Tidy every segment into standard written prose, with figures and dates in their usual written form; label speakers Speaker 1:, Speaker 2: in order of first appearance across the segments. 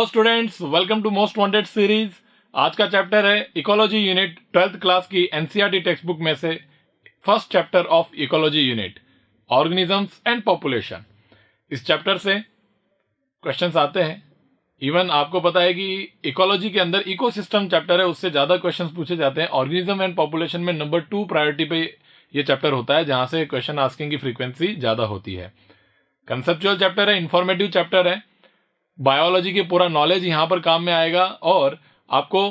Speaker 1: Hello students, welcome to most wanted series. आज का chapter है इकोलॉजी यूनिट 12th क्लास की एनसीईआरटी टेक्स्ट बुक में से first chapter of ecology unit organisms and population. इस chapter से क्वेश्चंस आते हैं। इवन आपको पता है कि इकोलॉजी के अंदर इकोसिस्टम चैप्टर है, उससे ज्यादा क्वेश्चंस पूछे जाते हैं। ऑर्गेनिज्म एंड पॉपुलेशन में नंबर 2 प्रायोरिटी पे ये चैप्टर होता है, जहां से क्वेश्चन आस्किंग की फ्रीक्वेंसी ज्यादा होती है। कंसेप्चुअल चैप्टर है, इंफॉर्मेटिव चैप्टर है। बायोलॉजी के पूरा नॉलेज यहाँ पर काम में आएगा और आपको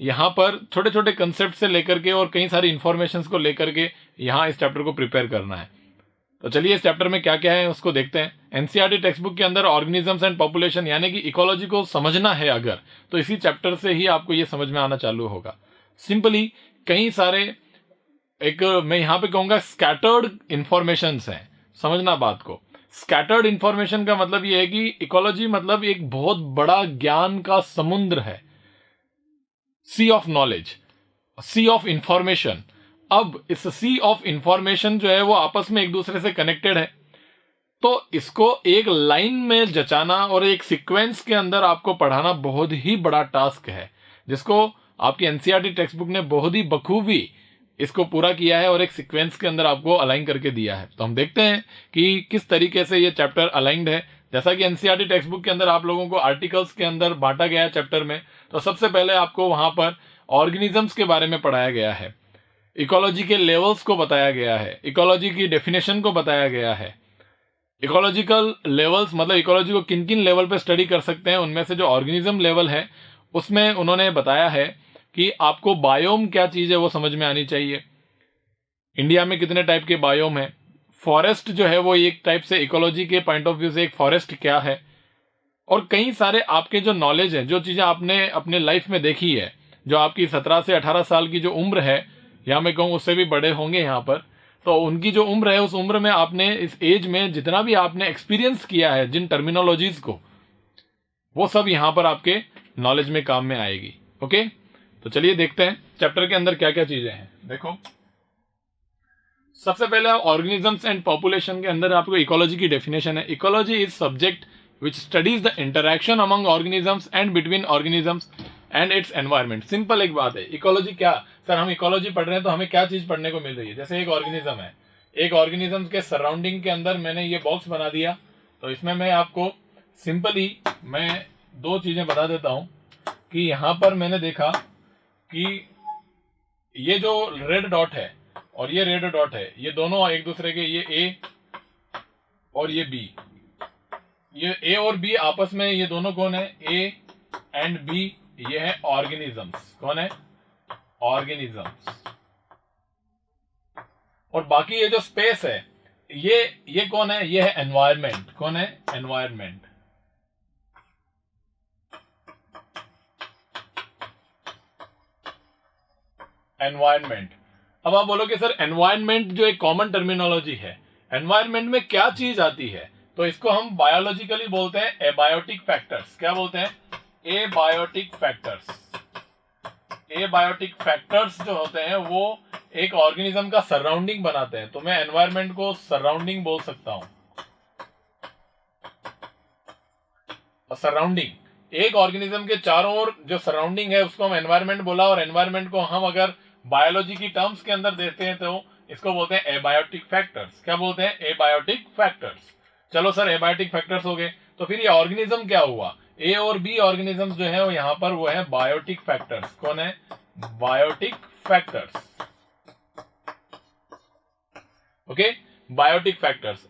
Speaker 1: यहाँ पर छोटे छोटे कंसेप्ट से लेकर के और कई सारी इंफॉर्मेशंस को लेकर के यहाँ इस चैप्टर को प्रिपेयर करना है। तो चलिए इस चैप्टर में क्या क्या है उसको देखते हैं। एनसीईआरटी टेक्स्ट बुक के अंदर ऑर्गेनिजम्स एंड पॉपुलेशन यानी कि इकोलॉजी को समझना है अगर, तो इसी चैप्टर से ही आपको ये समझ में आना चालू होगा। सिंपली कई सारे मैं यहाँ पे कहूंगा स्कैटर्ड इंफॉर्मेशंस हैं। समझना बात को। स्कैटर्ड इंफॉर्मेशन का मतलब यह है कि इकोलॉजी मतलब एक बहुत बड़ा ज्ञान का समुद्र है, sea of knowledge, sea of information. अब इस सी ऑफ इंफॉर्मेशन जो है वो आपस में एक दूसरे से कनेक्टेड है, तो इसको एक लाइन में जचाना और एक सीक्वेंस के अंदर आपको पढ़ाना बहुत ही बड़ा टास्क है, जिसको आपकी एनसीईआरटी टेक्स्ट बुक ने बहुत ही बखूबी इसको पूरा किया है और एक सीक्वेंस के अंदर आपको अलाइन करके दिया है। तो हम देखते हैं कि किस तरीके से ये चैप्टर अलाइंड है। जैसा कि एनसीईआरटी टेक्स्ट बुक के अंदर आप लोगों को आर्टिकल्स के अंदर बांटा गया है चैप्टर में, तो सबसे पहले आपको वहां पर ऑर्गेनिजम्स के बारे में पढ़ाया गया है, इकोलॉजी के लेवल्स को बताया गया है, इकोलॉजी की डेफिनेशन को बताया गया है। इकोलॉजिकल लेवल्स मतलब इकोलॉजी को किन किन लेवल पे स्टडी कर सकते हैं, उनमें से जो ऑर्गेनिज्म लेवल है उसमें उन्होंने बताया है कि आपको बायोम क्या चीज है वो समझ में आनी चाहिए। इंडिया में कितने टाइप के बायोम है, फॉरेस्ट जो है वो एक टाइप से इकोलॉजी के पॉइंट ऑफ व्यू से एक फॉरेस्ट क्या है, और कई सारे आपके जो नॉलेज है, जो चीजें आपने अपने लाइफ में देखी है, जो आपकी 17 से 18 साल की जो उम्र है, या मैं कहूँ उससे भी बड़े होंगे यहाँ पर, तो उनकी जो उम्र है उस उम्र में आपने इस एज में जितना भी आपने एक्सपीरियंस किया है जिन टर्मिनोलॉजीज को, वो सब यहाँ पर आपके नॉलेज में काम में आएगी। ओके, तो चलिए देखते हैं चैप्टर के अंदर क्या क्या चीजें हैं। देखो, सबसे पहले ऑर्गेनिजम्स एंड पॉपुलेशन के अंदर आपको इकोलॉजी की डेफिनेशन है। Ecology is subject which studies the interaction among organisms and between organisms and its environment. Simple एक बात है, इकोलॉजी क्या सर, हम इकोलॉजी पढ़ रहे हैं तो हमें क्या चीज पढ़ने को मिल रही है। जैसे एक ऑर्गेनिज्म है, एक ऑर्गेनिज्म के सराउंडिंग के अंदर मैंने ये बॉक्स बना दिया, तो इसमें मैं आपको सिंपली मैं दो चीजें बता देता हूं कि यहां पर मैंने देखा कि ये जो रेड डॉट है और ये रेड डॉट है, ये दोनों एक दूसरे के, ये ए और ये बी, ये ए और बी आपस में ये दोनों कौन है, ए एंड बी, ये है ऑर्गेनिजम्स। कौन है, ऑर्गेनिजम्स। और बाकी ये जो स्पेस है, ये कौन है, ये है एनवायरमेंट। कौन है, एनवायरमेंट। एनवायरमेंट। अब आप बोलोगे सर एनवायरमेंट जो एक कॉमन टर्मिनोलॉजी है, एनवायरमेंट में क्या चीज आती है, तो इसको हम बायोलॉजिकली बोलते हैं एबायोटिक फैक्टर्स। क्या बोलते हैं, एबायोटिक फैक्टर्स। एबायोटिक फैक्टर्स जो होते हैं वो एक ऑर्गेनिज्म का सराउंडिंग बनाते हैं, तो मैं एनवायरमेंट को सराउंडिंग बोल सकता हूं। सराउंडिंग एक ऑर्गेनिज्म के चारों ओर जो सराउंडिंग है उसको हम एनवायरमेंट बोला, और एनवायरमेंट को हम अगर बायोलॉजी की टर्म्स के अंदर देखते हैं तो इसको बोलते हैं एबायोटिक फैक्टर्स। क्या बोलते हैं, एबायोटिक फैक्टर्स। चलो सर एबायोटिक फैक्टर्स हो गए, तो फिर ये ऑर्गेनिज्म क्या हुआ, ए और बी ऑर्गेनिज्म जो है वो यहां पर वो है बायोटिक फैक्टर्स। कौन है, biotic factors. Okay, biotic factors.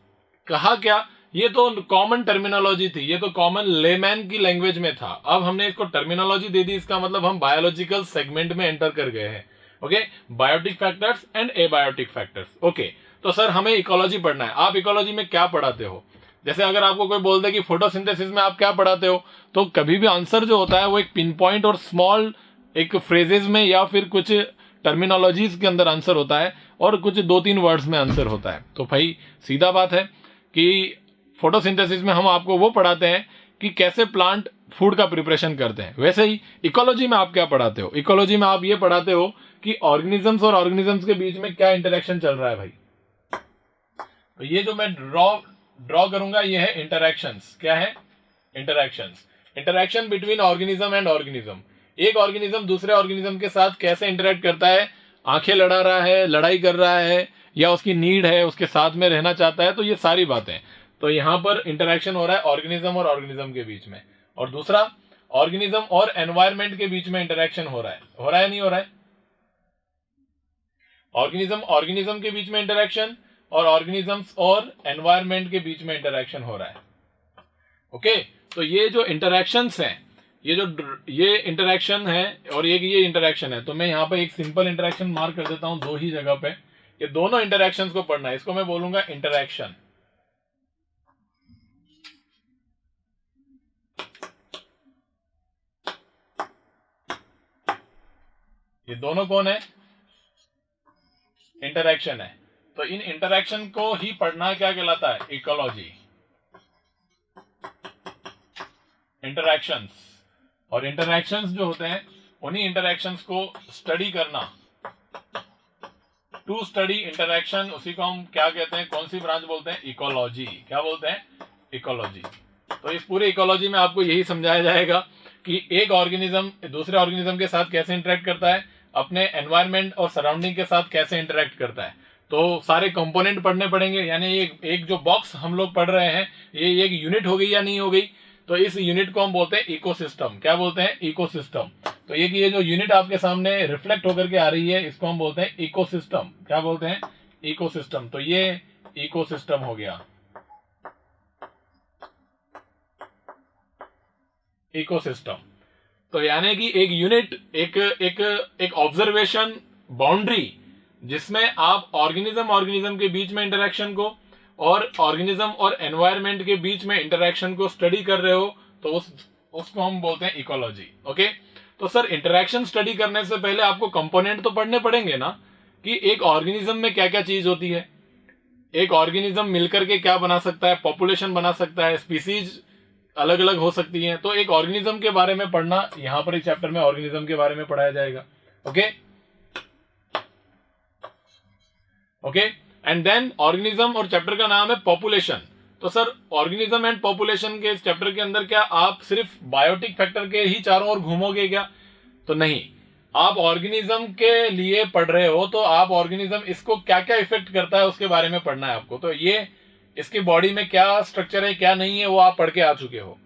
Speaker 1: कहा क्या, ये तो कॉमन टर्मिनोलॉजी थी, ये तो कॉमन लेमैन की लैंग्वेज में था। अब हमने इसको टर्मिनोलॉजी दे दी, इसका मतलब हम बायोलॉजिकल सेगमेंट में एंटर कर गए हैं। Okay, biotic factors and abiotic factors. Okay, तो सर हमें इकोलॉजी पढ़ना है। आप इकोलॉजी में क्या पढ़ाते हो, जैसे अगर आपको कोई बोल दे कि फोटोसिंथेसिस में आप क्या पढ़ाते हो, तो कभी भी आंसर जो होता है वो एक पिन पॉइंट और स्मॉल एक फ्रेजेस में या फिर कुछ टर्मिनोलॉजीज के अंदर आंसर होता है और कुछ 2-3 वर्ड्स में आंसर होता है। तो भाई सीधा बात है कि फोटोसिंथेसिस में हम आपको वो पढ़ाते हैं कि कैसे प्लांट फूड का प्रिपरेशन करते हैं। वैसे ही इकोलॉजी में आप क्या पढ़ाते हो, इकोलॉजी में आप ये पढ़ाते हो कि ऑर्गेनिजम्स और ऑर्गेनिजम्स के बीच में क्या इंटरेक्शन चल रहा है भाई। तो ये जो मैं ड्रॉ करूंगा ये है इंटरैक्शंस। क्या है, interactions. Interaction between organism and organism, एक ऑर्गेनिज्म दूसरे ऑर्गेनिज्म के साथ कैसे इंटरेक्ट करता है, आंखें लड़ा रहा है, लड़ाई कर रहा है, या उसकी नीड है, उसके साथ में रहना चाहता है, तो ये सारी बातें। तो यहां पर इंटरेक्शन हो रहा है ऑर्गेनिज्म और ऑर्गेनिज्म के बीच में। और दूसरा, ऑर्गेनिज्म और एनवायरमेंट के बीच में इंटरेक्शन हो रहा है नहीं हो रहा है? ऑर्गेनिज्म ऑर्गेनिज्म के बीच में इंटरेक्शन और ऑर्गेनिजम्स और एनवायरमेंट के बीच में इंटरेक्शन हो रहा है। ओके, तो ये जो इंटरेक्शंस हैं, ये इंटरेक्शन है और ये इंटरेक्शन है, तो मैं यहां पर एक सिंपल इंटरेक्शन मार्क कर देता हूं दो ही जगह पे। ये दोनों इंटरेक्शंस को पढ़ना है, इसको मैं बोलूंगा इंटरेक्शन। ये दोनों कौन है? इंटरेक्शन है। तो इन इंटरेक्शन को ही पढ़ना क्या कहलाता है? इकोलॉजी। इंटरेक्शंस, और इंटरेक्शंस जो होते हैं उन्हीं इंटरेक्शंस को स्टडी करना, टू स्टडी इंटरेक्शन, उसी को हम क्या कहते हैं, कौन सी ब्रांच बोलते हैं? इकोलॉजी। क्या बोलते हैं? इकोलॉजी। तो इस पूरे इकोलॉजी में आपको यही समझाया जाएगा कि एक ऑर्गेनिज्म दूसरे ऑर्गेनिज्म के साथ कैसे इंटरेक्ट करता है, अपने एनवायरमेंट और सराउंडिंग के साथ कैसे इंटरेक्ट करता है। तो सारे कंपोनेंट पढ़ने पड़ेंगे, यानी एक जो बॉक्स हम लोग पढ़ रहे हैं, ये एक यूनिट हो गई या नहीं हो गई? तो इस यूनिट को हम बोलते हैं इकोसिस्टम। क्या बोलते हैं? इकोसिस्टम। तो ये जो यूनिट आपके सामने रिफ्लेक्ट होकर के आ रही है, इसको हम बोलते हैं इकोसिस्टम। क्या बोलते हैं? इकोसिस्टम। तो ये इकोसिस्टम हो गया, इकोसिस्टम। तो यानी कि एक यूनिट, एक ऑब्जर्वेशन बाउंड्री, जिसमें आप ऑर्गेनिज्म के बीच में इंटरेक्शन को और ऑर्गेनिज्म और एनवायरमेंट के बीच में इंटरेक्शन को स्टडी कर रहे हो, तो उसको हम बोलते हैं इकोलॉजी। ओके, तो सर इंटरेक्शन स्टडी करने से पहले आपको कंपोनेंट तो पढ़ने पड़ेंगे ना, कि एक ऑर्गेनिज्म में क्या क्या चीज होती है, एक ऑर्गेनिज्म मिलकर के क्या बना सकता है, पॉपुलेशन बना सकता है, स्पीसीज अलग अलग हो सकती हैं। तो एक ऑर्गेनिज्म के बारे में पढ़ना, यहां पर इस चैप्टर में ऑर्गेनिज्म के बारे में पढ़ाया जाएगा। Okay okay, and then organism, और चैप्टर का नाम है पॉपुलेशन। तो सर ऑर्गेनिज्म एंड पॉपुलेशन के इस चैप्टर के अंदर क्या आप सिर्फ बायोटिक फैक्टर के ही चारों ओर घूमोगे क्या? तो नहीं, आप ऑर्गेनिज्म के लिए पढ़ रहे हो, तो आप ऑर्गेनिज्म इसको क्या क्या इफेक्ट करता है उसके बारे में पढ़ना है आपको। तो ये इसकी बॉडी में क्या स्ट्रक्चर है, क्या नहीं है, वो आप पढ़ के आ चुके हो।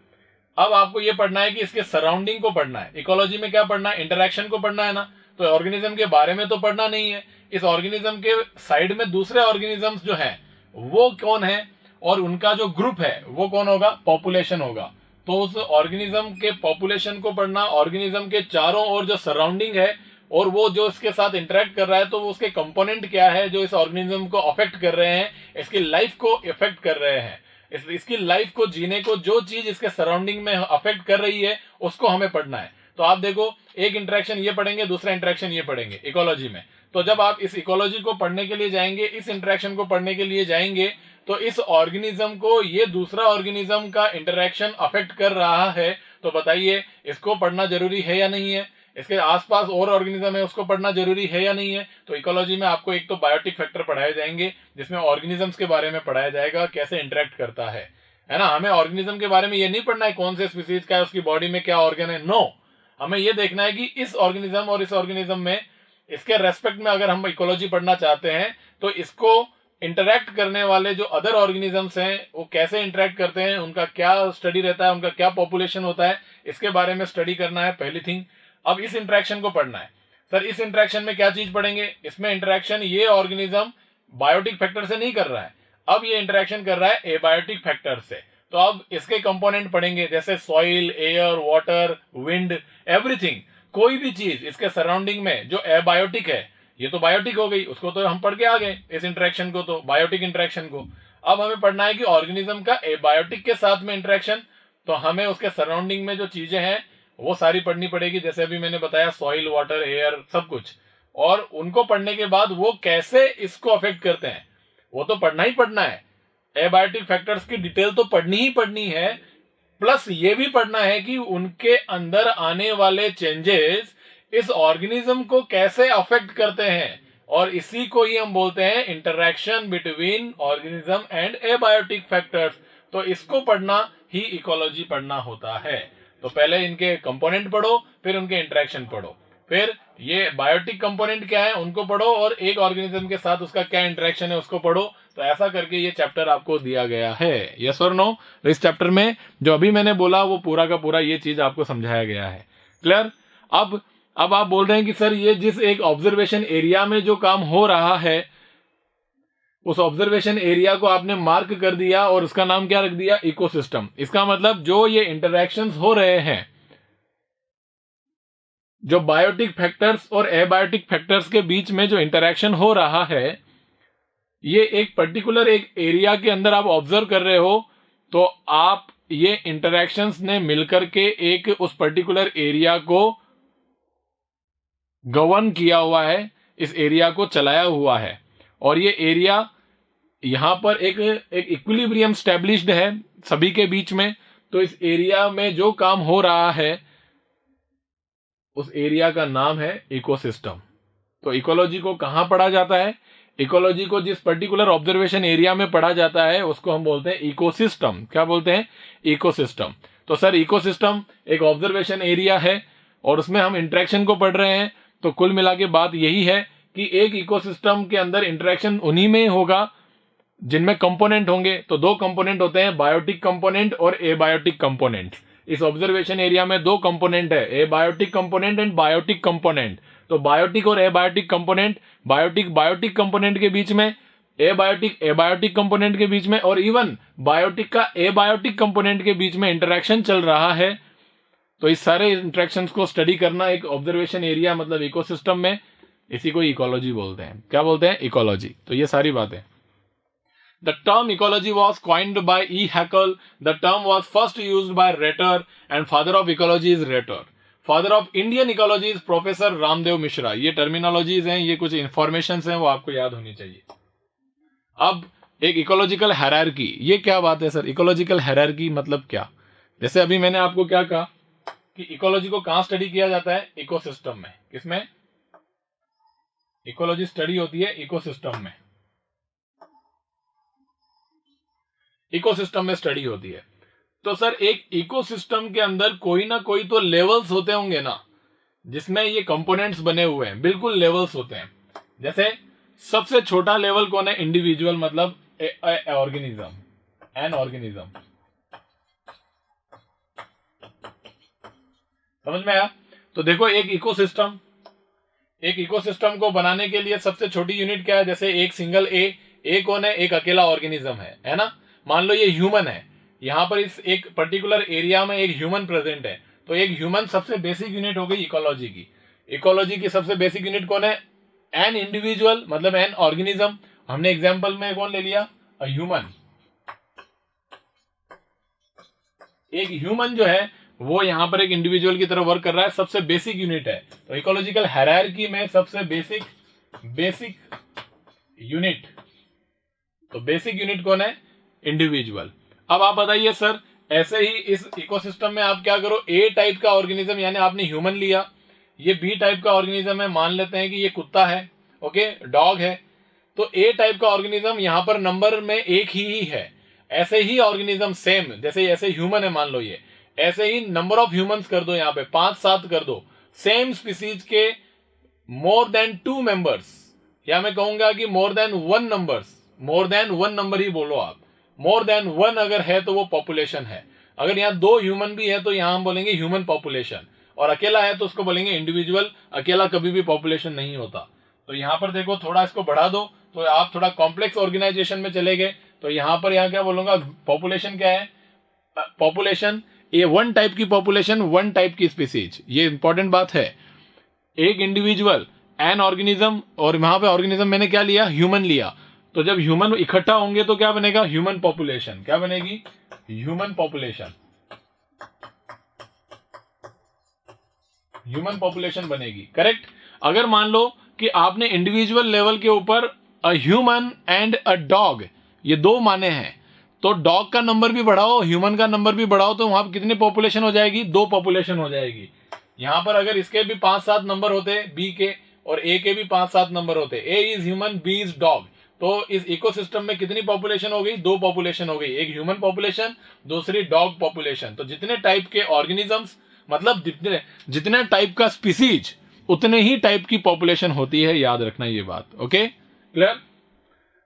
Speaker 1: अब आपको ये पढ़ना है कि इसके सराउंडिंग को पढ़ना है। इकोलॉजी में क्या पढ़ना है? इंटरेक्शन को पढ़ना है ना। तो ऑर्गेनिज्म के बारे में तो पढ़ना नहीं है, इस ऑर्गेनिज्म के साइड में दूसरे ऑर्गेनिजम्स जो हैं वो कौन है, और उनका जो ग्रुप है वो कौन होगा? पॉपुलेशन होगा। तो उस ऑर्गेनिज्म के पॉपुलेशन को पढ़ना, ऑर्गेनिज्म के चारों ओर जो सराउंडिंग है और वो जो इसके साथ इंटरेक्ट कर रहा है, तो वो उसके कंपोनेंट क्या है जो इस ऑर्गेनिज्म को अफेक्ट कर रहे हैं, इसकी लाइफ को इफेक्ट कर रहे हैं, इसकी लाइफ को जीने को जो चीज इसके सराउंडिंग में अफेक्ट कर रही है उसको हमें पढ़ना है। तो आप देखो, एक इंटरेक्शन ये पढ़ेंगे, दूसरा इंटरेक्शन ये पढ़ेंगे इकोलॉजी में। तो जब आप इस इकोलॉजी को पढ़ने के लिए जाएंगे, इस इंटरेक्शन को पढ़ने के लिए जाएंगे, तो इस ऑर्गेनिज्म को ये दूसरा ऑर्गेनिज्म का इंटरेक्शन अफेक्ट कर रहा है, तो बताइए इसको पढ़ना जरूरी है या नहीं है? इसके आसपास और ऑर्गेनिज्म है, उसको पढ़ना जरूरी है या नहीं है? तो इकोलॉजी में आपको एक तो बायोटिक फैक्टर पढ़ाए जाएंगे, जिसमें ऑर्गेनिजम्स के बारे में पढ़ाया जाएगा कैसे इंटरेक्ट करता है ना। हमें ऑर्गेनिज्म के बारे में ये नहीं पढ़ना है कौन से स्पीसीज का है, उसकी बॉडी में क्या ऑर्गन है, नो। हमें ये देखना है कि इस ऑर्गेनिज्म और इस ऑर्गेनिज्म में, इसके रेस्पेक्ट में अगर हम इकोलॉजी पढ़ना चाहते हैं, तो इसको इंटरेक्ट करने वाले जो अदर ऑर्गेनिजम्स हैं वो कैसे इंटरेक्ट करते हैं, उनका क्या स्टडी रहता है, उनका क्या पॉपुलेशन होता है, इसके बारे में स्टडी करना है पहली थिंग। अब इस इंटरेक्शन को पढ़ना है। सर इस इंटरेक्शन में क्या चीज पढ़ेंगे? इसमें इंटरेक्शन ये ऑर्गेनिज्म बायोटिक फैक्टर से नहीं कर रहा है, अब ये इंटरेक्शन कर रहा है एबायोटिक फैक्टर से। तो अब इसके कंपोनेंट पढ़ेंगे, जैसे soil, air, water, wind, everything. कोई भी चीज इसके सराउंडिंग में जो एबायोटिक है, ये तो बायोटिक हो गई, उसको तो हम पढ़ के आ गए, इस इंटरेक्शन को, तो बायोटिक इंटरेक्शन को। अब हमें पढ़ना है कि ऑर्गेनिज्म का एबायोटिक के साथ में इंटरेक्शन, तो हमें उसके सराउंडिंग में जो चीजें हैं वो सारी पढ़नी पड़ेगी, जैसे अभी मैंने बताया सॉइल, वाटर, एयर, सब कुछ। और उनको पढ़ने के बाद वो कैसे इसको अफेक्ट करते हैं वो तो पढ़ना ही पढ़ना है। एबायोटिक फैक्टर्स की डिटेल तो पढ़नी ही पढ़नी है, प्लस ये भी पढ़ना है कि उनके अंदर आने वाले चेंजेस इस ऑर्गेनिज्म को कैसे अफेक्ट करते हैं, और इसी को ही हम बोलते हैं interaction between organism and abiotic factors. तो इसको पढ़ना ही इकोलॉजी पढ़ना होता है। तो पहले इनके कंपोनेंट पढ़ो, फिर उनके इंटरेक्शन पढ़ो, फिर ये बायोटिक कंपोनेंट क्या है उनको पढ़ो, और एक ऑर्गेनिज्म के साथ उसका क्या इंटरेक्शन है उसको पढ़ो। तो ऐसा करके ये चैप्टर आपको दिया गया है। यस और नो? तो इस चैप्टर में जो अभी मैंने बोला वो पूरा का पूरा ये चीज आपको समझाया गया है। क्लियर? अब आप बोल रहे हैं कि सर ये जिस एक ऑब्जर्वेशन एरिया में जो काम हो रहा है उस ऑब्जर्वेशन एरिया को आपने मार्क कर दिया और उसका नाम क्या रख दिया? इकोसिस्टम। इसका मतलब जो ये इंटरैक्शंस हो रहे हैं, जो बायोटिक फैक्टर्स और एबायोटिक फैक्टर्स के बीच में जो इंटरैक्शन हो रहा है, ये एक पर्टिकुलर एक एरिया के अंदर आप ऑब्जर्व कर रहे हो, तो आप ये इंटरैक्शंस ने मिलकर के एक उस पर्टिकुलर एरिया को गवर्न किया हुआ है, इस एरिया को चलाया हुआ है, और ये एरिया यहां पर एक इक्विलिब्रियम स्टैब्लिश्ड है सभी के बीच में। तो इस एरिया में जो काम हो रहा है उस एरिया का नाम है इकोसिस्टम। तो इकोलॉजी को कहां पढ़ा जाता है? इकोलॉजी को जिस पर्टिकुलर ऑब्जर्वेशन एरिया में पढ़ा जाता है उसको हम बोलते हैं इकोसिस्टम। क्या बोलते हैं? इकोसिस्टम। तो सर इकोसिस्टम एक ऑब्जर्वेशन एरिया है और उसमें हम इंटरेक्शन को पढ़ रहे हैं। तो कुल मिला के बात यही है कि एक इकोसिस्टम के अंदर इंटरेक्शन उन्हीं में होगा जिनमें कंपोनेंट होंगे। तो दो कंपोनेंट होते हैं, बायोटिक कंपोनेंट और एबायोटिक कंपोनेंट। इस ऑब्जर्वेशन एरिया में दो कंपोनेंट है, abiotic component and biotic component. तो बायोटिक और एबायोटिक कंपोनेंट, बायोटिक कंपोनेंट के बीच में, एबायोटिक कंपोनेंट के बीच में, और इवन बायोटिक का एबायोटिक कंपोनेंट के बीच में इंटरेक्शन चल रहा है। तो इस सारे इंटरेक्शंस को स्टडी करना एक ऑब्जर्वेशन एरिया मतलब इकोसिस्टम में, इसी को इकोलॉजी बोलते हैं। क्या बोलते हैं? इकोलॉजी। तो ये सारी बातें। The term ecology was coined by E. Haeckel. The term was first used by Ratter, and father of ecology is Ratter. Father of Indian ecology is Professor Ramdev Mishra. ये टर्मिनोलॉजीज हैं, ये कुछ informations हैं, वो आपको याद होनी चाहिए। अब एक इकोलॉजिकल हायरार्की, ये क्या बात है सर? इकोलॉजिकल हायरार्की मतलब क्या? जैसे अभी मैंने आपको क्या कहा कि इकोलॉजी को कहां स्टडी किया जाता है? इकोसिस्टम में। किसमें? इकोलॉजी स्टडी होती है इकोसिस्टम में। इकोसिस्टम में स्टडी होती है। तो सर एक इकोसिस्टम के अंदर कोई ना कोई तो लेवल्स होते होंगे ना, जिसमें ये कंपोनेंट्स बने हुए हैं। बिल्कुल लेवल्स होते हैं। जैसे सबसे छोटा लेवल कौन है? इंडिविजुअल, मतलब ऑर्गेनिज्म, एन ऑर्गेनिज्म। समझ में आया? तो देखो एक इकोसिस्टम को बनाने के लिए सबसे छोटी यूनिट क्या है? जैसे एक सिंगल ए कौन है? एक अकेला ऑर्गेनिज्म है ना। मान लो ये ह्यूमन है, यहां पर इस एक पर्टिकुलर एरिया में एक ह्यूमन प्रेजेंट है। तो एक ह्यूमन सबसे बेसिक यूनिट हो गई इकोलॉजी की। इकोलॉजी की सबसे बेसिक यूनिट कौन है? एन इंडिविजुअल, मतलब एन ऑर्गेनिज्म। हमने एग्जांपल में कौन ले लिया? A human. एक ह्यूमन जो है वो यहां पर एक इंडिविजुअल की तरह वर्क कर रहा है, सबसे बेसिक यूनिट है। तो इकोलॉजिकल हायरार्की में सबसे बेसिक यूनिट, तो बेसिक यूनिट कौन है? इंडिविजुअल। अब आप बताइए सर, ऐसे ही इस इकोसिस्टम में आप क्या करो? ए टाइप का ऑर्गेनिज्म, यानी आपने ह्यूमन लिया, ये बी टाइप का ऑर्गेनिज्म है, मान लेते हैं कि ये कुत्ता है, ओके, डॉग है। तो ए टाइप का ऑर्गेनिज्म यहां पर नंबर में एक ही है। ऐसे ही ऑर्गेनिज्म सेम, जैसे ऐसे ह्यूमन है मान लो ये, ऐसे ही नंबर ऑफ ह्यूमंस कर दो, यहां पे 5-7 कर दो, सेम स्पीसीज के मोर देन 2 मेंबर्स, या मैं कहूंगा कि मोर देन 1 नंबर ही बोलो आप। मोर देन 1 अगर है तो वो पॉपुलेशन है। अगर यहाँ 2 ह्यूमन भी है तो यहां हम बोलेंगे ह्यूमन पॉपुलेशन, और अकेला है तो उसको बोलेंगे इंडिविजुअल। अकेला कभी भी पॉपुलेशन नहीं होता। तो यहां पर देखो, थोड़ा इसको बढ़ा दो तो आप थोड़ा कॉम्प्लेक्स ऑर्गेनाइजेशन में चले गए। तो यहां पर यहाँ क्या बोलूंगा? पॉपुलेशन क्या है? पॉपुलेशन, ये 1 टाइप की पॉपुलेशन, 1 टाइप की स्पीसीज। ये इंपॉर्टेंट बात है। एक इंडिविजुअल, एन ऑर्गेनिज्म, और वहां पे ऑर्गेनिज्म मैंने क्या लिया? ह्यूमन लिया। तो जब ह्यूमन इकट्ठा होंगे तो क्या बनेगा? Human population. क्या बनेगी? Human population. ह्यूमन पॉपुलेशन बनेगी, करेक्ट। अगर मान लो कि आपने इंडिविजुअल लेवल के ऊपर a human and a dog, ये 2 माने हैं, तो डॉग का नंबर भी बढ़ाओ, ह्यूमन का नंबर भी बढ़ाओ, तो वहां पर कितनी पॉपुलेशन हो जाएगी? 2 पॉपुलेशन हो जाएगी। यहां पर अगर इसके भी 5-7 नंबर होते बी के, और ए के भी 5-7 नंबर होते, A is human, B is dog, तो इस इकोसिस्टम में कितनी पॉपुलेशन हो गई? 2 पॉपुलेशन हो गई, एक ह्यूमन पॉपुलेशन, दूसरी डॉग पॉपुलेशन। तो जितने टाइप के ऑर्गेनिजम्स, मतलब जितने टाइप का स्पीसीज, उतने ही टाइप की पॉपुलेशन होती है, याद रखना ये बात। Okay, clear?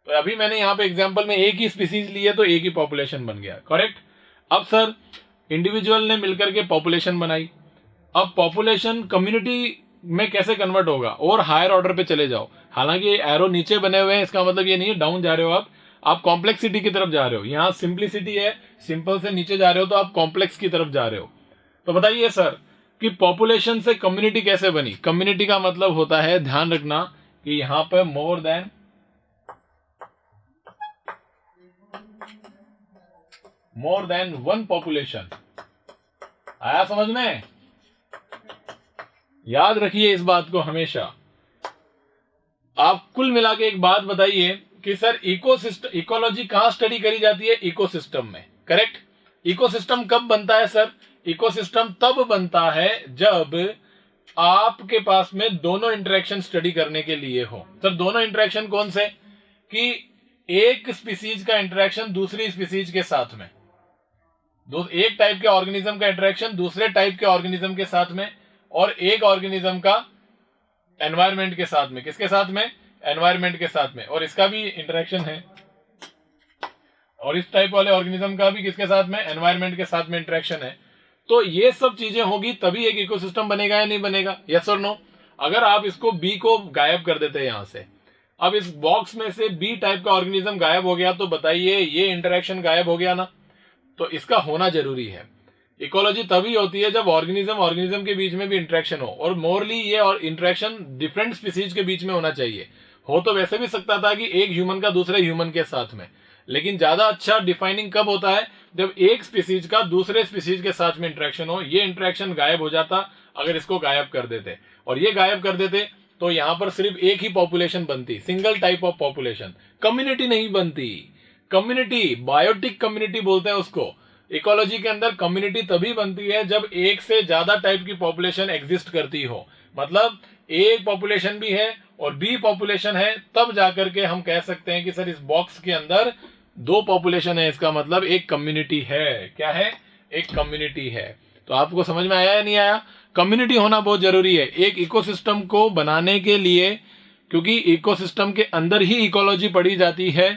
Speaker 1: तो अभी मैंने यहाँ पे एग्जांपल में एक ही स्पीसीज ली है तो एक ही पॉपुलेशन बन गया, करेक्ट। अब सर इंडिविजुअल ने मिलकर के पॉपुलेशन बनाई, अब पॉपुलेशन कम्युनिटी में कैसे कन्वर्ट होगा? और हायर ऑर्डर पे चले जाओ, हालांकि एरो नीचे बने हुए हैं, इसका मतलब ये नहीं है डाउन जा रहे हो आप कॉम्प्लेक्सिटी की तरफ जा रहे हो। यहाँ सिंप्लिसिटी है, सिंपल से नीचे जा रहे हो तो आप कॉम्प्लेक्स की तरफ जा रहे हो। तो बताइए सर कि पॉपुलेशन से कम्युनिटी कैसे बनी? कम्युनिटी का मतलब होता है, ध्यान रखना कि यहां पर मोर देन 1 पॉपुलेशन। आया समझ में? याद रखिए इस बात को हमेशा। आप कुल मिला के एक बात बताइए कि सर इकोलॉजी कहां स्टडी करी जाती है? इकोसिस्टम में, करेक्ट। इकोसिस्टम कब बनता है सर? इकोसिस्टम तब बनता है जब आपके पास में दोनों इंटरेक्शन स्टडी करने के लिए हो। सर दोनों इंटरेक्शन कौन से? कि एक स्पीसीज का इंटरेक्शन दूसरी स्पीसीज के साथ में, एक टाइप के ऑर्गेनिज्म का इंटरेक्शन दूसरे टाइप के ऑर्गेनिज्म के साथ में, और एक ऑर्गेनिज्म का एनवायरमेंट के साथ में। किसके साथ में? एनवायरमेंट के साथ में। और इसका भी इंटरेक्शन है, और इस टाइप वाले ऑर्गेनिज्म का भी किसके साथ में? एनवायरमेंट के साथ में इंटरेक्शन है। तो ये सब चीजें होगी तभी एक इकोसिस्टम बनेगा या नहीं बनेगा? यस और नो? अगर आप इसको बी को गायब कर देते हैं यहां से, अब इस बॉक्स में से बी टाइप का ऑर्गेनिज्म गायब हो गया, तो बताइए ये इंटरेक्शन गायब हो गया ना? तो इसका होना जरूरी है। इकोलॉजी तभी होती है जब ऑर्गेनिज्म के बीच में भी इंटरेक्शन हो, और मोरली ये और इंटरेक्शन डिफरेंट स्पीसीज के बीच में होना चाहिए। हो तो वैसे भी सकता था कि एक ह्यूमन का दूसरे ह्यूमन के साथ में, लेकिन ज्यादा अच्छा डिफाइनिंग कब होता है? जब एक स्पीसीज का दूसरे स्पीसीज के साथ में इंटरेक्शन हो। ये इंटरेक्शन गायब हो जाता अगर इसको गायब कर देते, और ये गायब कर देते तो यहां पर सिर्फ एक ही पॉपुलेशन बनती, single type of population, community नहीं बनती। कम्युनिटी, बायोटिक कम्युनिटी बोलते हैं उसको। इकोलॉजी के अंदर कम्युनिटी तभी बनती है जब एक से ज्यादा टाइप की पॉपुलेशन एग्जिस्ट करती हो, मतलब एक पॉपुलेशन भी है और बी पॉपुलेशन है, तब जाकर के हम कह सकते हैं कि सर इस बॉक्स के अंदर 2 पॉपुलेशन है, इसका मतलब एक कम्युनिटी है। क्या है? एक कम्युनिटी है। तो आपको समझ में आया या नहीं आया? कम्युनिटी होना बहुत जरूरी है एक इकोसिस्टम को बनाने के लिए, क्योंकि इकोसिस्टम के अंदर ही इकोलॉजी पढ़ी जाती है।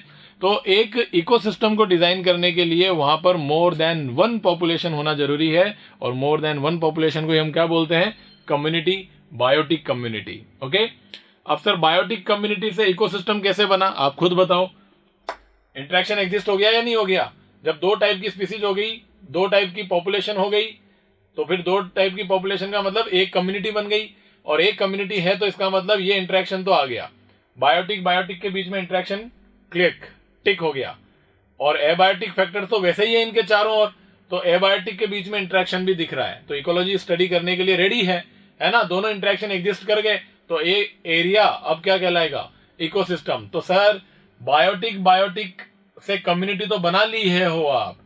Speaker 1: तो एक इकोसिस्टम को डिजाइन करने के लिए वहां पर मोर देन 1 पॉपुलेशन होना जरूरी है, और मोर देन 1 पॉपुलेशन को हम क्या बोलते हैं? Community, biotic community. ओके, अब सर बायोटिक कम्युनिटी से इकोसिस्टम कैसे बना? आप खुद बताओ। इंटरेक्शन एग्जिस्ट हो गया या नहीं हो गया? जब 2 टाइप की स्पीसीज हो गई, 2 टाइप की पॉपुलेशन हो गई, तो फिर 2 टाइप की पॉपुलेशन का मतलब एक कम्युनिटी बन गई, और एक कम्युनिटी है तो इसका मतलब ये इंटरेक्शन तो आ गया। बायोटिक के बीच में इंटरेक्शन टिक हो गया, और एबायोटिक फैक्टर तो वैसे ही है इनके चारों ओर, तो एबायोटिक के बीच में इंटरेक्शन भी दिख रहा है। तो इकोलॉजी स्टडी करने के लिए रेडी है ना? दोनों इंटरेक्शन एग्जिस्ट कर गए तो ये एरिया अब क्या कहलाएगा? इकोसिस्टम। तो सर बायोटिक से कम्युनिटी तो बना ली है हो आप,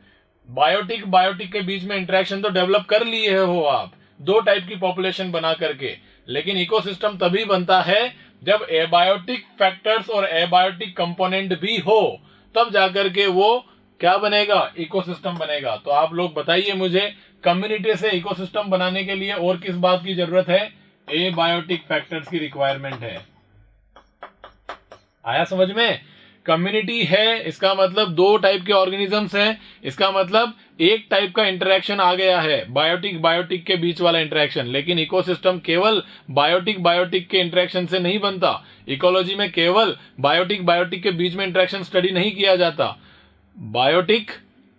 Speaker 1: बायोटिक के बीच में इंटरेक्शन तो डेवलप कर लिए हो आप, 2 टाइप की पॉपुलेशन बना करके। लेकिन इकोसिस्टम तभी बनता है जब एबायोटिक फैक्टर्स और एबायोटिक कंपोनेंट भी हो, तब जाकर के वो क्या बनेगा? इकोसिस्टम बनेगा। तो आप लोग बताइए मुझे, कम्युनिटी से इकोसिस्टम बनाने के लिए और किस बात की जरूरत है? एबायोटिक फैक्टर्स की रिक्वायरमेंट है। आया समझ में? कम्युनिटी है, इसका मतलब 2 टाइप के ऑर्गेनिजम्स हैं, इसका मतलब एक टाइप का इंटरेक्शन आ गया है, बायोटिक के बीच वाला इंटरेक्शन। लेकिन इकोसिस्टम केवल बायोटिक के इंटरेक्शन से नहीं बनता। इकोलॉजी में केवल बायोटिक के बीच में इंटरेक्शन स्टडी नहीं किया जाता, बायोटिक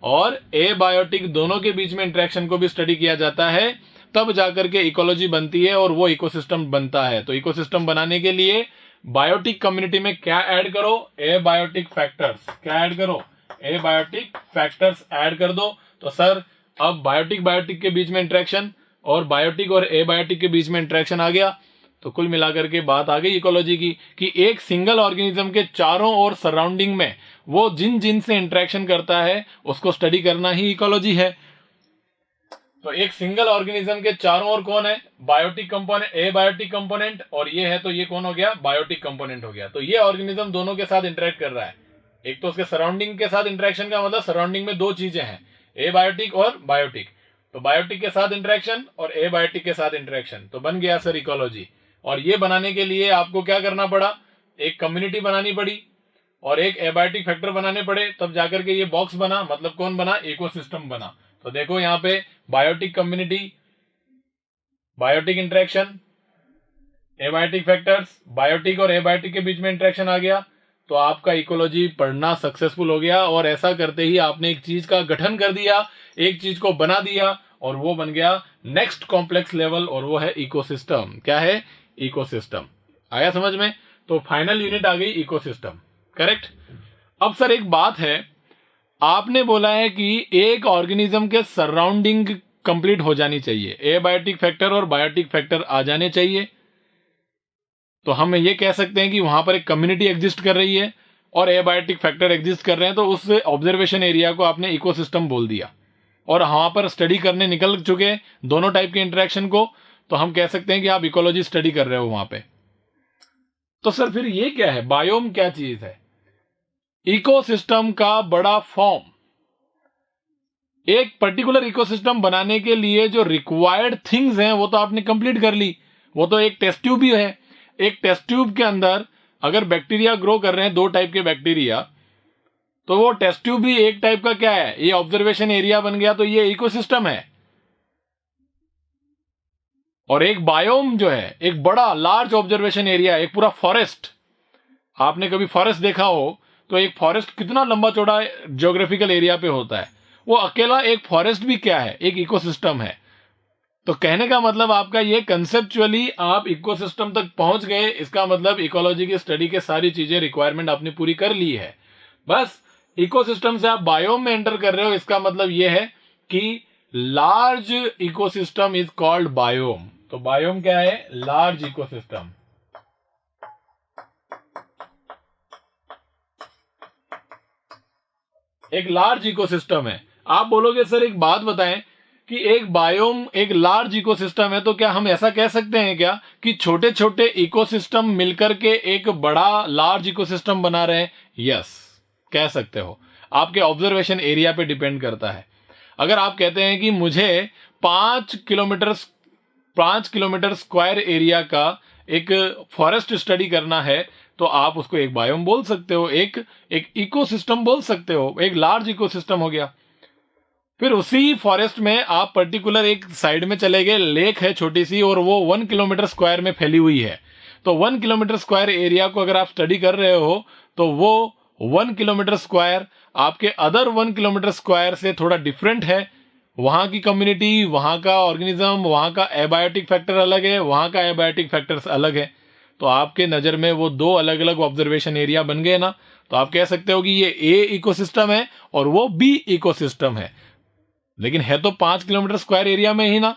Speaker 1: और एबायोटिक दोनों के बीच में इंटरेक्शन को भी स्टडी किया जाता है, तब जाकर के इकोलॉजी बनती है और वो इकोसिस्टम बनता है। तो इकोसिस्टम बनाने के लिए बायोटिक कम्युनिटी में क्या ऐड करो? Abiotic factors. क्या ऐड करो? एबायोटिक फैक्टर्स ऐड कर दो। तो सर अब बायोटिक के बीच में इंटरेक्शन और बायोटिक और एबायोटिक के बीच में इंटरेक्शन आ गया। तो कुल मिलाकर के बात आ गई इकोलॉजी की कि एक सिंगल ऑर्गेनिज्म के चारों ओर सराउंडिंग में वो जिन से इंटरेक्शन करता है उसको स्टडी करना ही इकोलॉजी है। तो एक सिंगल ऑर्गेनिज्म के चारों ओर कौन है, बायोटिक कंपोनेंट, ए बायोटिक कंपोनेंट, और ये है तो ये कौन हो गया, बायोटिक कंपोनेंट हो गया। तो ये ऑर्गेनिज्म दोनों के साथ इंटरेक्ट कर रहा है। एक तो उसके सराउंडिंग के साथ इंटरेक्शन का मतलब सराउंडिंग में दो चीजें हैं, ए बायोटिक और बायोटिक। तो बायोटिक के साथ इंटरेक्शन और ए बायोटिक के साथ इंटरेक्शन, तो बन गया सर इकोलॉजी। और ये बनाने के लिए आपको क्या करना पड़ा, एक कम्युनिटी बनानी पड़ी और एक एबायोटिक फैक्टर बनाने पड़े, तब जाकर के ये बॉक्स बना, मतलब कौन बना, इकोसिस्टम बना। तो देखो यहाँ पे biotic community, biotic interaction, abiotic factors, biotic और एबायोटिक के बीच में इंटरेक्शन आ गया, तो आपका इकोलॉजी पढ़ना सक्सेसफुल हो गया। और ऐसा करते ही आपने एक चीज का गठन कर दिया, एक चीज को बना दिया, और वो बन गया नेक्स्ट कॉम्प्लेक्स लेवल, और वो है इकोसिस्टम। क्या है, इकोसिस्टम। आया समझ में? तो फाइनल यूनिट आ गई इकोसिस्टम, करेक्ट। अब सर एक बात है, आपने बोला है कि एक ऑर्गेनिज्म के सराउंडिंग कंप्लीट हो जानी चाहिए, एबायोटिक फैक्टर और बायोटिक फैक्टर आ जाने चाहिए। तो हम ये कह सकते हैं कि वहां पर एक कम्युनिटी एग्जिस्ट कर रही है और एबायोटिक फैक्टर एग्जिस्ट कर रहे हैं, तो उस ऑब्जर्वेशन एरिया को आपने इकोसिस्टम बोल दिया। और वहां पर स्टडी करने निकल चुके दोनों टाइप के इंटरेक्शन को, तो हम कह सकते हैं कि आप इकोलॉजी स्टडी कर रहे हो वहां पे। तो सर फिर ये क्या है, बायोम क्या चीज है? इकोसिस्टम का बड़ा फॉर्म। एक पर्टिकुलर इकोसिस्टम बनाने के लिए जो रिक्वायर्ड थिंग्स हैं वो तो आपने कंप्लीट कर ली। वो तो एक टेस्ट ट्यूब भी है, एक टेस्ट ट्यूब के अंदर अगर बैक्टीरिया ग्रो कर रहे हैं, दो टाइप के बैक्टीरिया, तो वो टेस्ट ट्यूब भी एक टाइप का क्या है, ये ऑब्जर्वेशन एरिया बन गया, तो ये इकोसिस्टम है। और एक बायोम जो है, एक बड़ा लार्ज ऑब्जर्वेशन एरिया, एक पूरा फॉरेस्ट। आपने कभी फॉरेस्ट देखा हो तो एक फॉरेस्ट कितना लंबा चौड़ा ज्योग्राफिकल एरिया पे होता है, वो अकेला एक फॉरेस्ट भी क्या है, एक इकोसिस्टम है। तो कहने का मतलब आपका ये कंसेप्चुअली आप इकोसिस्टम तक पहुंच गए, इसका मतलब इकोलॉजी की स्टडी के सारी चीजें रिक्वायरमेंट आपने पूरी कर ली है। बस इकोसिस्टम से आप बायोम में एंटर कर रहे हो, इसका मतलब ये है कि large ecosystem is called biome. तो बायोम क्या है, लार्ज इकोसिस्टम। एक लार्ज इकोसिस्टम है। आप बोलोगे सर एक बात बताएं कि एक बायोम एक लार्ज इकोसिस्टम है, तो क्या हम ऐसा कह सकते हैं क्या कि छोटे छोटे इकोसिस्टम मिलकर के एक बड़ा लार्ज इकोसिस्टम बना रहे हैं? यस, कह सकते हो। आपके ऑब्जर्वेशन एरिया पे डिपेंड करता है। अगर आप कहते हैं कि मुझे 5 किलोमीटर स्क्वायर एरिया का एक फॉरेस्ट स्टडी करना है, तो आप उसको एक बायोम बोल सकते हो, एक इकोसिस्टम बोल सकते हो, एक लार्ज इकोसिस्टम हो गया। फिर उसी फॉरेस्ट में आप पर्टिकुलर एक साइड में चले गए, लेक है छोटी सी, और वो 1 किलोमीटर स्क्वायर में फैली हुई है। तो 1 किलोमीटर स्क्वायर एरिया को अगर आप स्टडी कर रहे हो, तो वो 1 किलोमीटर स्क्वायर आपके अदर 1 किलोमीटर स्क्वायर से थोड़ा डिफरेंट है। वहां की कम्युनिटी, वहां का ऑर्गेनिज्म, वहां का एबायोटिक फैक्टर अलग है, वहां का एबायोटिक फैक्टर्स अलग है। तो आपके नजर में वो दो अलग अलग ऑब्जर्वेशन एरिया बन गए ना। तो आप कह सकते हो कि ये ए इकोसिस्टम है और वो बी इकोसिस्टम है, लेकिन है तो 5 किलोमीटर स्क्वायर एरिया में ही ना।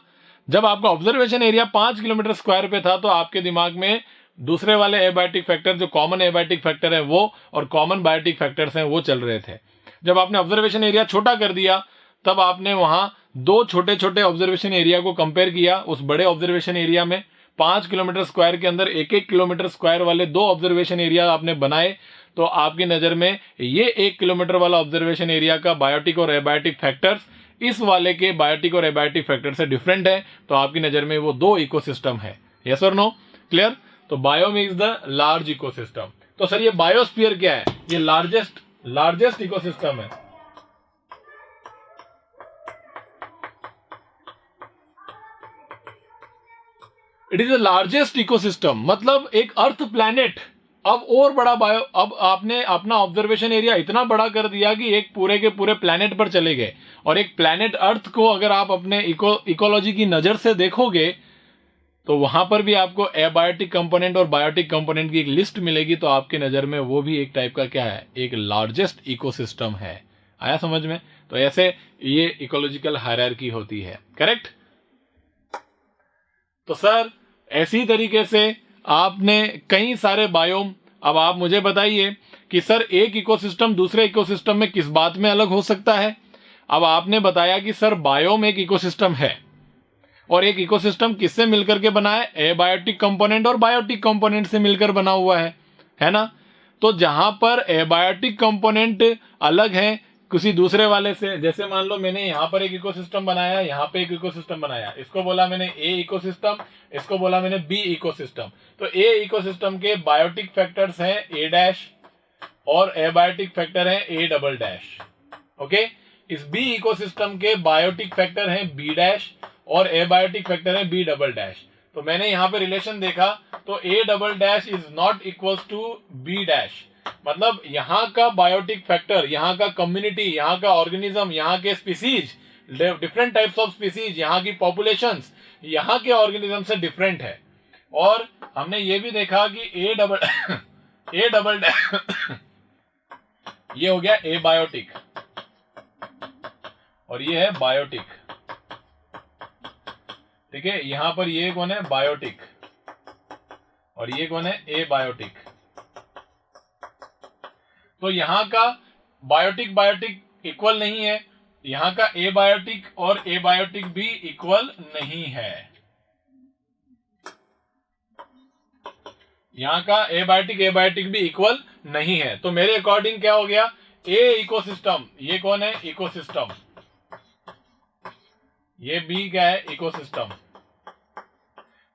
Speaker 1: जब आपका ऑब्जर्वेशन एरिया 5 किलोमीटर स्क्वायर पे था, तो आपके दिमाग में दूसरे वाले एबायोटिक फैक्टर, जो कॉमन एबायोटिक फैक्टर है वो, और कॉमन बायोटिक फैक्टर्स हैं वो चल रहे थे। जब आपने ऑब्जर्वेशन एरिया छोटा कर दिया, तब आपने वहां दो छोटे छोटे ऑब्जर्वेशन एरिया को कंपेयर किया। उस बड़े ऑब्जर्वेशन एरिया में 5 किलोमीटर स्क्वायर के अंदर 1-1 किलोमीटर स्क्वायर वाले दो ऑब्जर्वेशन एरिया आपने बनाए। तो आपकी नजर में ये 1 किलोमीटर वाला ऑब्जर्वेशन एरिया का बायोटिक और एबायोटिक फैक्टर्स इस वाले के बायोटिक और एबायोटिक फैक्टर से डिफरेंट है। तो आपकी नजर में वो दो इकोसिस्टम है। यस और नो? क्लियर? तो biome is the large ecosystem. तो सर ये बायोस्फीयर क्या है? ये लार्जेस्ट इकोसिस्टम है। It is the largest ecosystem, मतलब एक अर्थ प्लैनेट। अब और बड़ा बायो, अब आपने अपना ऑब्जर्वेशन एरिया इतना बड़ा कर दिया कि एक पूरे के पूरे प्लैनेट पर चले गए। और एक प्लैनेट अर्थ को अगर आप अपने इकोलॉजी की नजर से देखोगे, तो वहां पर भी आपको एबायोटिक कंपोनेंट और बायोटिक कंपोनेंट की एक लिस्ट मिलेगी। तो आपके नजर में वो भी एक टाइप का क्या है, एक लार्जेस्ट इकोसिस्टम है। आया समझ में? तो ऐसे ये इकोलॉजिकल हायरार्की होती है, करेक्ट? तो सर ऐसी तरीके से आपने कई सारे बायोम। अब आप मुझे बताइए कि सर एक इकोसिस्टम दूसरे इकोसिस्टम में किस बात में अलग हो सकता है? अब आपने बताया कि सर बायोम एक इकोसिस्टम है, और एक इकोसिस्टम किससे मिलकर के बना है? एबायोटिक कंपोनेंट और बायोटिक कंपोनेंट से मिलकर बना हुआ है ना। तो जहां पर एबायोटिक कंपोनेंट अलग है किसी दूसरे वाले से, जैसे मान लो मैंने यहां पर एक इकोसिस्टम बनाया, यहां पे एक इकोसिस्टम बनाया, इसको बोला मैंने ए इकोसिस्टम, इसको बोला मैंने बी इकोसिस्टम। तो ए इकोसिस्टम के बायोटिक फैक्टर्स हैं ए डैश और एबायोटिक फैक्टर है ए डबल डैश। ओके, इस बी इकोसिस्टम के बायोटिक फैक्टर हैं बी डैश और एबायोटिक फैक्टर है बी डबल डैश। तो मैंने यहां पे रिलेशन देखा तो A double dash is not equal to B dash, मतलब यहां का बायोटिक फैक्टर, यहां का कम्युनिटी, यहां का ऑर्गेनिज्म, यहां के species, different types of species, यहां की पॉपुलेशंस यहां के ऑर्गेनिज्म से डिफरेंट है। और हमने ये भी देखा कि ए डबल ये हो गया ए बायोटिक और ये है बायोटिक, ठीक है। यहां पर ये कौन है? बायोटिक, और ये कौन है? ए बायोटिक। तो यहां का बायोटिक इक्वल नहीं है, यहां का ए बायोटिक और ए बायोटिक भी इक्वल नहीं है, यहां का ए बायोटिक भी इक्वल नहीं है। तो मेरे अकॉर्डिंग क्या हो गया? ए इकोसिस्टम, ये कौन है? इकोसिस्टम, ये बी क्या है? इकोसिस्टम।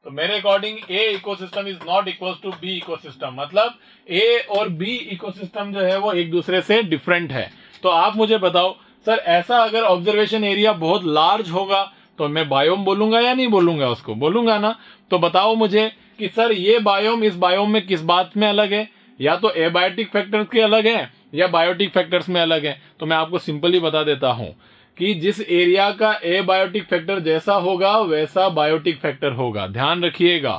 Speaker 1: तो मेरे according A ecosystem is not equal to B ecosystem, मतलब ए और बी इकोसिस्टम जो है वो एक दूसरे से डिफरेंट है। तो आप मुझे बताओ सर, ऐसा अगर ऑब्जर्वेशन एरिया बहुत लार्ज होगा तो मैं बायोम बोलूंगा या नहीं बोलूंगा? उसको बोलूंगा ना। तो बताओ मुझे कि सर ये बायोम इस बायोम में किस बात में अलग है? या तो एबायोटिक फैक्टर्स के अलग है या बायोटिक फैक्टर्स में अलग है। तो मैं आपको सिंपली बता देता हूं कि जिस एरिया का एबायोटिक फैक्टर जैसा होगा वैसा बायोटिक फैक्टर होगा। ध्यान रखिएगा,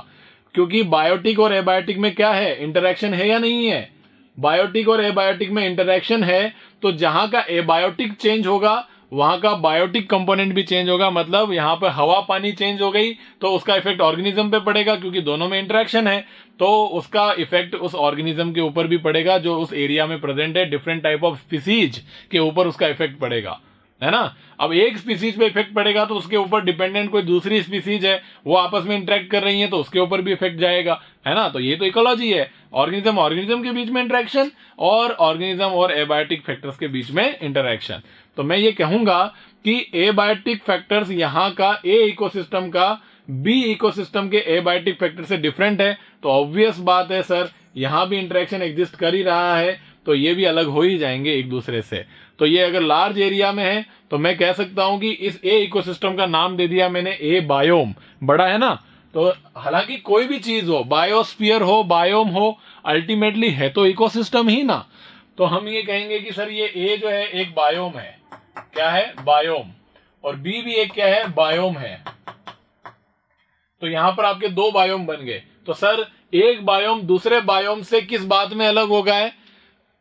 Speaker 1: क्योंकि बायोटिक और एबायोटिक में क्या है? इंटरेक्शन है या नहीं है? बायोटिक और एबायोटिक में इंटरेक्शन है, तो जहां का एबायोटिक चेंज होगा वहां का बायोटिक कंपोनेंट भी चेंज होगा। मतलब यहां पर हवा पानी चेंज हो गई तो उसका इफेक्ट ऑर्गेनिज्म पे पड़ेगा, क्योंकि दोनों में इंटरेक्शन है, तो उसका इफेक्ट उस ऑर्गेनिज्म के ऊपर भी पड़ेगा जो उस एरिया में प्रेजेंट है। डिफरेंट टाइप ऑफ स्पीसीज के ऊपर उसका इफेक्ट पड़ेगा, है ना। अब एक स्पीसीज पे इफेक्ट पड़ेगा तो उसके ऊपर डिपेंडेंट कोई दूसरी स्पीसीज है, वो आपस में इंटरेक्ट कर रही है तो उसके ऊपर भी इफेक्ट जाएगा, है ना। तो ये तो इकोलॉजी है, ऑर्गेनिज्म के बीच में इंटरेक्शन और ऑर्गेनिज्म और एबायोटिक फैक्टर्स के बीच में इंटरेक्शन। तो मैं ये कहूंगा कि एबायोटिक फैक्टर्स यहाँ का ए इकोसिस्टम का बी इकोसिस्टम के एबायोटिक फैक्टर से डिफरेंट है। तो ऑब्वियस बात है सर, यहां भी इंटरेक्शन एग्जिस्ट कर ही रहा है, तो ये भी अलग हो ही जाएंगे एक दूसरे से। तो ये अगर लार्ज एरिया में है तो मैं कह सकता हूं कि इस ए इकोसिस्टम का नाम दे दिया मैंने ए बायोम, बड़ा है ना। तो हालांकि कोई भी चीज हो, बायोस्फीयर हो, बायोम हो, अल्टीमेटली है तो इकोसिस्टम ही ना। तो हम ये कहेंगे कि सर ये ए जो है एक बायोम है, क्या है? बायोम। और बी भी एक क्या है? बायोम है। तो यहां पर आपके दो बायोम बन गए। तो सर एक बायोम दूसरे बायोम से किस बात में अलग हो गया है?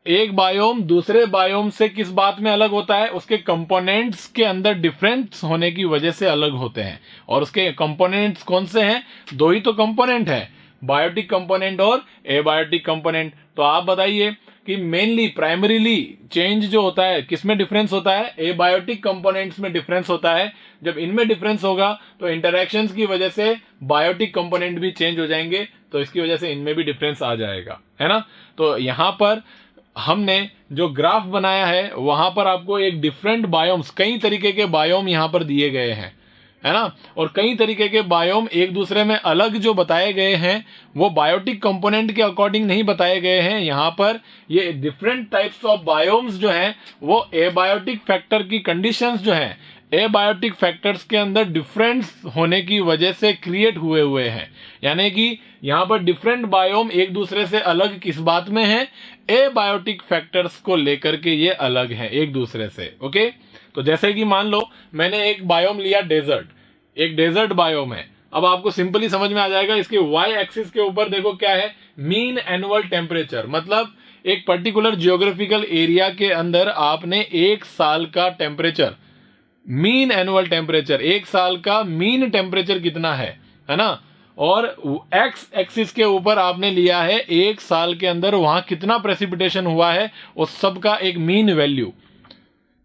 Speaker 1: एक बायोम दूसरे बायोम से किस बात में अलग होता है? उसके कंपोनेंट्स के अंदर डिफरेंस होने की वजह से अलग होते हैं। और उसके कंपोनेंट्स कौन से हैं? दो ही तो कंपोनेंट हैं, बायोटिक कंपोनेंट और एबायोटिक कंपोनेंट। तो आप बताइए कि मेनली प्राइमरीली चेंज जो होता है किसमें डिफरेंस होता है? एबायोटिक कंपोनेंट्स में डिफरेंस होता है। जब इनमें डिफरेंस होगा तो इंटरेक्शंस की वजह से बायोटिक कंपोनेंट भी चेंज हो जाएंगे, तो इसकी वजह से इनमें भी डिफरेंस आ जाएगा, है ना। तो यहां पर हमने जो ग्राफ बनाया है वहां पर आपको एक डिफरेंट बायोम्स, कई तरीके के बायोम यहां पर दिए गए हैं, है ना। और कई तरीके के बायोम एक दूसरे में अलग जो बताए गए हैं वो बायोटिक कंपोनेंट के अकॉर्डिंग नहीं बताए गए हैं। यहां पर ये डिफरेंट टाइप्स ऑफ बायोम्स जो हैं वो एबायोटिक फैक्टर की कंडीशंस जो हैं, एबायोटिक फैक्टर्स के अंदर डिफरेंस होने की वजह से क्रिएट हुए हैं। यानी कि यहां पर डिफरेंट बायोम एक दूसरे से अलग किस बात में है? एबायोटिक फैक्टर्स को लेकर के ये अलग हैं एक दूसरे से। ओके, तो जैसे कि मान लो मैंने एक बायोम लिया डेजर्ट, एक डेजर्ट बायोम है। अब आपको सिंपली समझ में आ जाएगा, इसके वाई एक्सिस के ऊपर देखो क्या है? मीन एनुअल टेम्परेचर, मतलब एक पर्टिकुलर जियोग्राफिकल एरिया के अंदर आपने एक साल का टेम्परेचर, मीन एनुअल टेम्परेचर, एक साल का मीन टेम्परेचर कितना है ना। और एक्स एक्सिस के ऊपर आपने लिया है एक साल के अंदर वहां कितना प्रेसिपिटेशन हुआ है, उस सब का एक मीन वैल्यू।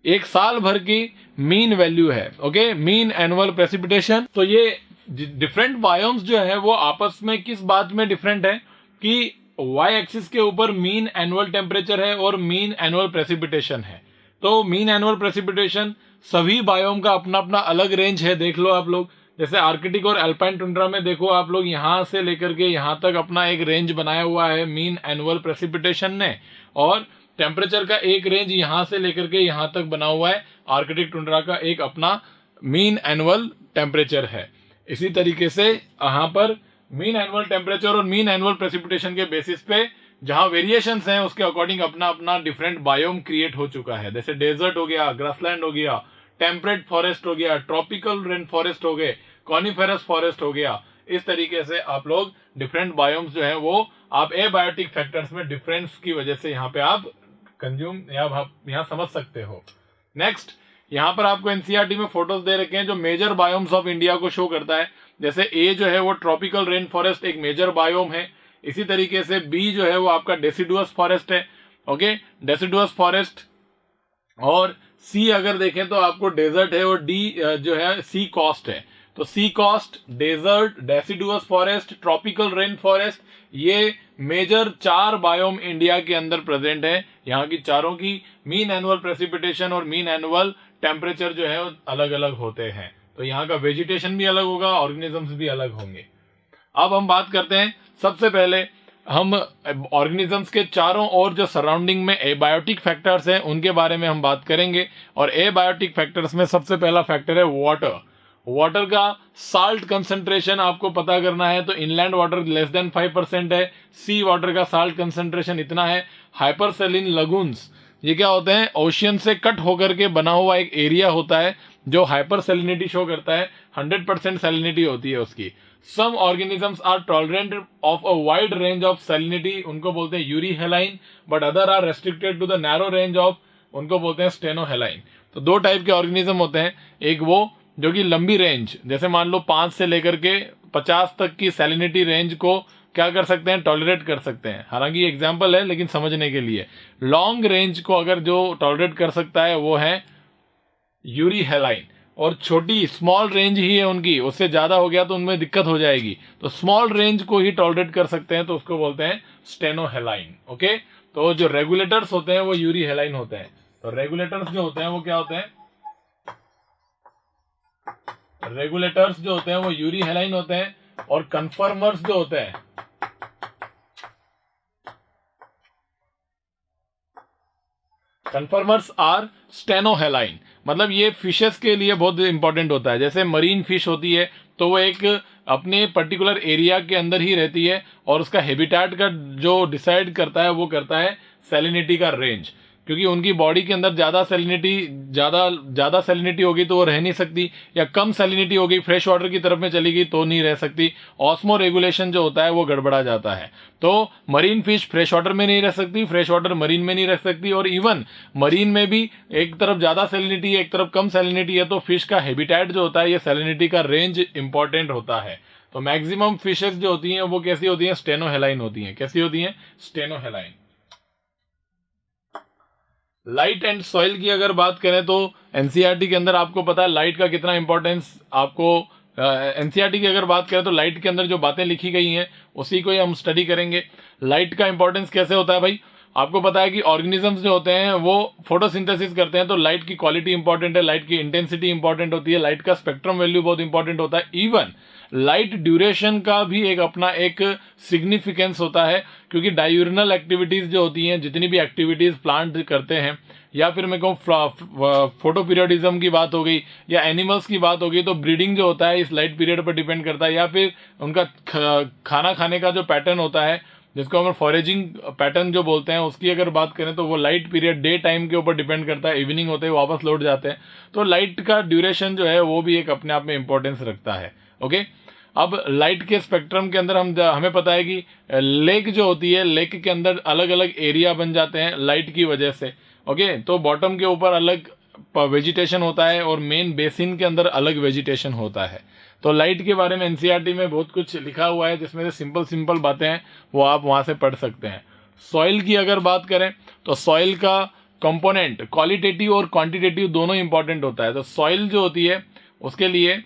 Speaker 1: एक साल भर की मीन वैल्यू है। Okay, mean annual precipitation. तो ये डिफरेंट बायोम्स जो है वो आपस में किस बात में डिफरेंट है कि वाई एक्सिस के ऊपर मीन एनुअल टेम्परेचर है और मीन एनुअल प्रेसिपिटेशन है। तो मीन एनुअल प्रेसिपिटेशन सभी बायोम का अपना अपना अलग रेंज है। देख लो आप लोग, जैसे आर्कटिक और अल्पाइन टुंड्रा में देखो आप लोग, यहां से लेकर के यहां तक अपना एक रेंज बनाया हुआ है मीन एनुअल प्रेसिपिटेशन ने, और टेम्परेचर का एक रेंज यहां से लेकर के यहां तक बना हुआ है आर्कटिक टुंड्रा का एक अपना मीन एनुअल टेम्परेचर है। इसी तरीके से यहाँ पर मीन एनुअल टेम्परेचर और मीन एनुअल प्रेसिपिटेशन के बेसिस पे जहां वेरिएशंस हैं उसके अकॉर्डिंग अपना अपना डिफरेंट बायोम क्रिएट हो चुका है। जैसे डेजर्ट हो गया, ग्रासलैंड हो गया, टेम्परेट फॉरेस्ट हो गया, ट्रॉपिकल रेन फॉरेस्ट हो गए, कॉनिफेरस फॉरेस्ट हो गया। इस तरीके से आप लोग डिफरेंट बायोम्स जो है वो आप एबायोटिक फैक्टर्स में डिफरेंस की वजह से यहाँ पे आप कंज्यूम या यहाँ समझ सकते हो। नेक्स्ट, यहाँ पर आपको एनसीईआरटी में फोटोज दे रखे हैं जो मेजर बायोम्स ऑफ इंडिया को शो करता है। जैसे ए जो है वो ट्रॉपिकल रेन फॉरेस्ट एक मेजर बायोम है। इसी तरीके से बी जो है वो आपका डेसिडुअस फॉरेस्ट है। Okay, deciduous forest. और सी अगर देखें तो आपको डेजर्ट है, और डी जो है सी कॉस्ट है। तो sea coast, desert, deciduous forest, tropical rain forest, ये मेजर 4 बायोम इंडिया के अंदर प्रेजेंट है। यहाँ की चारों की मीन एनुअल प्रेसिपिटेशन और मीन एनुअल टेम्परेचर जो है अलग अलग होते हैं। तो यहाँ का वेजिटेशन भी अलग होगा, ऑर्गेनिजम्स भी अलग होंगे। अब हम बात करते हैं, सबसे पहले हम ऑर्गेनिजम्स के चारों ओर जो सराउंडिंग में एबायोटिक फैक्टर्स हैं उनके बारे में हम बात करेंगे। और एबायोटिक फैक्टर्स में सबसे पहला फैक्टर है वाटर। वाटर का साल्ट कंसंट्रेशन आपको पता करना है, तो इनलैंड वाटर लेस देन 5% है। सी वाटर का साल्ट कंसंट्रेशन इतना है। हाइपरसेलिन लगून्स, ये क्या होते हैं, ओशियन से कट होकर के बना हुआ एक एरिया होता है जो हाइपर सैलिनिटी शो करता है। 100% सैलिनिटी होती है उसकी। Some organisms are tolerant of a wide range of salinity, उनको बोलते हैं euryhaline, but other are restricted to the narrow range of, उनको बोलते हैं स्टेनो हेलाइन। तो 2 टाइप के ऑर्गेनिज्म होते हैं, एक वो जो कि लंबी रेंज, जैसे मान लो 5 से लेकर के 50 तक की सैलिनिटी रेंज को क्या कर सकते हैं, टॉलरेट कर सकते हैं। हालांकि ये एग्जाम्पल है लेकिन समझने के लिए। लॉन्ग रेंज को अगर जो टॉलरेट कर सकता है वो है यूरी हेलाइन, और छोटी स्मॉल रेंज ही है उनकी, उससे ज्यादा हो गया तो उनमें दिक्कत हो जाएगी। तो स्मॉल रेंज को ही टॉलरेट कर सकते हैं तो उसको बोलते हैं स्टेनो हेलाइन। ओके, तो जो रेगुलेटर्स होते हैं वो यूरी हेलाइन होते हैं। तो रेगुलेटर्स जो होते हैं वो क्या होते हैं, रेगुलेटर्स जो होते हैं वो यूरी हेलाइन होते हैं। और कन्फर्मर्स जो होते हैं, कन्फर्मर्स आर स्टेनो हेलाइन। मतलब ये फिशेस के लिए बहुत इंपॉर्टेंट होता है। जैसे मरीन फिश होती है तो वो एक अपने पर्टिकुलर एरिया के अंदर ही रहती है, और उसका हैबिटेट का जो डिसाइड करता है वो करता है सैलिनिटी का रेंज, क्योंकि उनकी बॉडी के अंदर ज्यादा सैलिनिटी होगी तो वो रह नहीं सकती, या कम सैलिनिटी होगी फ्रेश वाटर की तरफ में चली गई तो नहीं रह सकती। ऑस्मो रेगुलेशन जो होता है वो गड़बड़ा जाता है। तो मरीन फिश फ्रेश वाटर में नहीं रह सकती, फ्रेश वाटर मरीन में नहीं रह सकती, और इवन मरीन में भी एक तरफ ज्यादा सैलिनिटी है एक तरफ कम सैलिनिटी है, तो फिश का हैबिटेट जो होता है ये सैलिनिटी का रेंज इंपॉर्टेंट होता है। तो मैक्सिमम फिशेस जो होती हैं वो कैसी होती हैं, स्टेनो हेलाइन होती हैं। कैसी होती हैं, स्टेनो हेलाइन। लाइट एंड सॉइल की अगर बात करें तो एनसीईआरटी के अंदर आपको पता है लाइट का कितना इंपॉर्टेंस आपको, एनसीईआरटी की अगर बात करें तो लाइट के अंदर जो बातें लिखी गई हैं उसी को ही हम स्टडी करेंगे। लाइट का इंपॉर्टेंस कैसे होता है भाई, आपको पता है कि ऑर्गेनिजम्स जो होते हैं वो फोटोसिंथेसिस करते हैं, तो लाइट की क्वालिटी इंपॉर्टेंट है, लाइट की इंटेंसिटी इंपॉर्टेंट होती है, लाइट का स्पेक्ट्रम वैल्यू बहुत इंपॉर्टेंट होता है। इवन लाइट ड्यूरेशन का भी एक अपना एक सिग्निफिकेंस होता है, क्योंकि डायूर्नल एक्टिविटीज जो होती हैं, जितनी भी एक्टिविटीज प्लांट करते हैं, या फिर मैं कहूँ फोटो पीरियडिज्म की बात हो गई या एनिमल्स की बात हो गई, तो ब्रीडिंग जो होता है इस लाइट पीरियड पर डिपेंड करता है, या फिर उनका खाना खाने का जो पैटर्न होता है जिसको हम फॉरेजिंग पैटर्न जो बोलते हैं, उसकी अगर बात करें तो वो लाइट पीरियड डे टाइम के ऊपर डिपेंड करता है। इवनिंग होते ही वापस लौट जाते हैं, तो लाइट का ड्यूरेशन जो है वो भी एक अपने आप में इंपॉर्टेंस रखता है। ओके, अब लाइट के स्पेक्ट्रम के अंदर हमें पता है कि लेक जो होती है, लेक के अंदर अलग अलग एरिया बन जाते हैं लाइट की वजह से। ओके, तो बॉटम के ऊपर अलग वेजिटेशन होता है और मेन बेसिन के अंदर अलग वेजिटेशन होता है। तो लाइट के बारे में एनसीईआरटी में बहुत कुछ लिखा हुआ है, जिसमें से सिंपल बातें हैं वो आप वहां से पढ़ सकते हैं। सॉइल की अगर बात करें तो सॉइल का कंपोनेंट क्वालिटेटिव और क्वांटिटेटिव दोनों इंपॉर्टेंट होता है। तो सॉइल जो होती है उसके लिए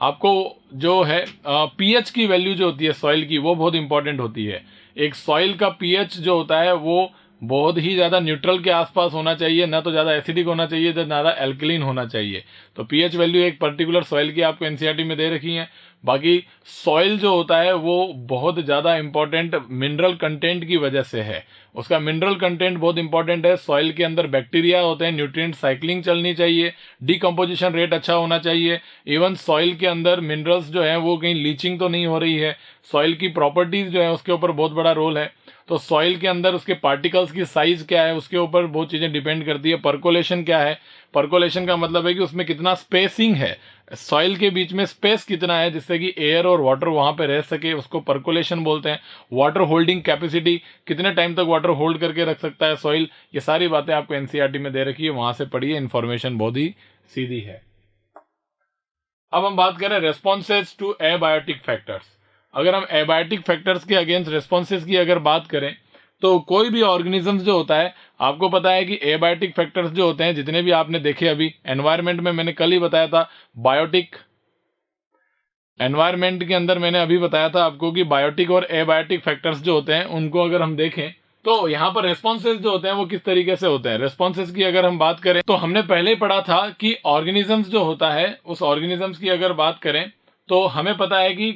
Speaker 1: आपको जो है पीएच की वैल्यू जो होती है सॉइल की, वो बहुत इंपॉर्टेंट होती है। एक सॉइल का पीएच जो होता है वो बहुत ही ज़्यादा न्यूट्रल के आसपास होना चाहिए, ना तो ज़्यादा एसिडिक होना चाहिए, ना ज़्यादा एल्कलीन होना चाहिए। तो पीएच वैल्यू एक पर्टिकुलर सॉइल की आपको एनसीईआरटी में दे रखी है। बाकी सॉइल जो होता है वो बहुत ज़्यादा इंपॉर्टेंट मिनरल कंटेंट की वजह से है। उसका मिनरल कंटेंट बहुत इंपॉर्टेंट है। सॉइल के अंदर बैक्टीरिया होते हैं, न्यूट्रिएंट साइक्लिंग चलनी चाहिए, डीकम्पोजिशन रेट अच्छा होना चाहिए। इवन सॉइल के अंदर मिनरल्स जो है वो कहीं लीचिंग तो नहीं हो रही है। सॉइल की प्रॉपर्टीज जो है उसके ऊपर बहुत बड़ा रोल है। तो सॉइल के अंदर उसके पार्टिकल्स की साइज क्या है उसके ऊपर बहुत चीज़ें डिपेंड करती है। पर्कोलेशन क्या है, पर्कोलेशन का मतलब है कि उसमें कितना स्पेसिंग है, सॉइल के बीच में स्पेस कितना है जिससे कि एयर और वाटर वहां पे रह सके, उसको पर्कोलेशन बोलते हैं। वाटर होल्डिंग कैपेसिटी, कितने टाइम तक वाटर होल्ड करके रख सकता है सॉइल, ये सारी बातें आपको एनसीईआरटी में दे रखी है, वहां से पढ़िए, इन्फॉर्मेशन बहुत ही सीधी है। अब हम बात करें रेस्पॉन्सेज टू एबायोटिक फैक्टर्स। अगर हम एबायोटिक फैक्टर्स के अगेंस्ट रेस्पॉन्सेज की अगर बात करें तो कोई भी ऑर्गेनिजम्स जो होता है, आपको पता है कि एबायोटिक फैक्टर्स जो होते हैं जितने भी आपने देखे अभी एनवायरनमेंट में, मैंने कल ही बताया था बायोटिक, एनवायरनमेंट के अंदर मैंने अभी बताया था आपको कि बायोटिक और एबायोटिक फैक्टर्स जो होते हैं उनको अगर हम देखें तो यहाँ पर रेस्पॉन्सेज जो होते हैं वो किस तरीके से होते हैं। रेस्पॉन्सेज की अगर हम बात करें तो हमने पहले ही पढ़ा था कि ऑर्गेनिजम्स जो होता है उस ऑर्गेनिजम्स की अगर बात करें तो हमें पता है कि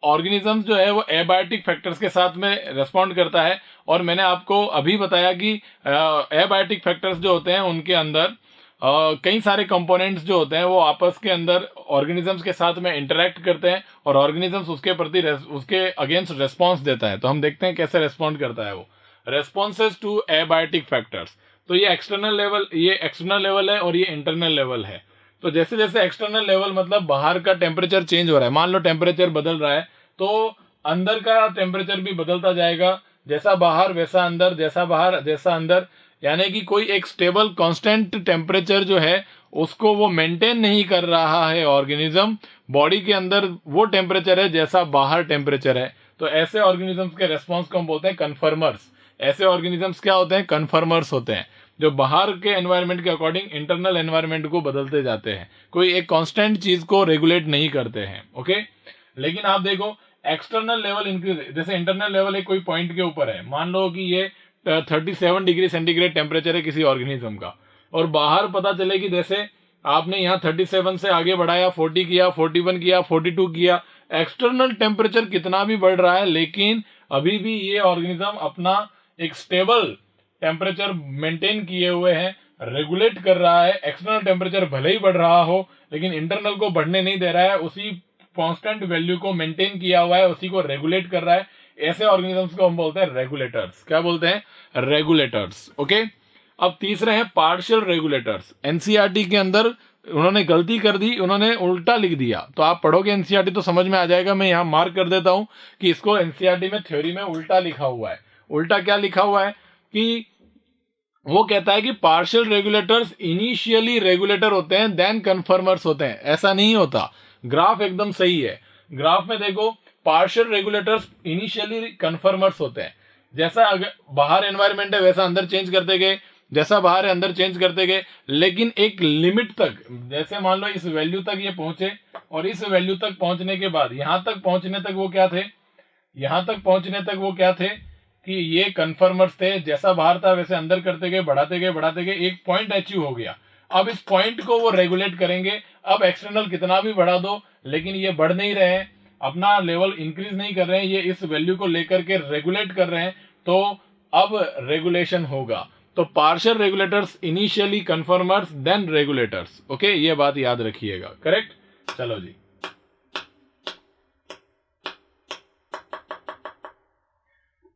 Speaker 1: ऑर्गेनिजम्स जो है वो एबायोटिक फैक्टर्स के साथ में रेस्पॉन्ड करता है। और मैंने आपको अभी बताया कि एबायोटिक फैक्टर्स जो होते हैं उनके अंदर कई सारे कंपोनेंट्स जो होते हैं वो आपस के अंदर ऑर्गेनिजम्स के साथ में इंटरेक्ट करते हैं और ऑर्गेनिजम्स उसके प्रति उसके अगेंस्ट रेस्पॉन्स देता है। तो हम देखते हैं कैसे रेस्पॉन्ड करता है वो। रेस्पॉन्सेज टू एबायोटिक फैक्टर्स, तो ये एक्सटर्नल लेवल है और ये इंटरनल लेवल है। तो जैसे जैसे एक्सटर्नल लेवल मतलब बाहर का टेम्परेचर चेंज हो रहा है, मान लो टेम्परेचर बदल रहा है तो अंदर का टेम्परेचर भी बदलता जाएगा, जैसा बाहर वैसा अंदर, जैसा बाहर जैसा अंदर, यानी कि कोई एक स्टेबल कांस्टेंट टेम्परेचर जो है उसको वो मेंटेन नहीं कर रहा है ऑर्गेनिज्म। बॉडी के अंदर वो टेम्परेचर है जैसा बाहर टेम्परेचर है। तो ऐसे ऑर्गेनिजम्स के रेस्पॉन्स को हम बोलते हैं कन्फर्मर्स। ऐसे ऑर्गेनिजम्स क्या होते हैं, कन्फर्मर्स होते हैं, जो बाहर के एनवायरनमेंट के अकॉर्डिंग इंटरनल एनवायरनमेंट को बदलते जाते हैं, कोई एक कांस्टेंट चीज को रेगुलेट नहीं करते हैं। ओके, लेकिन आप देखो एक्सटर्नल लेवल इंक्रीज, जैसे इंटरनल लेवल एक कोई पॉइंट के ऊपर है, मान लो कि ये 37 डिग्री सेंटीग्रेड टेम्परेचर है किसी ऑर्गेनिज्म का, और बाहर पता चले कि जैसे आपने यहाँ 37 से आगे बढ़ाया, 40 किया, 41 किया, 42 किया, एक्सटर्नल टेम्परेचर कितना भी बढ़ रहा है लेकिन अभी भी ये ऑर्गेनिज्म अपना एक स्टेबल टेम्परेचर मेंटेन किए हुए हैं, रेगुलेट कर रहा है। एक्सटर्नल टेम्परेचर भले ही बढ़ रहा हो लेकिन इंटरनल को बढ़ने नहीं दे रहा है, उसी कांस्टेंट वैल्यू को मेंटेन किया हुआ है, उसी को रेगुलेट कर रहा है। ऐसे ऑर्गेनिजम्स को हम बोलते हैं रेगुलेटर्स। क्या बोलते हैं, रेगुलेटर्स। ओके, अब तीसरे हैं पार्शियल रेगुलेटर्स। एनसीईआरटी के अंदर उन्होंने गलती कर दी, उन्होंने उल्टा लिख दिया। तो आप पढ़ोगे एनसीईआरटी तो समझ में आ जाएगा, मैं यहां मार्क कर देता हूं कि इसको एनसीईआरटी में थ्योरी में उल्टा लिखा हुआ है। उल्टा क्या लिखा हुआ है कि वो कहता है कि पार्शियल रेगुलेटर्स इनिशियली रेगुलेटर होते हैं देन कन्फर्मर्स होते हैं। ऐसा नहीं होता, ग्राफ एकदम सही है। ग्राफ में देखो पार्शियल रेगुलेटर्स इनिशियली कन्फर्मर्स होते हैं, जैसा अगर बाहर एनवायरनमेंट है वैसा अंदर चेंज करते गए, जैसा बाहर है अंदर चेंज करते गए, लेकिन एक लिमिट तक, जैसे मान लो इस वैल्यू तक ये पहुंचे और इस वैल्यू तक पहुंचने के बाद यहां तक पहुंचने तक वो क्या थे, यहां तक पहुंचने तक वो क्या थे कि ये कन्फर्मर्स थे, जैसा बाहर था वैसे अंदर करते गए, बढ़ाते गए बढ़ाते गए, एक पॉइंट अचीव हो गया। अब इस पॉइंट को वो रेगुलेट करेंगे। अब एक्सटर्नल कितना भी बढ़ा दो लेकिन ये बढ़ नहीं रहे हैं, अपना लेवल इंक्रीज नहीं कर रहे हैं, ये इस वैल्यू को लेकर के रेगुलेट कर रहे हैं, तो अब रेगुलेशन होगा। तो partial regulators initially conformers then regulators. Okay, ये बात याद रखिएगा। करेक्ट, चलो जी।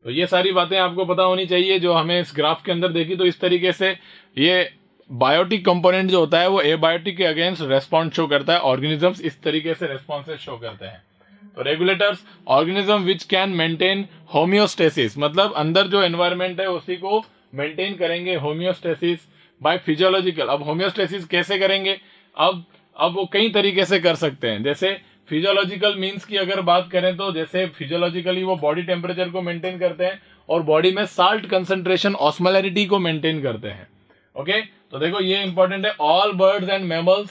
Speaker 1: तो ये सारी बातें आपको पता होनी चाहिए जो हमें इस ग्राफ के अंदर देखी। तो इस तरीके से ये बायोटिक कंपोनेंट जो होता है वो एबायोटिक के अगेंस्ट रेस्पॉन्स शो करता है। ऑर्गेनिजम्स इस तरीके से रेस्पॉन्सेस शो करते हैं। तो regulators, organism which can maintain homeostasis, मतलब अंदर जो एनवायरनमेंट है उसी को मेंटेन करेंगे, होम्योस्टेसिस बाय फिजियोलॉजिकल। अब होम्योस्टेसिस कैसे करेंगे, अब वो कई तरीके से कर सकते हैं। जैसे फिजियोलॉजिकल मींस की अगर बात करें तो जैसे फिजियोलॉजिकली वो बॉडी टेम्परेचर को मेंटेन करते हैं और बॉडी में साल्ट कंसंट्रेशन ऑस्मोलैरिटी को मेंटेन करते हैं। ओके, तो देखो ये इंपॉर्टेंट है। All birds and mammals,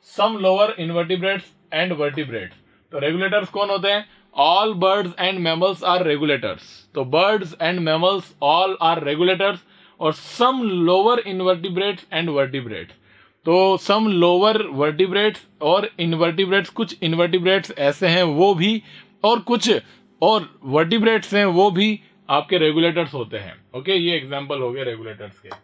Speaker 1: some lower invertebrates and vertebrates. तो रेगुलेटर्स कौन होते हैं? All birds and mammals are regulators. तो birds and mammals all are regulators, और some lower invertebrates and vertebrates. तो सम लोअर वर्टिब्रेट्स और invertebrates, कुछ invertebrates ऐसे हैं वो भी, और कुछ और वर्टिब्रेट्स हैं वो भी आपके रेगुलेटर्स होते हैं। ओके, ये एग्जांपल हो गए रेगुलेटर्स के।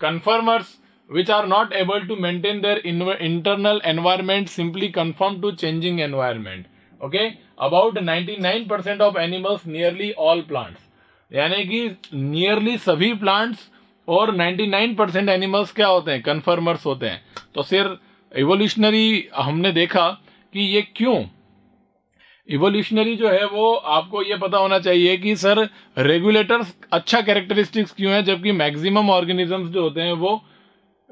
Speaker 1: Conformers which are not able to maintain their internal environment simply conform to changing environment. Okay, about 99% of animals, nearly all plants, यानी कि नियरली सभी प्लांट्स और 99% एनिमल्स क्या होते हैं? कन्फर्मर्स होते हैं। तो सिर्फ इवोल्यूशनरी हमने देखा कि ये क्यों इवोल्यूशनरी जो है वो आपको ये पता होना चाहिए कि सर रेगुलेटर्स अच्छा कैरेक्टरिस्टिक्स क्यों है, जबकि मैक्सिमम ऑर्गेनिजम्स जो होते हैं वो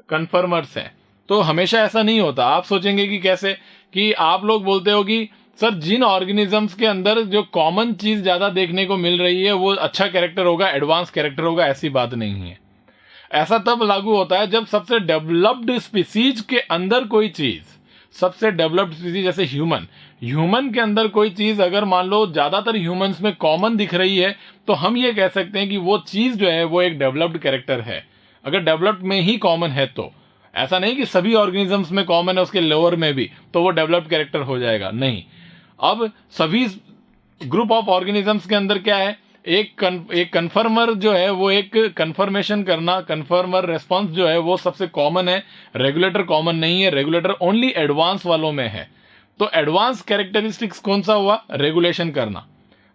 Speaker 1: कन्फर्मर्स हैं। तो हमेशा ऐसा नहीं होता। आप सोचेंगे कि कैसे, कि आप लोग बोलते हो कि सर जिन ऑर्गेनिजम्स के अंदर जो कॉमन चीज ज्यादा देखने को मिल रही है वो अच्छा कैरेक्टर होगा, एडवांस कैरेक्टर होगा। ऐसी बात नहीं है। ऐसा तब लागू होता है जब सबसे डेवलप्ड स्पीसीज के अंदर कोई चीज, सबसे डेवलप्ड स्पीसीज जैसे ह्यूमन के अंदर कोई चीज अगर मान लो ज्यादातर ह्यूमंस में कॉमन दिख रही है, तो हम ये कह सकते हैं कि वो चीज जो है वो एक डेवलप्ड कैरेक्टर है। अगर डेवलप्ड में ही कॉमन है तो ऐसा नहीं कि सभी ऑर्गेनिजम्स में कॉमन है उसके लोअर में भी तो वो डेवलप्ड कैरेक्टर हो जाएगा, नहीं। अब सभी ग्रुप ऑफ ऑर्गेनिजम्स के अंदर क्या है, एक कन्फर्मर जो है वो एक कन्फर्मेशन करना, कन्फर्मर रेस्पॉन्स जो है वो सबसे कॉमन है। रेगुलेटर कॉमन नहीं है, रेगुलेटर ओनली एडवांस वालों में है। तो एडवांस कैरेक्टरिस्टिक्स कौन सा हुआ? रेगुलेशन करना।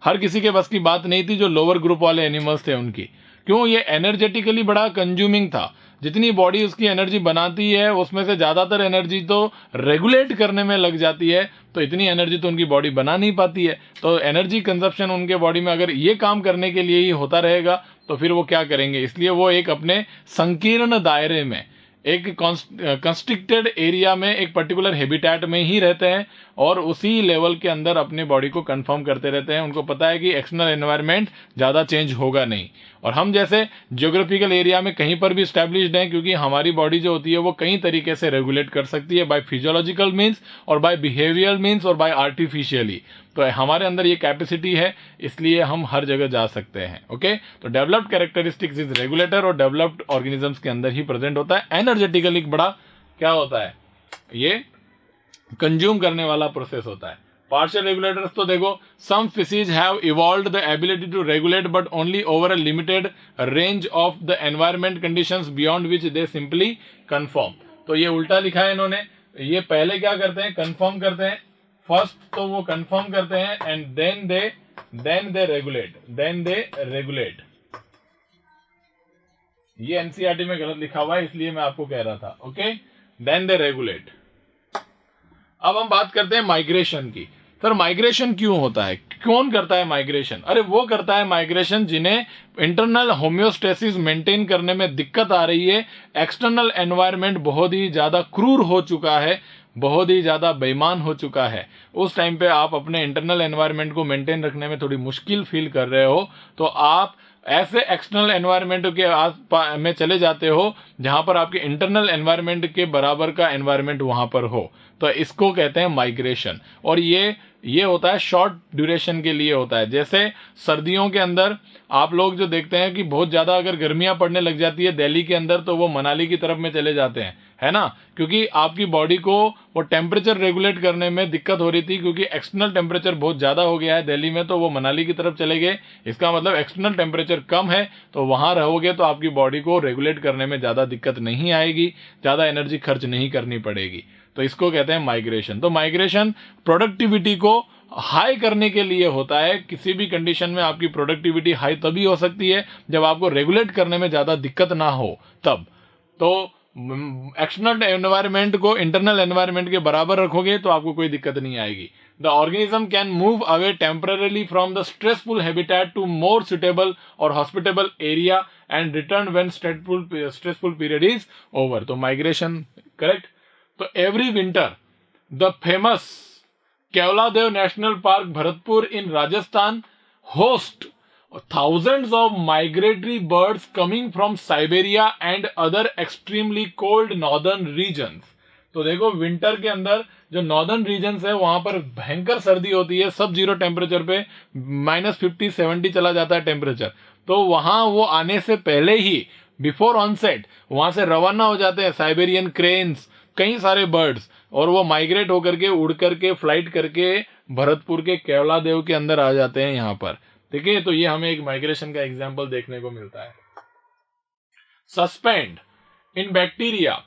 Speaker 1: हर किसी के बस की बात नहीं थी जो लोअर ग्रुप वाले एनिमल्स थे उनकी। क्यों? ये एनर्जेटिकली बड़ा कंज्यूमिंग था। जितनी बॉडी उसकी एनर्जी बनाती है उसमें से ज्यादातर एनर्जी तो रेगुलेट करने में लग जाती है, तो इतनी एनर्जी तो उनकी बॉडी बना नहीं पाती है। तो एनर्जी कंजप्शन उनके बॉडी में अगर ये काम करने के लिए ही होता रहेगा तो फिर वो क्या करेंगे? इसलिए वो एक अपने संकीर्ण दायरे में, एक कंस्ट्रिक्टेड एरिया में, एक पर्टिकुलर हैबिटेट में ही रहते हैं और उसी लेवल के अंदर अपने बॉडी को कंफर्म करते रहते हैं। उनको पता है कि एक्सटर्नल एनवायरनमेंट ज्यादा चेंज होगा नहीं। और हम जैसे जियोग्राफिकल एरिया में कहीं पर भी स्टैब्लिश्ड हैं, क्योंकि हमारी बॉडी जो होती है वो कई तरीके से रेगुलेट कर सकती है, बाय फिजियोलॉजिकल मीन्स और बाय बिहेवियरल मीन्स और बाय आर्टिफिशियली। तो हमारे अंदर ये कैपेसिटी है, इसलिए हम हर जगह जा सकते हैं। ओके, तो डेवलप्ड कैरेक्टरिस्टिक्स इज रेगुलेटर और डेवलप्ड ऑर्गेनिजम्स के अंदर ही प्रेजेंट होता है। एनर्जेटिकली बड़ा क्या होता है? ये कंज्यूम करने वाला प्रोसेस होता है। पार्शियल रेगुलेटर्स तो देखो, some species have evolved the ability to regulate but only over a limited range of the environment conditions beyond which they simply conform. तो ये उल्टा लिखा है इन्होंने। ये पहले क्या करते हैं? कंफर्म करते हैं। फर्स्ट तो वो कंफर्म करते हैं एंड देन दे रेगुलेट। ये एनसीईआरटी में गलत लिखा हुआ है, इसलिए मैं आपको कह रहा था। Okay, then they regulate. अब हम बात करते हैं माइग्रेशन की। सर माइग्रेशन क्यों होता है? कौन करता है माइग्रेशन? अरे वो करता है माइग्रेशन जिन्हें इंटरनल होम्योस्टेसिस मेंटेन करने में दिक्कत आ रही है। एक्सटर्नल एनवायरनमेंट बहुत ही ज्यादा क्रूर हो चुका है, बहुत ही ज्यादा बेईमान हो चुका है। उस टाइम पे आप अपने इंटरनल एनवायरनमेंट को मेंटेन रखने में थोड़ी मुश्किल फील कर रहे हो, तो आप ऐसे एक्सटर्नल एनवायरनमेंट के आस में चले जाते हो जहां पर आपके इंटरनल एनवायरनमेंट के बराबर का एनवायरनमेंट वहां पर हो। तो इसको कहते हैं माइग्रेशन। और ये होता है शॉर्ट ड्यूरेशन के लिए होता है। जैसे सर्दियों के अंदर आप लोग जो देखते हैं कि बहुत ज्यादा अगर गर्मियां पड़ने लग जाती है दिल्ली के अंदर, तो वो मनाली की तरफ में चले जाते हैं, है ना? क्योंकि आपकी बॉडी को वो टेम्परेचर रेगुलेट करने में दिक्कत हो रही थी, क्योंकि एक्सटर्नल टेम्परेचर बहुत ज्यादा हो गया है दिल्ली में, तो वो मनाली की तरफ चले गए। इसका मतलब एक्सटर्नल टेम्परेचर कम है, तो वहां रहोगे तो आपकी बॉडी को रेगुलेट करने में ज्यादा दिक्कत नहीं आएगी, ज्यादा एनर्जी खर्च नहीं करनी पड़ेगी। तो इसको कहते हैं माइग्रेशन। तो माइग्रेशन प्रोडक्टिविटी को हाई करने के लिए होता है। किसी भी कंडीशन में आपकी प्रोडक्टिविटी हाई तभी हो सकती है जब आपको रेगुलेट करने में ज्यादा दिक्कत ना हो, तब। तो एक्सटर्नल एनवायरनमेंट को इंटरनल एनवायरनमेंट के बराबर रखोगे तो आपको कोई दिक्कत नहीं आएगी। The organism can move away temporarily from the stressful habitat to more suitable और hospitable area and return when stressful period is over. तो माइग्रेशन, करेक्ट। तो every winter the famous Keoladeo national park Bharatpur in Rajasthan host thousands of migratory birds coming from Siberia and other extremely cold northern regions. तो देखो winter के अंदर जो northern regions है वहां पर भयंकर सर्दी होती है, सब जीरो टेम्परेचर पे -50-70 चला जाता है टेम्परेचर। तो वहां वो आने से पहले ही बिफोर ऑनसेट वहां से रवाना हो जाते हैं साइबेरियन क्रेन्स, कई सारे बर्ड्स, और वो माइग्रेट होकर के उड़ करके फ्लाइट करके भरतपुर के केवलादेव के अंदर आ जाते हैं यहाँ पर। ठीक है, तो ये हमें एक माइग्रेशन का एग्जाम्पल देखने को मिलता है। Suspend in bacteria,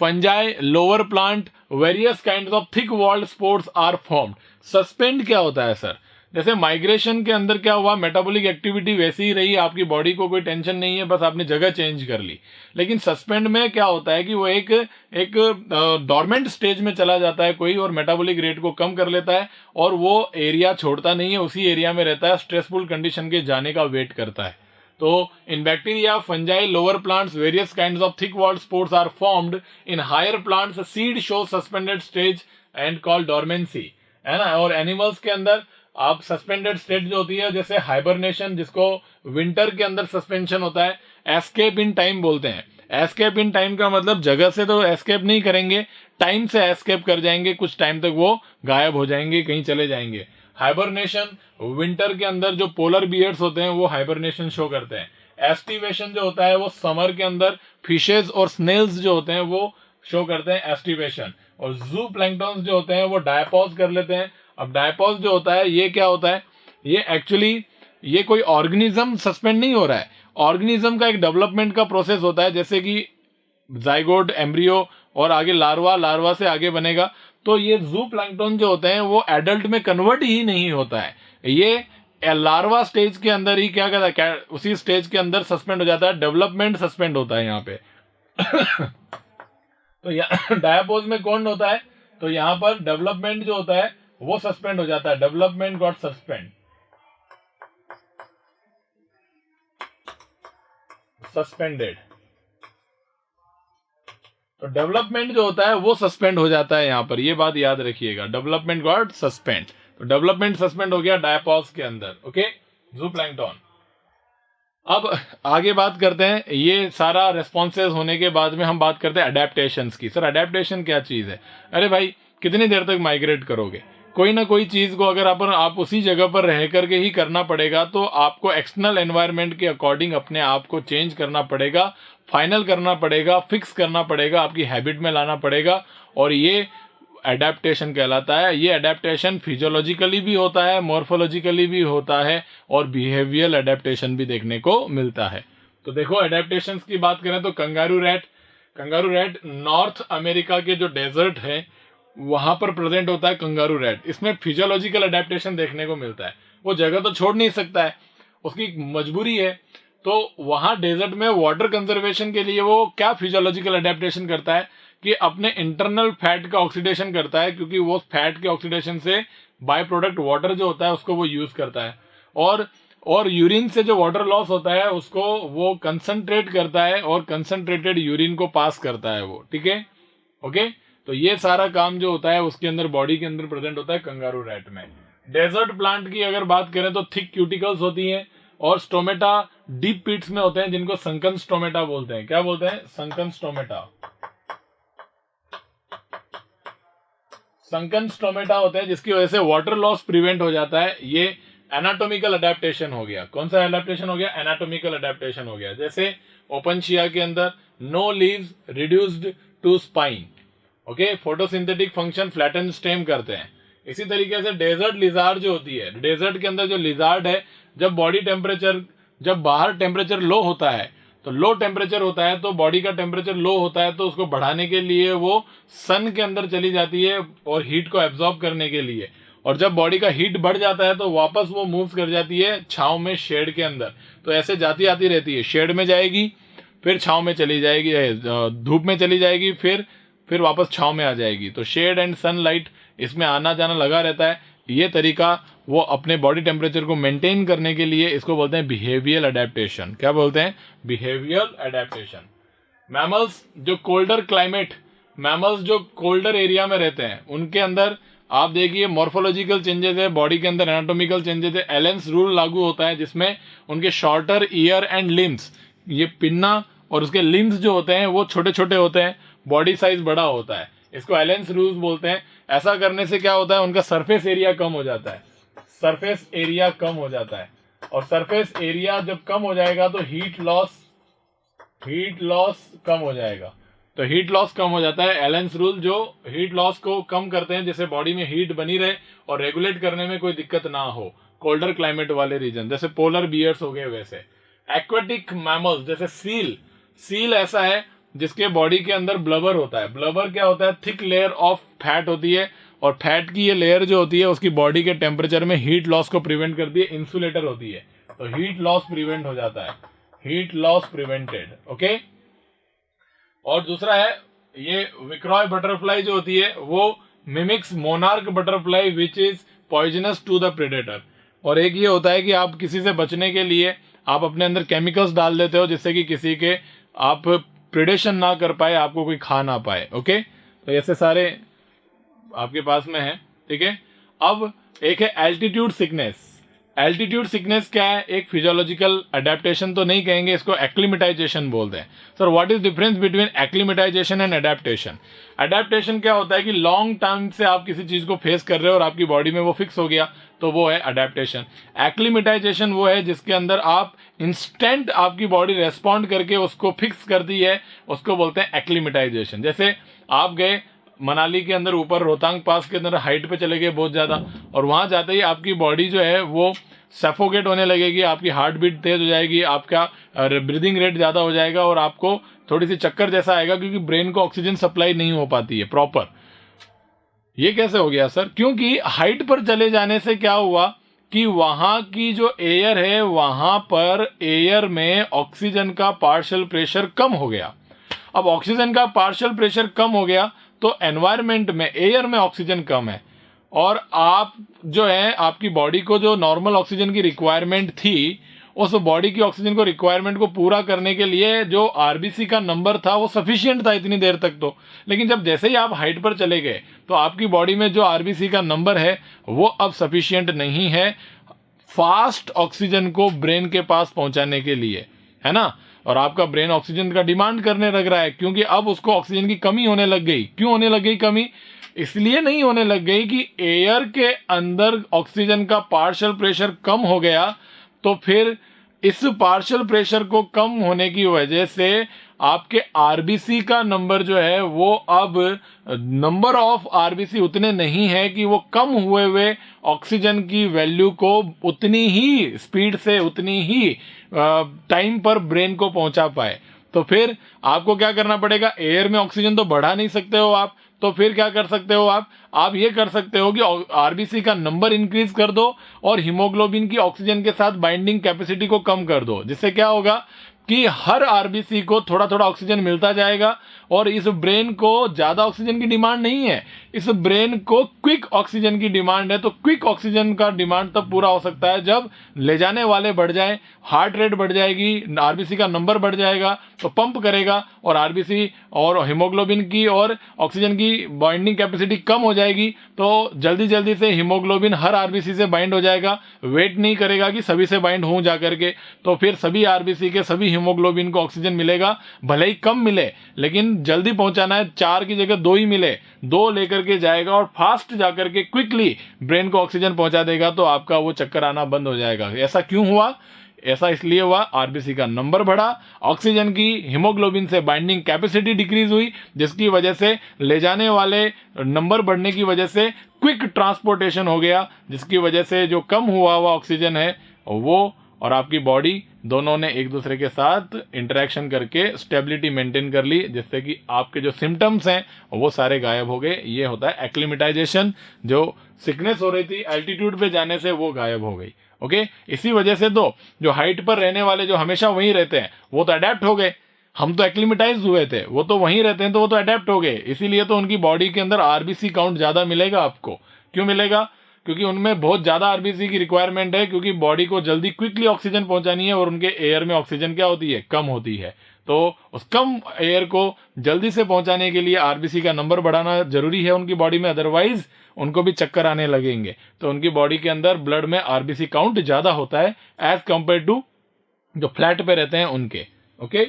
Speaker 1: fungi, lower plant, various kinds of thick walled spores are formed. Suspend क्या होता है सर? जैसे माइग्रेशन के अंदर क्या हुआ, मेटाबॉलिक एक्टिविटी वैसी ही रही, आपकी बॉडी को कोई टेंशन नहीं है, बस आपने जगह चेंज कर ली। लेकिन सस्पेंड में क्या होता है कि वो एक डॉर्मेंट स्टेज में चला जाता है कोई, और मेटाबॉलिक रेट को कम कर लेता है, और वो एरिया छोड़ता नहीं है, उसी एरिया में रहता है, स्ट्रेसफुल कंडीशन के जाने का वेट करता है। तो in bacteria, fungi, lower plants, various kinds of thick walled spores are formed. In higher plants seed show suspended stage and called dormancy, है ना। और एनिमल्स के अंदर आप सस्पेंडेड स्टेट जो होती है, जैसे हाइबरनेशन, जिसको विंटर के अंदर सस्पेंशन होता है, एस्केप इन टाइम बोलते हैं। एस्केप इन टाइम का मतलब जगह से तो एस्केप नहीं करेंगे, टाइम से एस्केप कर जाएंगे, कुछ टाइम तक वो गायब हो जाएंगे, कहीं चले जाएंगे। हाइबरनेशन, विंटर के अंदर जो पोलर बियर्स होते हैं वो हाइबरनेशन शो करते हैं। एस्टिवेशन जो होता है वो समर के अंदर फिशेज और स्नेल्स जो होते हैं वो शो करते हैं एस्टिवेशन। और जू प्लैंक्टन्स जो होते हैं वो डायपॉज कर लेते हैं। अब डायपॉज जो होता है ये क्या होता है, ये एक्चुअली ये कोई ऑर्गेनिज्म सस्पेंड नहीं हो रहा है, ऑर्गेनिज्म का एक डेवलपमेंट का प्रोसेस होता है, जैसे कि जाइगोट, एम्ब्रियो, और आगे लार्वा, लार्वा से आगे बनेगा। तो ये जू प्लैंक्टन जो होते हैं वो एडल्ट में कन्वर्ट ही नहीं होता है, ये लार्वा स्टेज के अंदर ही क्या कहता है, उसी स्टेज के अंदर सस्पेंड हो जाता है, डेवलपमेंट सस्पेंड होता है यहाँ पे। तो डायपोज में कौन होता है, तो यहाँ पर डेवलपमेंट जो होता है वो सस्पेंड हो जाता है, डेवलपमेंट गॉट सस्पेंड, सस्पेंडेड। तो डेवलपमेंट जो होता है वो सस्पेंड हो जाता है यहाँ पर, ये बात याद रखिएगा, डेवलपमेंट गॉट सस्पेंड। तो डेवलपमेंट सस्पेंड हो गया डायपॉज के अंदर। ओके, जूप्लैंक्टन। अब आगे बात करते हैं, ये सारा रेस्पॉन्सेज होने के बाद में हम बात करते हैं अडेप्टेशंस की। सर अडेप्टेशन क्या चीज है? अरे भाई कितनी देर तक माइग्रेट करोगे, कोई ना कोई चीज को अगर आप उसी जगह पर रह करके ही करना पड़ेगा, तो आपको एक्सटर्नल एनवायरनमेंट के अकॉर्डिंग अपने आप को चेंज करना पड़ेगा, फाइनल करना पड़ेगा, फिक्स करना पड़ेगा, आपकी हैबिट में लाना पड़ेगा, और ये एडेप्टेशन कहलाता है। ये एडेप्टेशन फिजियोलॉजिकली भी होता है, मॉर्फोलॉजिकली भी होता है, और बिहेवियरल एडेप्टेशन भी देखने को मिलता है। तो देखो एडेप्टेशंस की बात करें तो कंगारू रैट नॉर्थ अमेरिका के जो डेजर्ट है वहां पर प्रेजेंट होता है कंगारू रैट। इसमें फिजियोलॉजिकल एडेप्टेशन देखने को मिलता है, वो जगह तो छोड़ नहीं सकता है, उसकी मजबूरी है। तो वहां डेजर्ट में वाटर कंजर्वेशन के लिए वो क्या फिजियोलॉजिकल एडेप्टेशन करता है कि अपने इंटरनल फैट का ऑक्सीडेशन करता है, क्योंकि वो फैट के ऑक्सीडेशन से बाय प्रोडक्ट वाटर जो होता है उसको वो यूज करता है, और यूरिन से जो वाटर लॉस होता है उसको वो कंसंट्रेट करता है, और कंसंट्रेटेड यूरिन को पास करता है वो। ठीक है, ओके। तो ये सारा काम जो होता है उसके अंदर बॉडी के अंदर प्रेजेंट होता है कंगारू रैट में। डेजर्ट प्लांट की अगर बात करें तो थिक क्यूटिकल्स होती हैं, और स्टोमेटा डीप पिट्स में होते हैं, जिनको संकन स्टोमेटा बोलते हैं। क्या बोलते हैं? Sunken stomata. संकन स्टोमेटा होते हैं, जिसकी वजह से वाटर लॉस प्रिवेंट हो जाता है। ये एनाटॉमिकल अडेप्टेशन हो गया। कौन सा अडेप्टेशन हो गया? एनाटॉमिकल अडेप्टेशन हो गया। जैसे ओपनशिया के अंदर no leaves reduced to spine, okay, photosynthetic function flatten stem करते हैं। इसी तरीके से डेजर्ट लिजार्ड जो होती है, डेजर्ट के अंदर जो लिजार्ड है, जब बाहर टेम्परेचर लो होता है, तो लो टेम्परेचर होता है, तो बॉडी का टेम्परेचर लो होता है, तो उसको बढ़ाने के लिए वो सन के अंदर चली जाती है और हीट को एब्जॉर्ब करने के लिए। और जब बॉडी का हीट बढ़ जाता है तो वापस वो मूव कर जाती है छांव में, शेड के अंदर। तो ऐसे जाती आती रहती है, शेड में जाएगी, फिर छांव में चली जाएगी, धूप में चली जाएगी, फिर वापस छांव में आ जाएगी। तो शेड एंड सनलाइट इसमें आना जाना लगा रहता है। ये तरीका वो अपने बॉडी टेम्परेचर को मेंटेन करने के लिए, इसको बोलते हैं बिहेवियरल अडेप्टेशन। क्या बोलते हैं? Behavioural adaptation. मैमल्स जो कोल्डर एरिया में रहते हैं, उनके अंदर आप देखिए मॉर्फोलॉजिकल चेंजेस है, बॉडी के अंदर एनाटॉमिकल चेंजेस है, एलेंस रूल लागू होता है जिसमें उनके शॉर्टर ईयर एंड लिम्स, ये पिन्ना और उसके लिम्स जो होते हैं वो छोटे छोटे होते हैं, बॉडी साइज बड़ा होता है, इसको एलेंस रूल्स बोलते हैं। ऐसा करने से क्या होता है, उनका सरफेस एरिया कम हो जाता है, सरफेस एरिया कम हो जाता है, और सरफेस एरिया जब कम हो जाएगा तो हीट लॉस कम हो जाएगा। तो हीट लॉस कम हो जाता है, एलेंस रूल जो हीट लॉस को कम करते हैं, जिससे बॉडी में हीट बनी रहे और रेगुलेट करने में कोई दिक्कत ना हो, कोल्डर क्लाइमेट वाले रीजन जैसे पोलर बियर्स हो गए वैसे। एक्वेटिक मैमल्स जैसे सील ऐसा है जिसके बॉडी के अंदर ब्लबर होता है। ब्लबर क्या होता है, थिक लेयर ऑफ फैट होती है, और फैट की ये लेयर जो होती है उसकी बॉडी के टेम्परेचर में हीट लॉस को प्रिवेंट करती है, इंसुलेटर होती है, तो हीट लॉस प्रिवेंट हो जाता है, हीट लॉस प्रिवेंटेड। ओके, और दूसरा है ये विक्रॉय बटरफ्लाई जो होती है वो mimics monarch butterfly which is poisonous to the predator. और एक ये होता है कि आप किसी से बचने के लिए आप अपने अंदर केमिकल्स डाल देते हो जिससे कि किसी के आप प्रेडेशन ना कर पाए, आपको कोई खा ना पाए। ओके, तो ऐसे सारे आपके पास में है। ठीक है, अब एक है एल्टीट्यूड सिकनेस। एल्टीट्यूड सिकनेस क्या है, एक फिजियोलॉजिकल अडेप्टेशन तो नहीं कहेंगे, इसको एक्लिमेटाइजेशन बोलते हैं। Sir what is difference between acclimatisation and adaptation? Adaptation क्या होता है कि लॉन्ग टाइम से आप किसी चीज को फेस कर रहे हो और आपकी बॉडी में वो फिक्स हो गया, तो वो है अडेप्टेशन। एक्लिमेटाइजेशन वो है जिसके अंदर आप इंस्टेंट आपकी बॉडी रेस्पॉन्ड करके उसको फिक्स करती है, उसको बोलते हैं एक्लिमेटाइजेशन। जैसे आप गए मनाली के अंदर ऊपर रोहतांग पास के अंदर हाइट पे चले गए बहुत ज्यादा, और वहां जाते ही आपकी बॉडी जो है वो सफोकेट होने लगेगी, आपकी हार्ट बीट तेज हो जाएगी, आपका ब्रीदिंग रेट ज्यादा हो जाएगा और आपको थोड़ी सी चक्कर जैसा आएगा, क्योंकि ब्रेन को ऑक्सीजन सप्लाई नहीं हो पाती है प्रॉपर। ये कैसे हो गया सर? क्योंकि हाइट पर चले जाने से क्या हुआ कि वहां की जो एयर है वहां पर एयर में ऑक्सीजन का पार्शियल प्रेशर कम हो गया। अब ऑक्सीजन का पार्शियल प्रेशर कम हो गया तो एनवायरमेंट में एयर में ऑक्सीजन कम है, और आप जो है आपकी बॉडी को जो नॉर्मल ऑक्सीजन की रिक्वायरमेंट थी, उस बॉडी की ऑक्सीजन को रिक्वायरमेंट को पूरा करने के लिए जो आरबीसी का नंबर था वो सफिशिएंट था इतनी देर तक तो। लेकिन जब जैसे ही आप हाइट पर चले गए तो आपकी बॉडी में जो आरबीसी का नंबर है वो अब सफिशिएंट नहीं है फास्ट ऑक्सीजन को ब्रेन के पास पहुंचाने के लिए, है ना। और आपका ब्रेन ऑक्सीजन का डिमांड करने लग रहा है, क्योंकि अब उसको ऑक्सीजन की कमी होने लग गई। क्यों होने लग गई कमी? इसलिए नहीं होने लग गई कि एयर के अंदर ऑक्सीजन का पार्शियल प्रेशर कम हो गया, तो फिर इस पार्शियल प्रेशर को कम होने की वजह से आपके आरबीसी का नंबर जो है वो अब नंबर ऑफ आरबीसी उतने नहीं है कि वो कम हुए ऑक्सीजन की वैल्यू को उतनी ही स्पीड से उतनी ही टाइम पर ब्रेन को पहुंचा पाए। तो फिर आपको क्या करना पड़ेगा? एयर में ऑक्सीजन तो बढ़ा नहीं सकते हो आप, तो फिर क्या कर सकते हो आप ये कर सकते हो कि आरबीसी का नंबर इंक्रीज कर दो और हीमोग्लोबिन की ऑक्सीजन के साथ बाइंडिंग कैपेसिटी को कम कर दो। जिससे क्या होगा कि हर आरबीसी को थोड़ा थोड़ा ऑक्सीजन मिलता जाएगा, और इस ब्रेन को ज्यादा ऑक्सीजन की डिमांड नहीं है, इस ब्रेन को क्विक ऑक्सीजन की डिमांड है। तो क्विक ऑक्सीजन का डिमांड तब पूरा हो सकता है जब ले जाने वाले बढ़ जाए, हार्ट रेट बढ़ जाएगी, आरबीसी का नंबर बढ़ जाएगा, तो पंप करेगा और आरबीसी और हीमोग्लोबिन की और ऑक्सीजन की बाइंडिंग कैपेसिटी कम हो जाएगी, तो जल्दी जल्दी से हीमोग्लोबिन हर आरबीसी से बाइंड हो जाएगा, वेट नहीं करेगा कि सभी से बाइंड हो जाकर के, तो फिर सभी आरबीसी के सभी हीमोग्लोबिन को ऑक्सीजन मिलेगा, भले ही कम मिले लेकिन जल्दी पहुंचाना है, 4 की जगह 2 ही मिले, 2 लेकर के जाएगा और फास्ट जाकर के क्विकली ब्रेन को ऑक्सीजन पहुंचा देगा, तो आपका वो चक्कर आना बंद हो जाएगा। ऐसा क्यों हुआ? ऐसा इसलिए हुआ, आरबीसी का नंबर बढ़ा, ऑक्सीजन की हीमोग्लोबिन से बाइंडिंग कैपेसिटी डिक्रीज हुई, जिसकी वजह से ले जाने वाले नंबर बढ़ने की वजह से क्विक ट्रांसपोर्टेशन हो गया, जिसकी वजह से जो कम हुआ हुआ ऑक्सीजन है वो और आपकी बॉडी दोनों ने एक दूसरे के साथ इंटरेक्शन करके स्टेबिलिटी मेंटेन कर ली, जिससे कि आपके जो सिम्टम्स हैं वो सारे गायब हो गए। ये होता है एक्लिमेटाइजेशन। जो सिकनेस हो रही थी एल्टीट्यूड पे जाने से वो गायब हो गई। ओके, इसी वजह से तो जो हाइट पर रहने वाले जो हमेशा वहीं रहते हैं वो तो अडेप्ट हो गए, हम तो एक्लिमेटाइज हुए थे, वो तो वहीं रहते हैं तो वो तो अडेप्ट हो गए, इसीलिए तो उनकी बॉडी के अंदर आरबीसी काउंट ज्यादा मिलेगा आपको। क्यों मिलेगा? क्योंकि उनमें बहुत ज्यादा आरबीसी की रिक्वायरमेंट है, क्योंकि बॉडी को जल्दी क्विकली ऑक्सीजन पहुंचानी है और उनके एयर में ऑक्सीजन क्या होती है? कम होती है। तो उस कम एयर को जल्दी से पहुंचाने के लिए आरबीसी का नंबर बढ़ाना जरूरी है उनकी बॉडी में, अदरवाइज उनको भी चक्कर आने लगेंगे। तो उनकी बॉडी के अंदर ब्लड में आरबीसी काउंट ज्यादा होता है एज कंपेयर टू जो फ्लैट पे रहते हैं उनके। ओके,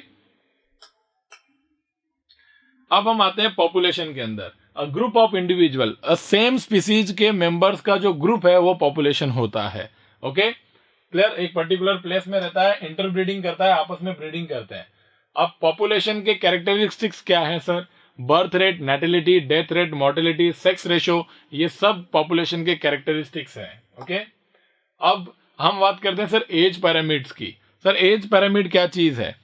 Speaker 1: अब हम आते हैं पॉपुलेशन के अंदर। A group of individual, a same species के मेंबर्स का जो ग्रुप है वो पॉपुलेशन होता है। ओके क्लियर, एक पर्टिकुलर प्लेस में रहता है, इंटरब्रीडिंग करता है, आपस में ब्रीडिंग करते हैं। अब पॉपुलेशन के कैरेक्टरिस्टिक्स क्या है sir? Birth rate, natality, death rate, mortality, sex ratio, ये सब पॉपुलेशन के कैरेक्टरिस्टिक्स हैं। ओके, अब हम बात करते हैं सर एज पैरामिड्स की। सर एज पैरामिड क्या चीज है?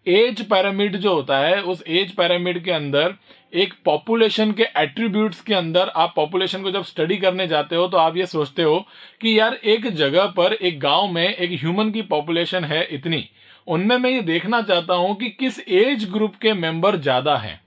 Speaker 1: एज पैरामिड जो होता है, उस एज पैरामिड के अंदर एक पॉपुलेशन के एट्रीब्यूट्स के अंदर, आप पॉपुलेशन को जब स्टडी करने जाते हो तो आप ये सोचते हो कि यार एक जगह पर, एक गांव में एक ह्यूमन की पॉपुलेशन है इतनी, उनमें मैं ये देखना चाहता हूं कि किस एज ग्रुप के मेंबर ज्यादा हैं।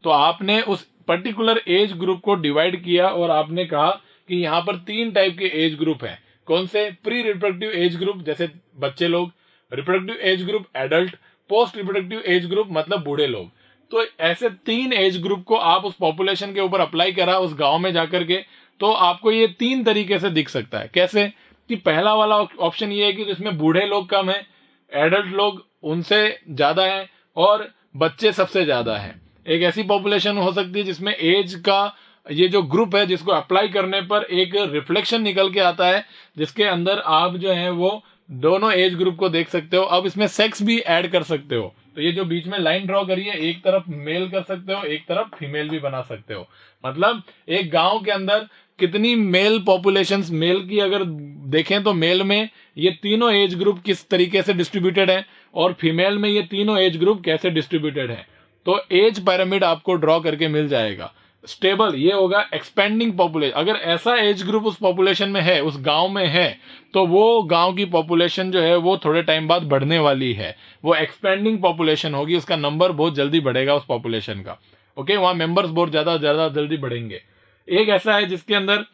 Speaker 1: तो आपने उस पर्टिकुलर एज ग्रुप को डिवाइड किया और आपने कहा कि यहां पर 3 टाइप के एज ग्रुप हैं। कौन से? प्री रिप्रोडक्टिव एज ग्रुप जैसे बच्चे लोग, reproductive age group adult, post reproductive age group मतलब बूढ़े लोग। तो ऐसे 3 एज ग्रुप को आप उस पॉपुलेशन के ऊपर अप्लाई करा उस गांव में जाकर के, तो आपको ये 3 तरीके से दिख सकता है। कैसे? कि पहला वाला ऑप्शन ये है कि जिसमें बूढ़े लोग कम है, एडल्ट लोग उनसे ज्यादा है और बच्चे सबसे ज्यादा है। एक ऐसी पॉपुलेशन हो सकती है जिसमें एज का ये जो ग्रुप है, जिसको अप्लाई करने पर एक रिफ्लेक्शन निकल के आता है, जिसके अंदर आप जो है वो दोनों एज ग्रुप को देख सकते हो। अब इसमें सेक्स भी ऐड कर सकते हो। तो ये जो बीच में लाइन ड्रॉ करी है, एक तरफ मेल कर सकते हो, एक तरफ फीमेल भी बना सकते हो। मतलब एक गांव के अंदर कितनी मेल पॉपुलेशंस, मेल की अगर देखें तो मेल में ये तीनों एज ग्रुप किस तरीके से डिस्ट्रीब्यूटेड है और फीमेल में ये तीनों एज ग्रुप कैसे डिस्ट्रीब्यूटेड है। तो एज पिरामिड आपको ड्रॉ करके मिल जाएगा। स्टेबल ये होगा एक्सपेंडिंग पॉपुलेशन। अगर ऐसा एज ग्रुप उस पॉपुलेशन में है, उस गांव में है, तो वो गांव की पॉपुलेशन जो है वो थोड़े टाइम बाद बढ़ने वाली है, वो एक्सपेंडिंग पॉपुलेशन होगी, उसका नंबर बहुत जल्दी बढ़ेगा उस पॉपुलेशन का। ओके, वहां मेंबर्स बहुत ज्यादा ज्यादा जल्दी बढ़ेंगे। एक ऐसा है जिसके अंदर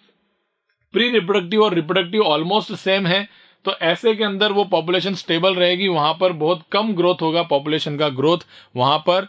Speaker 1: प्री रिप्रोडक्टिव और रिप्रोडक्टिव ऑलमोस्ट सेम है, तो ऐसे के अंदर वो पॉपुलेशन स्टेबल रहेगी, वहां पर बहुत कम ग्रोथ होगा पॉपुलेशन का ग्रोथ, वहां पर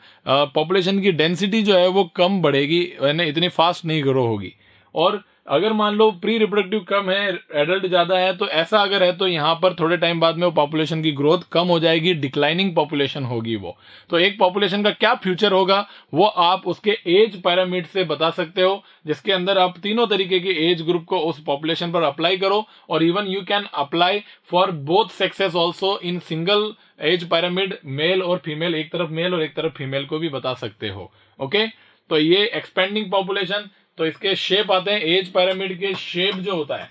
Speaker 1: पॉपुलेशन की डेंसिटी जो है वो कम बढ़ेगी, यानी इतनी फास्ट नहीं ग्रो होगी। और अगर मान लो प्री रिप्रोडक्टिव कम है, एडल्ट ज्यादा है, तो ऐसा अगर है तो यहाँ पर थोड़े टाइम बाद में वो पॉपुलेशन की ग्रोथ कम हो जाएगी, डिक्लाइनिंग पॉपुलेशन होगी वो। तो एक पॉपुलेशन का क्या फ्यूचर होगा वो आप उसके एज पैरामीटर से बता सकते हो, जिसके अंदर आप तीनों तरीके के एज ग्रुप को उस पॉपुलेशन पर अप्लाई करो। और even you can apply for both sexes also in single age pyramid, male और फीमेल, एक तरफ मेल और एक तरफ फीमेल को भी बता सकते हो। ओके, तो ये एक्सपेंडिंग पॉपुलेशन। तो इसके शेप आते हैं, एज पैरामिड के शेप जो होता है,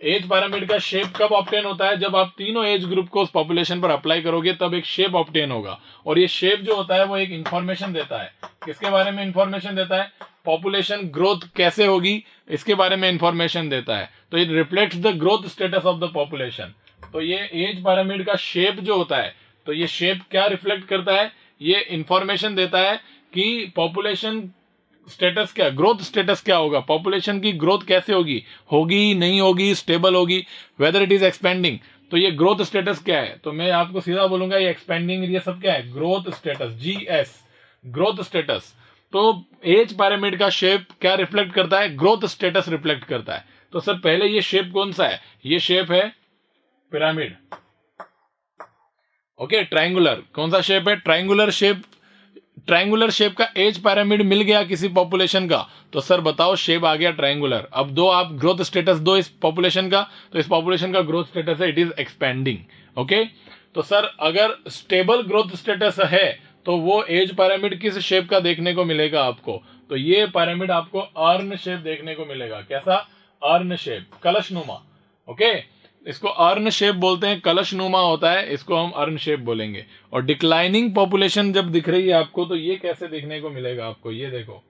Speaker 1: एज पैरामिड का शेप कब ऑब्टेन होता है? जब आप तीनों एज ग्रुप को उस पॉपुलेशन पर अप्लाई करोगे तब एक शेप ऑब्टेन होगा। और ये शेप जो होता है वो एक इंफॉर्मेशन देता है। किसके बारे में इंफॉर्मेशन देता है? पॉपुलेशन ग्रोथ कैसे होगी इसके बारे में इंफॉर्मेशन देता है। तो it reflects the growth status of the population. तो ये एज पैरामिड का शेप जो होता है, तो ये शेप क्या रिफ्लेक्ट करता है? ये इंफॉर्मेशन देता है कि पॉपुलेशन स्टेटस क्या, ग्रोथ स्टेटस क्या होगा, पॉपुलेशन की ग्रोथ कैसे होगी, होगी नहीं होगी, स्टेबल होगी, वेदर इट इज एक्सपेंडिंग। तो ये ग्रोथ स्टेटस क्या है? तो मैं आपको सीधा बोलूंगा ये एक्सपेंडिंग, ये सब क्या है? Growth status, GS, growth status. तो एज पैरामिड का शेप क्या रिफ्लेक्ट करता है? ग्रोथ स्टेटस रिफ्लेक्ट करता है। तो सर पहले ये शेप कौन सा है? ये शेप है पिरामिड। Okay, triangular. कौन सा शेप है? Triangular shape. ट्रायंगुलर शेप का एज पैरामिड मिल गया किसी पॉपुलेशन का, तो सर बताओ शेप आ गया ट्रायंगुलर। अब दो आप ग्रोथ स्टेटस दो इस पॉपुलेशन का, तो इस पॉपुलेशन का ग्रोथ स्टेटस है इट इज एक्सपेंडिंग। ओके, तो सर अगर स्टेबल ग्रोथ स्टेटस है तो वो एज पैरामिड किस शेप का देखने को मिलेगा आपको? तो ये पैरामिड आपको अर्न शेप देखने को मिलेगा। कैसा? अर्न शेप, कलशनुमा। ओके, इसको अर्न शेप बोलते हैं, कलशनुमा होता है, इसको हम अर्न शेप बोलेंगे। और डिक्लाइनिंग पॉपुलेशन जब दिख रही है आपको, तो ये कैसे देखने को मिलेगा आपको? ये देखो,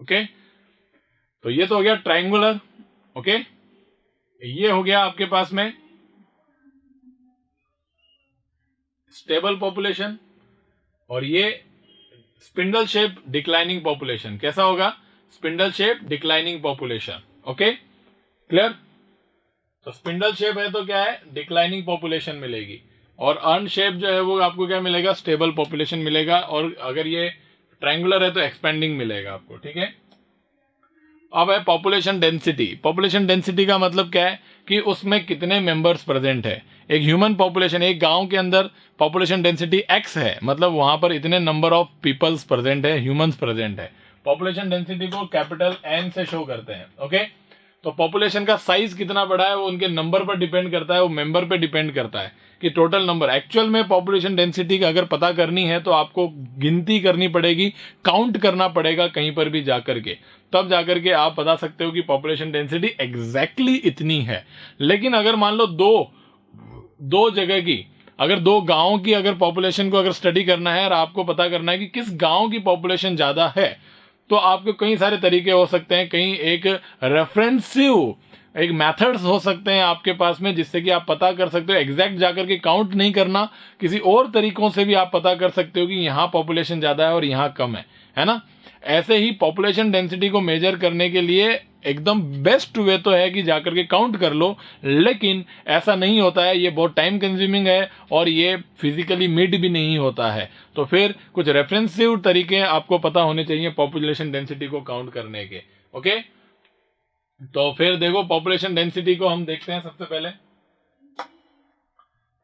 Speaker 1: ओके, तो ये तो हो गया ट्रायंगुलर। ओके, ये हो गया आपके पास में स्टेबल पॉपुलेशन, और ये स्पिंडल शेप डिक्लाइनिंग पॉपुलेशन। कैसा होगा? Spindle shape declining population. Okay, clear? तो स्पिंडल शेप है तो क्या है, डिक्लाइनिंग पॉपुलेशन मिलेगी, और अर्न शेप जो है वो आपको क्या मिलेगा, स्टेबल पॉपुलेशन मिलेगा, और अगर ये ट्रायंगुलर है तो एक्सपेंडिंग मिलेगा आपको। ठीक है, अब है पॉपुलेशन डेंसिटी। पॉपुलेशन डेंसिटी का मतलब क्या है कि उसमें कितने मेंबर्स प्रेजेंट है। एक ह्यूमन पॉपुलेशन, एक गांव के अंदर पॉपुलेशन डेंसिटी x है, मतलब वहां पर इतने नंबर ऑफ पीपल्स प्रेजेंट है, ह्यूमंस प्रेजेंट है। पॉपुलेशन डेंसिटी को कैपिटल N से शो करते हैं। ओके, तो पॉपुलेशन का साइज कितना बड़ा है वो उनके नंबर पर डिपेंड करता है, वो मेंबर पे डिपेंड करता है कि टोटल नंबर। एक्चुअल में पॉपुलेशन डेंसिटी का अगर पता करनी है तो आपको गिनती करनी पड़ेगी, काउंट करना पड़ेगा कहीं पर भी जाकर के, तब जाकर के आप बता सकते हो कि पॉपुलेशन डेंसिटी एग्जैक्टली इतनी है। लेकिन अगर मान लो दो जगह की, अगर दो गांवों की अगर पॉपुलेशन को अगर स्टडी करना है और आपको पता करना है कि किस गांव की पॉपुलेशन ज्यादा है, तो आपके कई सारे तरीके हो सकते हैं। कहीं एक रेफरेंसिव एक मेथड्स हो सकते हैं आपके पास में, जिससे कि आप पता कर सकते हो, एग्जैक्ट जाकर के काउंट नहीं करना, किसी और तरीकों से भी आप पता कर सकते हो कि यहाँ पॉपुलेशन ज्यादा है और यहाँ कम है ना। ऐसे ही पॉपुलेशन डेंसिटी को मेजर करने के लिए एकदम बेस्ट वे तो है कि जाकर के काउंट कर लो, लेकिन ऐसा नहीं होता है, ये बहुत टाइम कंज्यूमिंग है और ये फिजिकली मीट भी नहीं होता है। तो फिर कुछ रेफरेंसिव तरीके आपको पता होने चाहिए पॉपुलेशन डेंसिटी को काउंट करने के। ओके, तो फिर देखो पॉपुलेशन डेंसिटी को हम देखते हैं। सबसे पहले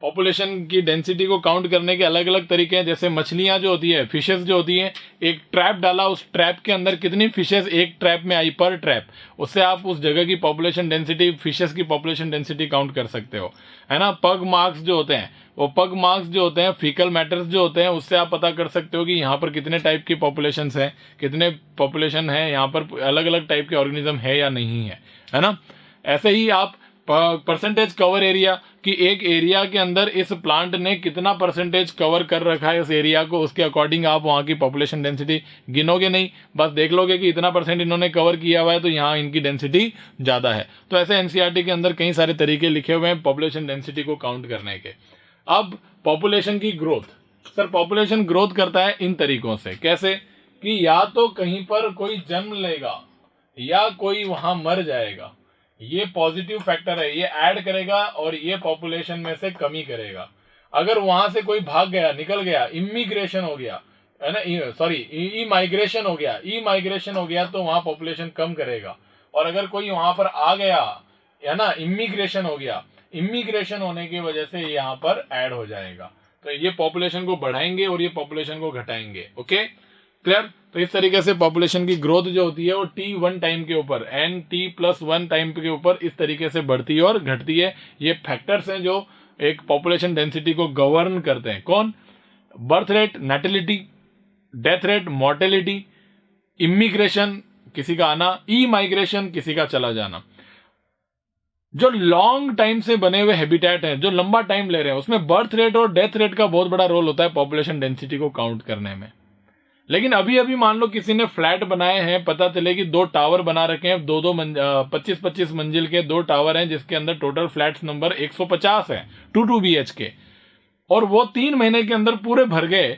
Speaker 1: पॉपुलेशन की डेंसिटी को काउंट करने के अलग अलग तरीके हैं। जैसे मछलियां जो होती है, फिशेस जो होती हैं, एक ट्रैप डाला, उस ट्रैप के अंदर कितनी फिशेस एक ट्रैप में आई पर ट्रैप, उससे आप उस जगह की पॉपुलेशन डेंसिटी, फिशेस की पॉपुलेशन डेंसिटी काउंट कर सकते हो, है ना। पग मार्क्स जो होते हैं, वो पग मार्क्स जो होते हैं, फीकल मैटर्स जो होते हैं, उससे आप पता कर सकते हो कि यहाँ पर कितने टाइप की पॉपुलेशन है, कितने पॉपुलेशन है यहाँ पर, अलग अलग टाइप के ऑर्गेनिज्म है या नहीं है ना। ऐसे ही आप परसेंटेज कवर एरिया, कि एक एरिया के अंदर इस प्लांट ने कितना परसेंटेज कवर कर रखा है इस एरिया को, उसके अकॉर्डिंग आप वहां की पॉपुलेशन डेंसिटी गिनोगे नहीं, बस देख लोगे कि इतना परसेंट इन्होंने कवर किया हुआ है तो यहाँ इनकी डेंसिटी ज्यादा है। तो ऐसे एनसीईआरटी के अंदर कई सारे तरीके लिखे हुए हैं पॉपुलेशन डेंसिटी को काउंट करने के। अब पॉपुलेशन की ग्रोथ, सर पॉपुलेशन ग्रोथ करता है इन तरीकों से। कैसे कि या तो कहीं पर कोई जन्म लेगा या कोई वहां मर जाएगा, ये पॉजिटिव फैक्टर है, ये ऐड करेगा और ये पॉपुलेशन में से कमी करेगा। अगर वहां से कोई भाग गया, निकल गया, इमिग्रेशन हो गया, है ना, सॉरी ई माइग्रेशन हो गया, ई माइग्रेशन हो गया, तो वहां पॉपुलेशन कम करेगा। और अगर कोई वहां पर आ गया, है ना, इमिग्रेशन हो गया, इमिग्रेशन होने की वजह से यहाँ पर ऐड हो जाएगा, तो ये पॉपुलेशन को बढ़ाएंगे और ये पॉपुलेशन को घटाएंगे। Okay, clear? तो इस तरीके से पॉपुलेशन की ग्रोथ जो होती है वो t1 टाइम के ऊपर, nt+1 टाइम के ऊपर इस तरीके से बढ़ती है और घटती है। ये फैक्टर्स हैं जो एक पॉपुलेशन डेंसिटी को गवर्न करते हैं। कौन? Birth rate, natality, death rate, mortality, immigration किसी का आना, ई माइग्रेशन किसी का चला जाना। जो लॉन्ग टाइम से बने हुए हैबिटेट हैं, जो लंबा टाइम ले रहे हैं, उसमें बर्थ रेट और डेथ रेट का बहुत बड़ा रोल होता है पॉपुलेशन डेंसिटी को काउंट करने में। लेकिन अभी अभी मान लो किसी ने फ्लैट बनाए हैं, पता चले कि 2 टावर बना रखे हैं, 25-25 मंजिल के 2 टावर हैं, जिसके अंदर टोटल फ्लैट्स नंबर 150 है, 2 BHK, और वो 3 महीने के अंदर पूरे भर गए,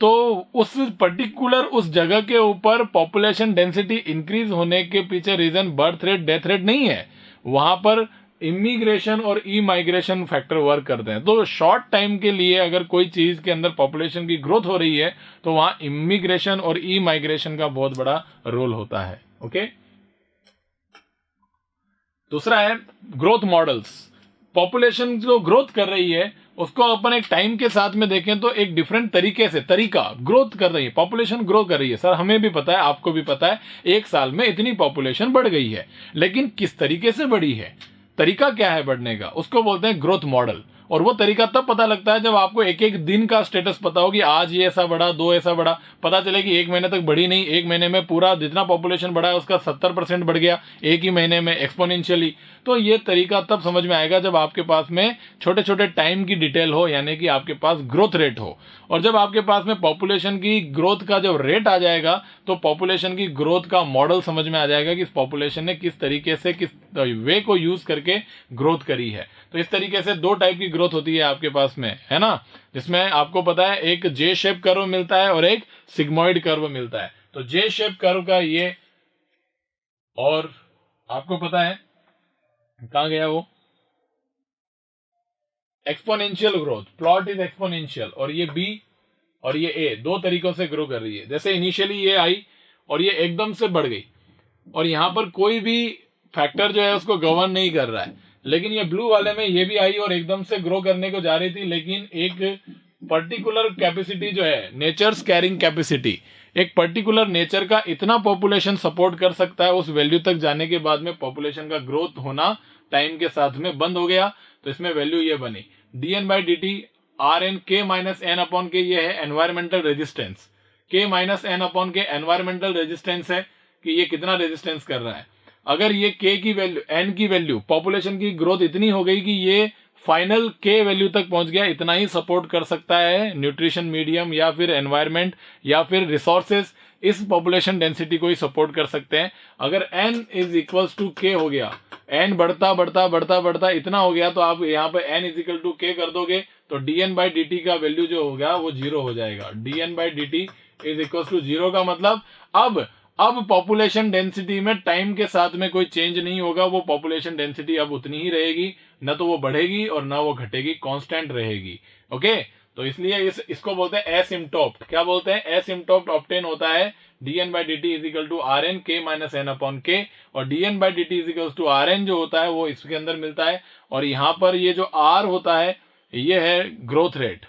Speaker 1: तो उस पर्टिकुलर उस जगह के ऊपर पॉपुलेशन डेंसिटी इंक्रीज होने के पीछे reason birth rate, death rate नहीं है, वहां पर इमिग्रेशन और ई माइग्रेशन फैक्टर वर्क करते हैं। तो शॉर्ट टाइम के लिए अगर कोई चीज के अंदर पॉपुलेशन की ग्रोथ हो रही है तो वहां इमिग्रेशन और ई माइग्रेशन का बहुत बड़ा रोल होता है। ओके, दूसरा है ग्रोथ मॉडल्स। पॉपुलेशन जो ग्रोथ कर रही है उसको अपन एक टाइम के साथ में देखें तो एक डिफरेंट तरीके से तरीका ग्रोथ कर रही है, पॉपुलेशन ग्रो कर रही है। सर हमें भी पता है, आपको भी पता है, 1 साल में इतनी पॉपुलेशन बढ़ गई है, लेकिन किस तरीके से बढ़ी है, तरीका क्या है बढ़ने का, उसको बोलते हैं ग्रोथ मॉडल। और वो तरीका तब पता लगता है जब आपको एक एक दिन का स्टेटस पता हो कि आज ये ऐसा बढ़ा, 2 ऐसा बढ़ा, पता चले कि 1 महीने तक बढ़ी नहीं, 1 महीने में पूरा जितना पॉपुलेशन बढ़ा है उसका 70% बढ़ गया एक ही महीने में एक्सपोनेंशियली। तो ये तरीका तब समझ में आएगा जब आपके पास में छोटे छोटे टाइम की डिटेल हो, यानी कि आपके पास ग्रोथ रेट हो। और जब आपके पास में पॉपुलेशन की ग्रोथ का जब रेट आ जाएगा तो पॉपुलेशन की ग्रोथ का मॉडल समझ में आ जाएगा कि इस पॉपुलेशन ने किस तरीके से, किस वे को यूज करके ग्रोथ करी है। तो इस तरीके से 2 टाइप की ग्रोथ होती है आपके पास में, है ना, जिसमें आपको पता है एक जे शेप कर्व मिलता है और एक सिग्मॉइड कर्व मिलता है। तो जे शेप कर्व का ये और आपको पता है कहां गया वो, exponential growth, plot is exponential, और ये बी और ये ए दो तरीकों से ग्रो कर रही है। जैसे इनिशियली ये आई और ये एकदम से बढ़ गई, और यहां पर कोई भी फैक्टर जो है उसको गवर्न नहीं कर रहा है। लेकिन ये ब्लू वाले में ये भी आई और एकदम से ग्रो करने को जा रही थी, लेकिन एक पर्टिकुलर कैपेसिटी जो है, नेचर्स कैरिंग कैपेसिटी, एक पर्टिकुलर नेचर का इतना पॉपुलेशन सपोर्ट कर सकता है, उस वैल्यू तक जाने के बाद में पॉपुलेशन का ग्रोथ होना टाइम के साथ में बंद हो गया। तो इसमें वैल्यू ये बनी dn by dt R N K minus N upon K, ये है environmental resistance, K minus N upon K environmental resistance है कि ये कितना रेजिस्टेंस कर रहा है। अगर ये के की वैल्यू, एन की वैल्यू, पॉपुलेशन की ग्रोथ इतनी हो गई कि ये फाइनल के वैल्यू तक पहुंच गया, इतना ही सपोर्ट कर सकता है न्यूट्रिशन मीडियम या फिर एनवायरमेंट या फिर रिसोर्सेज, इस पॉपुलेशन डेंसिटी को ही सपोर्ट कर सकते हैं। अगर n इज इक्वल्स टू के हो गया, n बढ़ता बढ़ता बढ़ता बढ़ता इतना हो गया, तो आप यहाँ पे n इज इक्वल टू के कर दोगे तो dn बाई dt का वैल्यू जो होगा वो जीरो हो जाएगा। dn by dt is equal to zero का मतलब अब पॉपुलेशन डेंसिटी में टाइम के साथ में कोई चेंज नहीं होगा, वो पॉपुलेशन डेंसिटी अब उतनी ही रहेगी, न तो वो बढ़ेगी और न वो घटेगी, कांस्टेंट रहेगी। ओके, तो इसलिए इसको बोलते हैं एसिम्टोप्ट। क्या बोलते हैं? एसिम्टोप्ट ऑब्टेन होता है dn by dt is equal to R N K minus N upon K, और dn by dt is equal to R N जो होता है वो इसके अंदर मिलता है, और यहाँ पर ये जो r होता है ये है ग्रोथ रेट।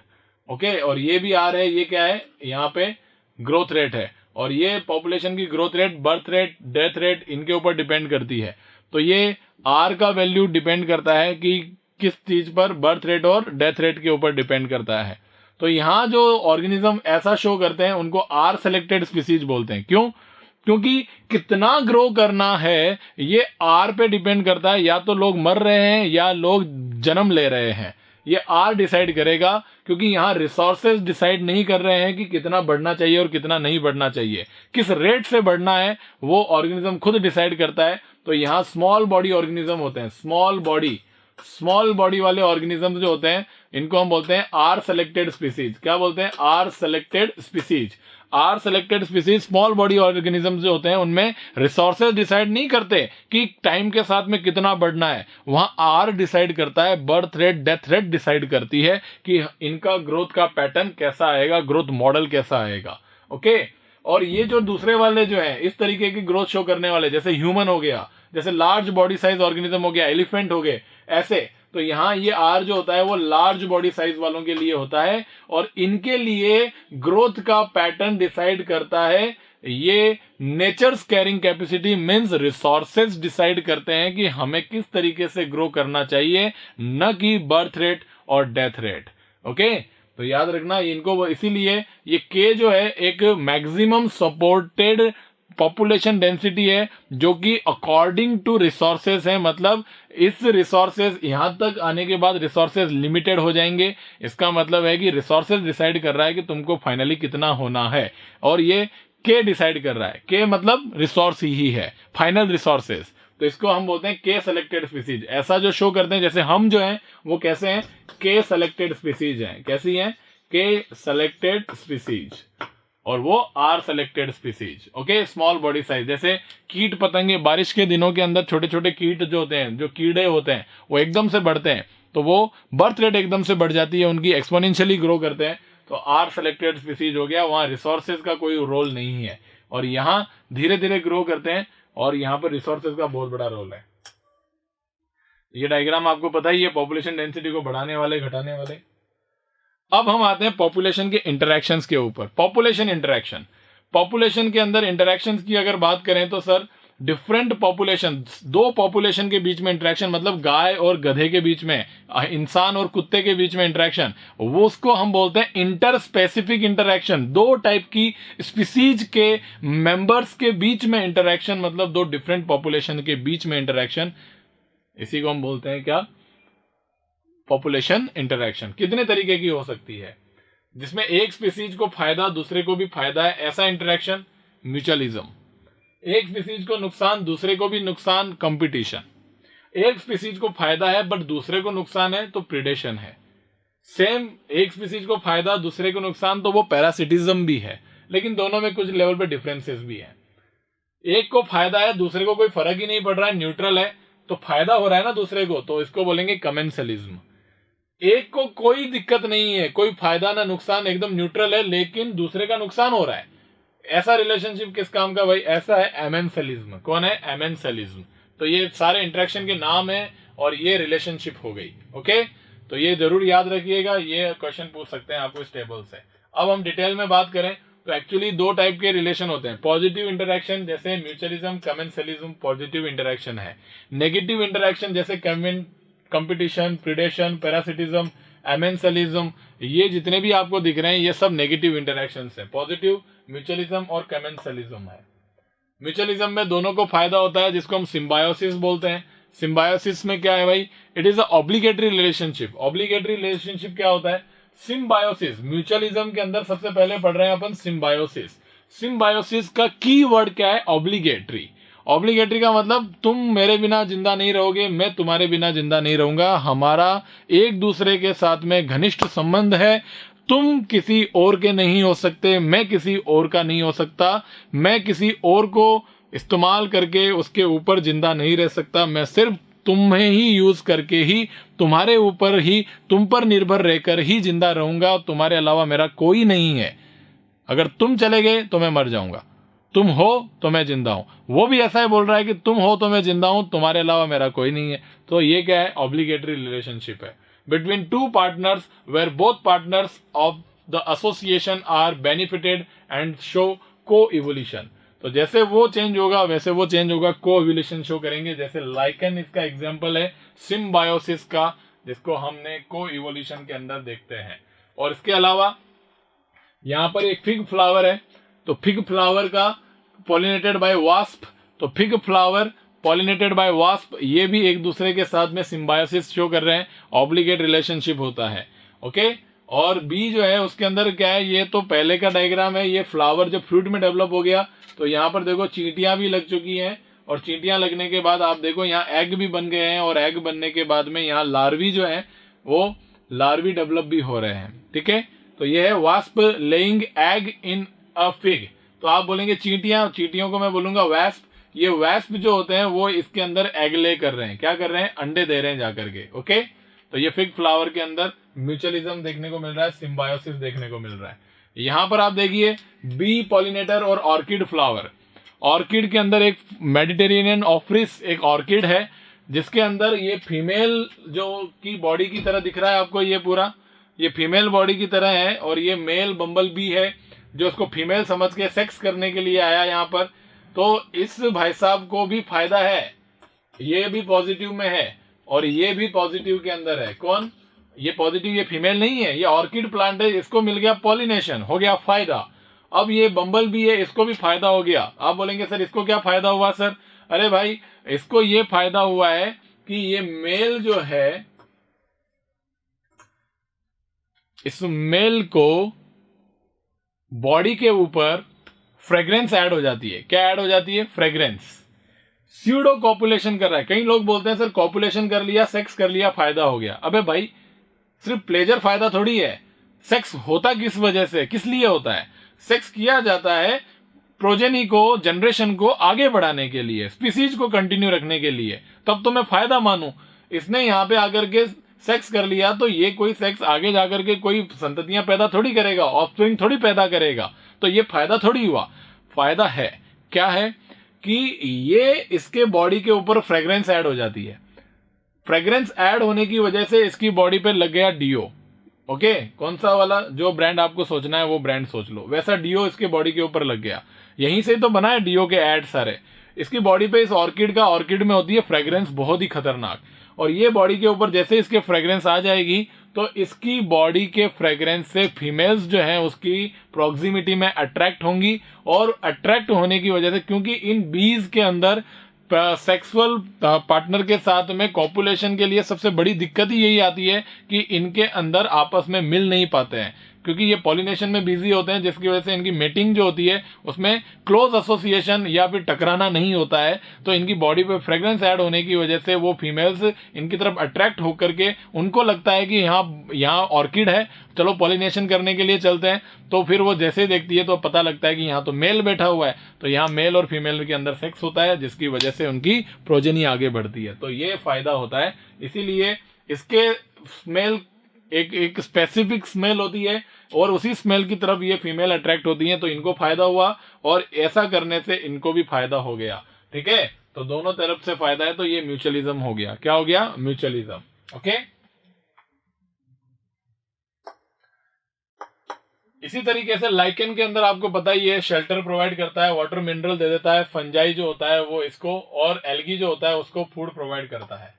Speaker 1: ओके, और ये भी r है, ये क्या है? यहाँ पे ग्रोथ रेट है, और ये पॉपुलेशन की growth rate, birth rate, death rate, इनके ऊपर डिपेंड करती है। तो ये r का वैल्यू डिपेंड करता है कि किस चीज पर, बर्थ रेट और डेथ रेट के ऊपर डिपेंड करता है। तो यहाँ जो ऑर्गेनिज्म ऐसा शो करते हैं उनको आर सेलेक्टेड स्पीसीज बोलते हैं। क्यों? क्योंकि कितना ग्रो करना है ये आर पे डिपेंड करता है, या तो लोग मर रहे हैं या लोग जन्म ले रहे हैं, ये आर डिसाइड करेगा। क्योंकि यहाँ रिसोर्सेज डिसाइड नहीं कर रहे हैं कि कितना बढ़ना चाहिए और कितना नहीं बढ़ना चाहिए, किस रेट से बढ़ना है वो ऑर्गेनिज्म खुद डिसाइड करता है। तो यहाँ स्मॉल बॉडी ऑर्गेनिज्म होते हैं, स्मॉल बॉडी वाले ऑर्गेनिज्म जो होते हैं इनको हम बोलते हैं आर सेलेक्टेड स्पीसीज। क्या बोलते हैं? R selected species. R selected species small body organism जो होते हैं उनमें रिसोर्सेज डिसाइड नहीं करते कि टाइम के साथ में कितना बढ़ना है, वहां आर डिसाइड करता है, birth rate, death rate decide करती है कि इनका ग्रोथ का पैटर्न कैसा आएगा, ग्रोथ मॉडल कैसा आएगा। ओके, और ये जो दूसरे वाले जो है इस तरीके की ग्रोथ शो करने वाले, जैसे ह्यूमन हो गया, जैसे लार्ज बॉडी साइज ऑर्गेनिज्म हो गया, एलिफेंट हो गए, ऐसे, तो यहां ये आर जो होता है वो लार्ज बॉडी साइज वालों के लिए होता है, और इनके लिए ग्रोथ का पैटर्न डिसाइड करता है ये nature's carrying capacity, means resources decide करते हैं कि हमें किस तरीके से ग्रो करना चाहिए, न कि बर्थ रेट और डेथ रेट। ओके, तो याद रखना इनको, इसीलिए ये के जो है एक मैक्सिमम सपोर्टेड पॉपुलेशन डेंसिटी है जो कि अकॉर्डिंग टू रिसोर्सेज है। मतलब इस रिसोर्सेज, यहां तक आने के बाद रिसोर्सेज लिमिटेड हो जाएंगे, इसका मतलब है कि रिसोर्सेज डिसाइड कर रहा है कि तुमको फाइनली कितना होना है, और ये के डिसाइड कर रहा है। के मतलब रिसोर्स ही है, फाइनल रिसोर्सेज। तो इसको हम बोलते हैं के सेलेक्टेड स्पीसीज। ऐसा जो शो करते हैं, जैसे हम जो हैं वो कैसे हैं? के सेलेक्टेड स्पीसीज हैं। कैसी हैं? के सेलेक्टेड स्पीसीज, और वो R selected species. Okay, small body size, जैसे कीट पतंगे, बारिश के दिनों के अंदर छोटे छोटे कीट जो होते हैं, जो कीड़े होते हैं, वो एकदम से बढ़ते हैं, तो वो बर्थ रेट एकदम से बढ़ जाती है उनकी, एक्सपोनेंशियली ग्रो करते हैं, तो आर सेलेक्टेड स्पीसीज हो गया। वहां रिसोर्सेज का कोई रोल नहीं है, और यहाँ धीरे धीरे ग्रो करते हैं, और यहाँ पर रिसोर्सेज का बहुत बड़ा रोल है। ये डायग्राम आपको पता ही है, पॉपुलेशन डेंसिटी को बढ़ाने वाले, घटाने वाले। अब हम आते हैं पॉपुलेशन के इंटरैक्शंस के ऊपर। पॉपुलेशन के अंदर इंटरैक्शंस की अगर बात करें तो सर, डिफरेंट पॉपुलेशन, दो पॉपुलेशन के बीच में इंटरेक्शन, मतलब गाय और गधे के बीच में, इंसान और कुत्ते के बीच में इंटरेक्शन, वो उसको हम बोलते हैं इंटर स्पेसिफिक इंटरेक्शन। दो टाइप की स्पीसीज के मेंबर्स के बीच में इंटरेक्शन, मतलब दो डिफरेंट पॉपुलेशन के बीच में इंटरेक्शन, इसी को हम बोलते हैं क्या? Population interaction. कितने तरीके की हो सकती है? जिसमें एक स्पीसीज को फायदा, दूसरे को भी फायदा है, ऐसा इंटरैक्शन म्यूचुअलिज्म। एक स्पीसीज को नुकसान, दूसरे को भी नुकसान, कंपटीशन। एक स्पीसीज को फायदा है बट दूसरे को नुकसान है, तो प्रिडेशन है। सेम एक स्पीसीज को फायदा, दूसरे को नुकसान, तो वो पैरासिटिज्म भी है। लेकिन दोनों में कुछ लेवल पे डिफरेंसेस भी है। एक को फायदा है, दूसरे को कोई फर्क ही नहीं पड़ रहा है, न्यूट्रल है, तो फायदा हो रहा है ना दूसरे को, तो इसको बोलेंगे कमेंसलिज्म। एक को कोई दिक्कत नहीं है, कोई फायदा ना नुकसान, एकदम न्यूट्रल है, लेकिन दूसरे का नुकसान हो रहा है, ऐसा रिलेशनशिप किस काम का भाई? ऐसा है एमेंसलिज्म। कौन है? एमेंसलिज्म। तो ये सारे इंटरेक्शन के नाम है और ये रिलेशनशिप हो गई। ओके, तो ये जरूर याद रखिएगा, ये क्वेश्चन पूछ सकते हैं आपको इस टेबल से। अब हम डिटेल में बात करें तो एक्चुअली दो टाइप के रिलेशन होते हैं। पॉजिटिव इंटरेक्शन जैसे म्यूचुअलिज्म, कमेंसलिज्म पॉजिटिव इंटरेक्शन है। नेगेटिव इंटरेक्शन जैसे कंपटीशन, प्रिडेशन, पैरासिटिज्म, एमेंसलिज्म, ये जितने भी आपको दिख रहे हैं ये सब नेगेटिव इंटरेक्शन है। पॉजिटिव म्यूचुअलिज्म और कमेंसलिज्म है। म्यूचुअलिज्म में दोनों को फायदा होता है, जिसको हम सिम्बायोसिस बोलते हैं। सिम्बायोसिस में क्या है भाई? It is a obligatory relationship. Obligatory relationship क्या होता है? सिम्बायोसिस। म्यूचुअलिज्म के अंदर सबसे पहले पढ़ रहे हैं अपन सिम्बायोसिस। सिम्बायोसिस का की वर्ड क्या है? ऑब्लिगेटरी। ऑब्लिगेटरी का मतलब तुम मेरे बिना जिंदा नहीं रहोगे, मैं तुम्हारे बिना जिंदा नहीं रहूंगा, हमारा एक दूसरे के साथ में घनिष्ठ संबंध है, तुम किसी और के नहीं हो सकते, मैं किसी और का नहीं हो सकता, मैं किसी और को इस्तेमाल करके उसके ऊपर जिंदा नहीं रह सकता, मैं सिर्फ तुम्हें ही यूज करके ही, तुम्हारे ऊपर ही, तुम पर निर्भर रहकर ही जिंदा रहूंगा, तुम्हारे अलावा मेरा कोई नहीं है। अगर तुम चले गए तो मैं मर जाऊंगा, तुम हो तो मैं जिंदा हूं। वो भी ऐसा ही बोल रहा है कि तुम हो तो मैं जिंदा हूं, तुम्हारे अलावा मेरा कोई नहीं है। तो ये क्या है? ऑब्लिगेटरी रिलेशनशिप है between two partners where both partners of the association are benefited and show co-evolution। तो जैसे वो चेंज होगा वैसे वो चेंज होगा, को-इवोल्यूशन शो करेंगे। जैसे लाइकन इसका एग्जांपल है सिम्बायोसिस का, जिसको हमने को-इवोल्यूशन के अंदर देखते हैं। और इसके अलावा यहां पर एक फिग फ्लावर है, तो फिग फ्लावर का पॉलिनेटेड बाय वास्प, तो fig flower pollinated bye wasp, ये भी एक दूसरे के साथ में सिम्बायोसिस शो कर रहे हैं, ऑब्लिगेट रिलेशनशिप होता है। ओके, और बी जो है उसके अंदर क्या है? ये तो पहले का डायग्राम है, ये फ्लावर जब फ्रूट में डेवलप हो गया तो यहाँ पर देखो चींटियां भी लग चुकी हैं, और चींटियां लगने के बाद आप देखो यहाँ एग भी बन गए हैं, और एग बनने के बाद में यहाँ लार्वी जो है वो लार्वी डेवलप भी हो रहे हैं। ठीक है, तो ये है वास्प लेइंग एग इन अ फिग। तो आप बोलेंगे चींटियां, चींटियों को मैं बोलूंगा वैस्प। ये वैस्प जो होते हैं वो इसके अंदर एग ले कर रहे हैं, क्या कर रहे हैं? अंडे दे रहे हैं जाकर के। ओके, तो ये फिग फ्लावर के अंदर म्यूचुअलिज्म देखने को मिल रहा है, सिम्बायोसिस देखने को मिल रहा है। यहां पर आप देखिए बी पॉलिनेटर और ऑर्किड फ्लावर। ऑर्किड के अंदर एक मेडिटेरेनियन ऑफ्रिस एक ऑर्किड है, जिसके अंदर ये फीमेल जो की बॉडी की तरह दिख रहा है आपको, ये पूरा ये फीमेल बॉडी की तरह है, और ये मेल बम्बल बी है जो उसको फीमेल समझ के सेक्स करने के लिए आया यहाँ पर। तो इस भाई साहब को भी फायदा है, ये भी पॉजिटिव में है और ये भी पॉजिटिव के अंदर है। कौन? ये पॉजिटिव, ये फीमेल नहीं है, ये ऑर्किड प्लांट है, इसको मिल गया पॉलिनेशन, हो गया फायदा। अब ये बम्बल भी है, इसको भी फायदा हो गया। आप बोलेंगे सर इसको क्या फायदा हुआ सर? अरे भाई इसको ये फायदा हुआ है कि ये मेल जो है, इस मेल को बॉडी के ऊपर फ्रेग्रेंस ऐड हो जाती है। क्या ऐड हो जाती है? फ्रेग्रेंस। स्यूडो कॉपुलेशन कर रहा है। कई लोग बोलते हैं सर कॉपुलेशन कर लिया, सेक्स कर लिया, फायदा हो गया। अबे भाई सिर्फ प्लेजर फायदा थोड़ी है। सेक्स होता किस वजह से, किस लिए होता है? सेक्स किया जाता है प्रोजेनी को, जनरेशन को आगे बढ़ाने के लिए, स्पीसीज को कंटिन्यू रखने के लिए। तब तो मैं फायदा मानूं। इसने यहां पे आकर के सेक्स कर लिया तो ये कोई सेक्स आगे जाकर के कोई संततियां पैदा थोड़ी करेगा, ऑफस्प्रिंग थोड़ी पैदा करेगा, तो ये फायदा थोड़ी हुआ। फायदा है, क्या है कि ये इसके बॉडी के ऊपर फ्रेग्रेंस ऐड हो जाती है। फ्रेग्रेंस ऐड होने की वजह से इसकी बॉडी पे लग गया डीओ। ओके, कौन सा वाला? जो ब्रांड आपको सोचना है वो ब्रांड सोच लो, वैसा डीओ इसके बॉडी के ऊपर लग गया। यहीं से तो बना है डीओ के ऐड सारे। इसकी बॉडी पे, इस ऑर्किड का, ऑर्किड में होती है फ्रेग्रेंस बहुत ही खतरनाक, और ये बॉडी के ऊपर जैसे इसके फ्रेग्रेंस आ जाएगी तो इसकी बॉडी के फ्रेग्रेंस से फीमेल्स जो है उसकी प्रॉक्सिमिटी में अट्रैक्ट होंगी, और अट्रैक्ट होने की वजह से, क्योंकि इन बीज के अंदर सेक्सुअल पार्टनर के साथ में कॉपुलेशन के लिए सबसे बड़ी दिक्कत ही यही आती है कि इनके अंदर आपस में मिल नहीं पाते हैं। क्योंकि ये पॉलिनेशन में बिजी होते हैं, जिसकी वजह से इनकी मेटिंग जो होती है उसमें क्लोज एसोसिएशन या फिर टकराना नहीं होता है। तो इनकी बॉडी पे फ्रेग्रेंस ऐड होने की वजह से वो फीमेल्स इनकी तरफ अट्रैक्ट होकर के उनको लगता है कि यहाँ ऑर्किड है, चलो पॉलिनेशन करने के लिए चलते हैं। तो फिर वो जैसे देखती है तो पता लगता है कि यहाँ तो मेल बैठा हुआ है, तो यहाँ मेल और फीमेल के अंदर सेक्स होता है, जिसकी वजह से उनकी प्रोजेनी आगे बढ़ती है। तो ये फायदा होता है। इसीलिए इसके स्मेल एक स्पेसिफिक स्मेल होती है और उसी स्मेल की तरफ ये फीमेल अट्रैक्ट होती है, तो इनको फायदा हुआ और ऐसा करने से इनको भी फायदा हो गया। ठीक है, तो दोनों तरफ से फायदा है, तो ये म्यूचुअलिज्म हो गया। क्या हो गया? म्यूचुअलिज्म। ओके, इसी तरीके से लाइकेन के अंदर आपको पता ही है शेल्टर प्रोवाइड करता है, वाटर मिनरल दे देता है, फंजाई जो होता है वो इसको, और एल्गी जो होता है उसको फूड प्रोवाइड करता है।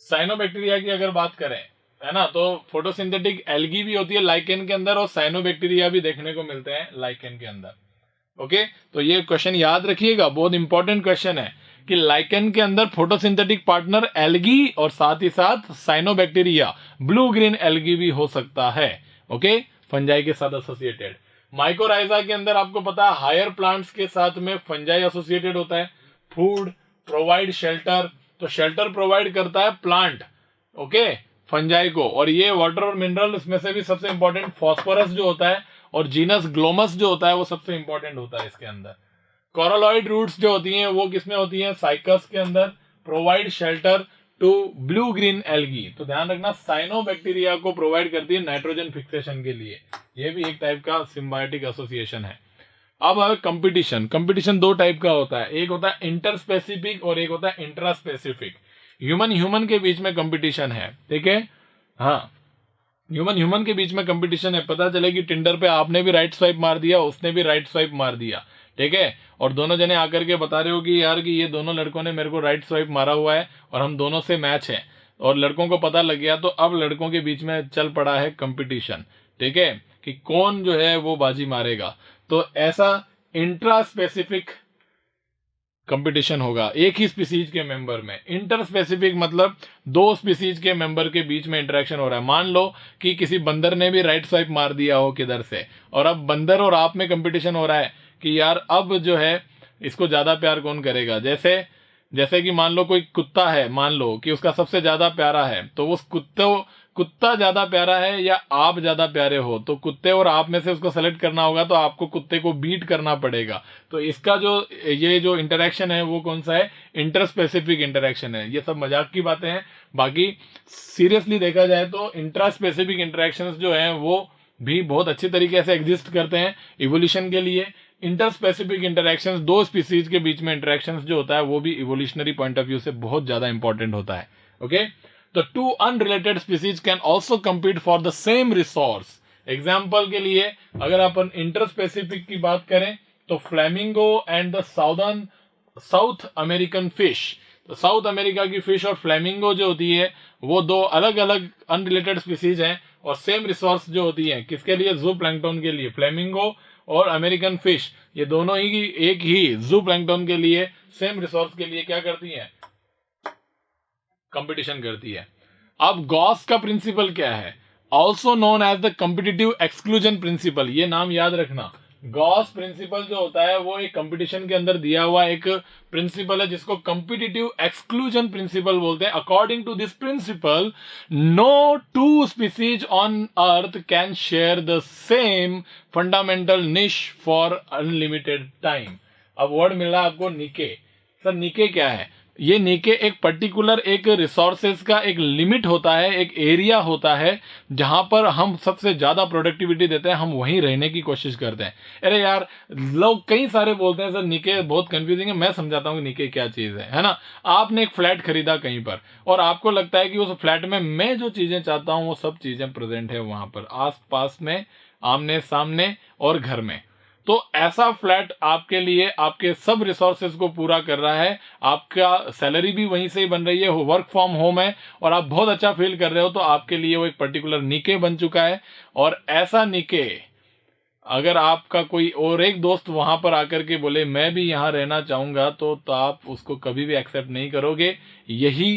Speaker 1: साइनोबैक्टीरिया की अगर बात करें, है ना, तो फोटोसिंथेटिक एल्गी भी होती है लाइकेन के अंदर और साइनोबैक्टीरिया भी देखने को मिलते हैं लाइकेन के अंदर। ओके, तो ये क्वेश्चन याद रखिएगा, बहुत इंपॉर्टेंट क्वेश्चन है कि लाइकेन के अंदर फोटोसिंथेटिक पार्टनर एल्गी और साथ ही साथ साइनोबैक्टीरिया, ब्लू ग्रीन एल्गी भी हो सकता है। ओके, फंजाई के साथ एसोसिएटेड। माइकोराइजा के अंदर आपको पता है हायर प्लांट्स के साथ में फंजाई एसोसिएटेड होता है। फूड, प्रोवाइड शेल्टर, तो शेल्टर प्रोवाइड करता है प्लांट, ओके, फंजाई को, और ये वाटर और मिनरल, इसमें से भी सबसे इंपॉर्टेंट फॉस्फोरस जो होता है और जीनस ग्लोमस जो होता है वो सबसे इंपॉर्टेंट होता है इसके अंदर। कोरलॉइड रूट्स जो होती हैं वो किसमें होती हैं? साइकस के अंदर। Provide shelter to blue green algae, तो ध्यान रखना साइनोबैक्टीरिया को प्रोवाइड करती है नाइट्रोजन फिक्सेशन के लिए। ये भी एक टाइप का सिम्बायोटिक एसोसिएशन है। अब कंपटीशन। कंपटीशन दो टाइप का होता है, एक होता है इंटर स्पेसिफिक और एक होता है इंट्रा स्पेसिफिक। ह्यूमन के बीच में कंपटीशन है, ठीक है, हाँ, ह्यूमन के बीच में कंपटीशन है। पता चले कि टिंडर पे आपने भी राइट स्वाइप मार दिया, उसने भी राइट स्वाइप मार दिया, ठीक है, और दोनों जने आकर के बता रहे हो कि यार कि ये दोनों लड़कों ने मेरे को राइट स्वाइप मारा हुआ है और हम दोनों से मैच है, और लड़कों को पता लग गया, तो अब लड़कों के बीच में चल पड़ा है कंपटीशन, ठीक है, कि कौन जो है वो बाजी मारेगा। तो ऐसा इंट्रा स्पेसिफिक कंपटीशन होगा एक ही स्पीसीज के मेंबर में। इंटर स्पेसिफिक मतलब दो स्पीसीज के मेंबर के बीच में इंटरेक्शन हो रहा है। मान लो कि किसी बंदर ने भी राइट स्वाइप मार दिया हो किधर से, और अब बंदर और आप में कंपटीशन हो रहा है कि यार अब जो है इसको ज्यादा प्यार कौन करेगा। जैसे कि मान लो कोई कुत्ता है, मान लो कि उसका सबसे ज्यादा प्यारा है, तो उस कुत्ता ज्यादा प्यारा है या आप ज्यादा प्यारे हो, तो कुत्ते और आप में से उसको सेलेक्ट करना होगा, तो आपको कुत्ते को बीट करना पड़ेगा। तो इसका ये जो इंटरेक्शन है वो कौन सा है? इंटर स्पेसिफिक इंटरेक्शन है। ये सब मजाक की बातें हैं, बाकी सीरियसली देखा जाए तो इंट्रा स्पेसिफिक इंटरेक्शंस जो हैं वो भी बहुत अच्छी तरीके से एग्जिस्ट करते हैं इवोल्यूशन के लिए। इंटर स्पेसिफिक इंटरेक्शंस, दो स्पीसीज के बीच में इंटरेक्शंस जो होता है वो भी इवोल्यूशनरी पॉइंट ऑफ व्यू से बहुत ज्यादा इंपॉर्टेंट होता है। ओके, तो two unrelated species can also compete for the same resource. Example के लिए अगर अपन इंटर स्पेसिफिक की बात करें तो flamingo and the south American fish, तो साउथ अमेरिका की फिश और फ्लेमिंगो जो होती है वो दो अलग अलग अनरिलेटेड स्पीसीज हैं, और सेम रिसोर्स जो होती है किसके लिए? जू प्लैंक्टन के लिए। फ्लेमिंगो और अमेरिकन फिश ये दोनों ही एक ही जू प्लैंक्टन के लिए सेम रिसोर्स के लिए क्या करती हैं? कंपटीशन करती है। अब गॉस का प्रिंसिपल क्या है? Also known as the competitive exclusion principle. ये नाम याद रखना। गॉस प्रिंसिपल जो होता है वो एक कंपटीशन के अंदर दिया हुआ एक प्रिंसिपल है जिसको कॉम्पिटिटिव एक्सक्लूजन प्रिंसिपल बोलते हैं। According to this principle no two species on earth can share the same fundamental niche for unlimited time. अब वर्ड मिला आपको निके। सर निके क्या है? ये निके एक पर्टिकुलर एक रिसोर्सेज का एक लिमिट होता है, एक एरिया होता है जहां पर हम सबसे ज्यादा प्रोडक्टिविटी देते हैं, हम वहीं रहने की कोशिश करते हैं। अरे यार लोग कई सारे बोलते हैं सर निके बहुत कंफ्यूजिंग है, मैं समझाता हूँ कि निके क्या चीज है ना। आपने एक फ्लैट खरीदा कहीं पर और आपको लगता है कि उस फ्लैट में मैं जो चीजें चाहता हूँ वो सब चीजें प्रेजेंट है वहां पर, आस पास में, आमने सामने और घर में। तो ऐसा फ्लैट आपके लिए आपके सब रिसोर्सेज को पूरा कर रहा है, आपका सैलरी भी वहीं से ही बन रही है, वर्क फ्रॉम होम है और आप बहुत अच्छा फील कर रहे हो, तो आपके लिए वो एक पर्टिकुलर निके बन चुका है। और ऐसा निके अगर आपका कोई और एक दोस्त वहां पर आकर के बोले मैं भी यहां रहना चाहूंगा, तो आप उसको कभी भी एक्सेप्ट नहीं करोगे। यही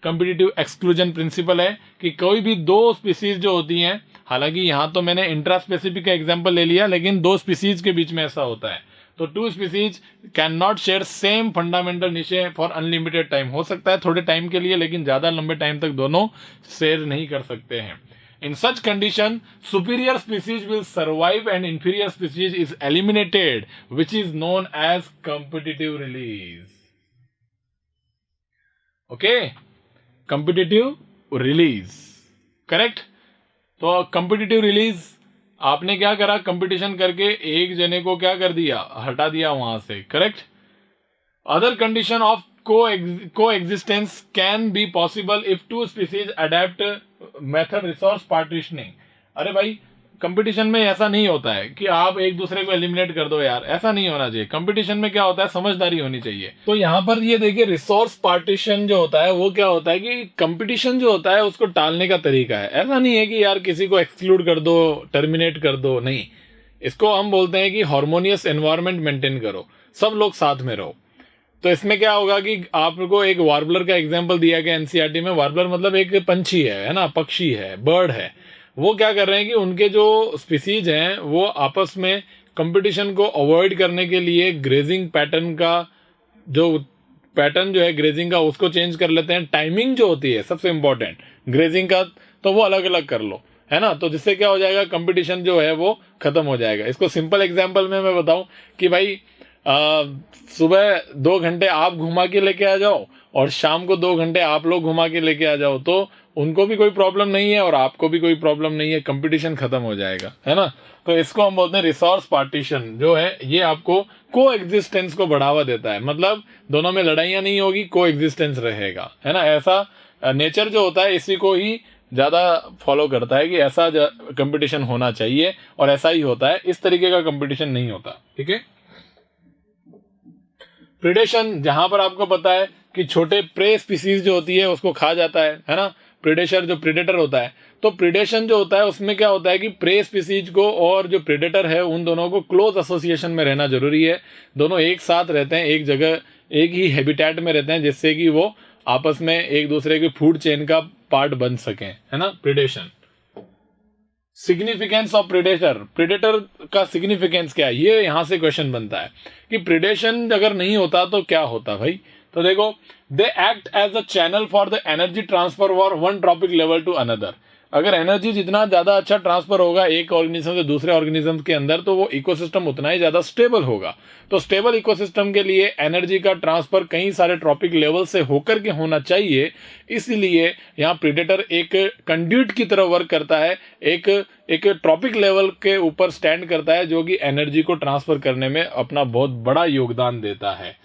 Speaker 1: कॉम्पिटिटिव एक्सक्लूजन प्रिंसिपल है कि कोई भी दो स्पीसीज जो होती हैं हालांकि यहाँ तो मैंने इंट्रा स्पेसिफिक का एग्जाम्पल ले लिया, लेकिन दो स्पीसीज के बीच में ऐसा होता है। तो two species can not share same fundamental niche for unlimited time. हो सकता है थोड़े टाइम के लिए, लेकिन ज्यादा लंबे टाइम तक दोनों शेयर नहीं कर सकते हैं। In such condition, superior species will survive and inferior species is eliminated, which is known as competitive release. Okay? Competitive release. Correct? तो competitive release आपने क्या करा, कंपटीशन करके एक जने को क्या कर दिया, हटा दिया वहां से। Correct? Other condition of coexistence can be possible if two species adapt method resource partitioning. अरे भाई, कंपटीशन में ऐसा नहीं होता है कि आप एक दूसरे को एलिमिनेट कर दो यार, ऐसा नहीं होना चाहिए। कंपटीशन में क्या होता है, समझदारी होनी चाहिए। तो यहाँ पर ये देखिए, रिसोर्स पार्टीशन जो होता है वो क्या होता है कि कंपटीशन जो होता है उसको टालने का तरीका है। ऐसा नहीं है कि यार किसी को एक्सक्लूड कर दो, टर्मिनेट कर दो, नहीं। इसको हम बोलते हैं कि हार्मोनियस एनवायरनमेंट मेंटेन करो, सब लोग साथ में रहो। तो इसमें क्या होगा कि आपको एक वार्बलर का एग्जांपल दिया गया एनसीईआरटी में। वार्बलर मतलब एक पंछी है ना, पक्षी है, बर्ड है। वो क्या कर रहे हैं कि उनके जो स्पीसीज हैं वो आपस में कंपटीशन को अवॉइड करने के लिए ग्रेजिंग पैटर्न का जो है ग्रेजिंग का, उसको चेंज कर लेते हैं। टाइमिंग जो होती है सबसे इंपॉर्टेंट ग्रेजिंग का, तो वो अलग अलग कर लो, है ना। तो जिससे क्या हो जाएगा, कंपटीशन जो है वो खत्म हो जाएगा। इसको सिंपल एग्जाम्पल में मैं बताऊं कि भाई सुबह 2 घंटे आप घुमा के लेके आ जाओ और शाम को 2 घंटे आप लोग घुमा के लेके आ जाओ, तो उनको भी कोई प्रॉब्लम नहीं है और आपको भी कोई प्रॉब्लम नहीं है, कंपटीशन खत्म हो जाएगा, है ना। तो इसको हम बोलते हैं रिसोर्स पार्टीशन जो है, ये आपको को एग्जिस्टेंस को बढ़ावा देता है। मतलब दोनों में लड़ाइयां नहीं होगी, को एग्जिस्टेंस रहेगा, है ना। ऐसा नेचर जो होता है इसी को ही ज्यादा फॉलो करता है कि ऐसा कंपटीशन होना चाहिए और ऐसा ही होता है। इस तरीके का कंपटीशन नहीं होता, ठीक है। प्रीडेशन, जहां पर आपको पता है कि छोटे प्रे स्पीसीज जो होती है उसको खा जाता है ना। प्रीडेशर जो प्रीडेटर होता है, तो प्रीडेशन जो होता है उसमें क्या होता है कि प्रे स्पीसीज को और जो प्रीडेटर है उन दोनों को क्लोज एसोसिएशन में रहना जरूरी है। दोनों एक साथ रहते हैं, एक जगह, एक ही हैबिटेट में रहते हैं, जिससे कि वो आपस में एक दूसरे के फूड चेन का पार्ट बन सकें, है ना। Predation. Significance of predator, predator का सिग्निफिकेंस क्या है, ये यहां से क्वेश्चन बनता है कि प्रीडेशन अगर नहीं होता तो क्या होता भाई। तो देखो, they act as a channel for the energy transfer for one trophic level to another. अगर एनर्जी जितना ज्यादा अच्छा ट्रांसफर होगा एक ऑर्गेनिज्म से दूसरे ऑर्गेनिज्म के अंदर, तो वो इकोसिस्टम उतना ही ज्यादा स्टेबल होगा। तो स्टेबल इकोसिस्टम के लिए एनर्जी का ट्रांसफर कई सारे ट्रॉपिक लेवल से होकर के होना चाहिए। इसलिए यहाँ प्रीडेटर एक कंड्यूट की तरह वर्क करता है, एक ट्रॉपिक लेवल के ऊपर स्टैंड करता है, जो कि एनर्जी को ट्रांसफर करने में अपना बहुत बड़ा योगदान देता है।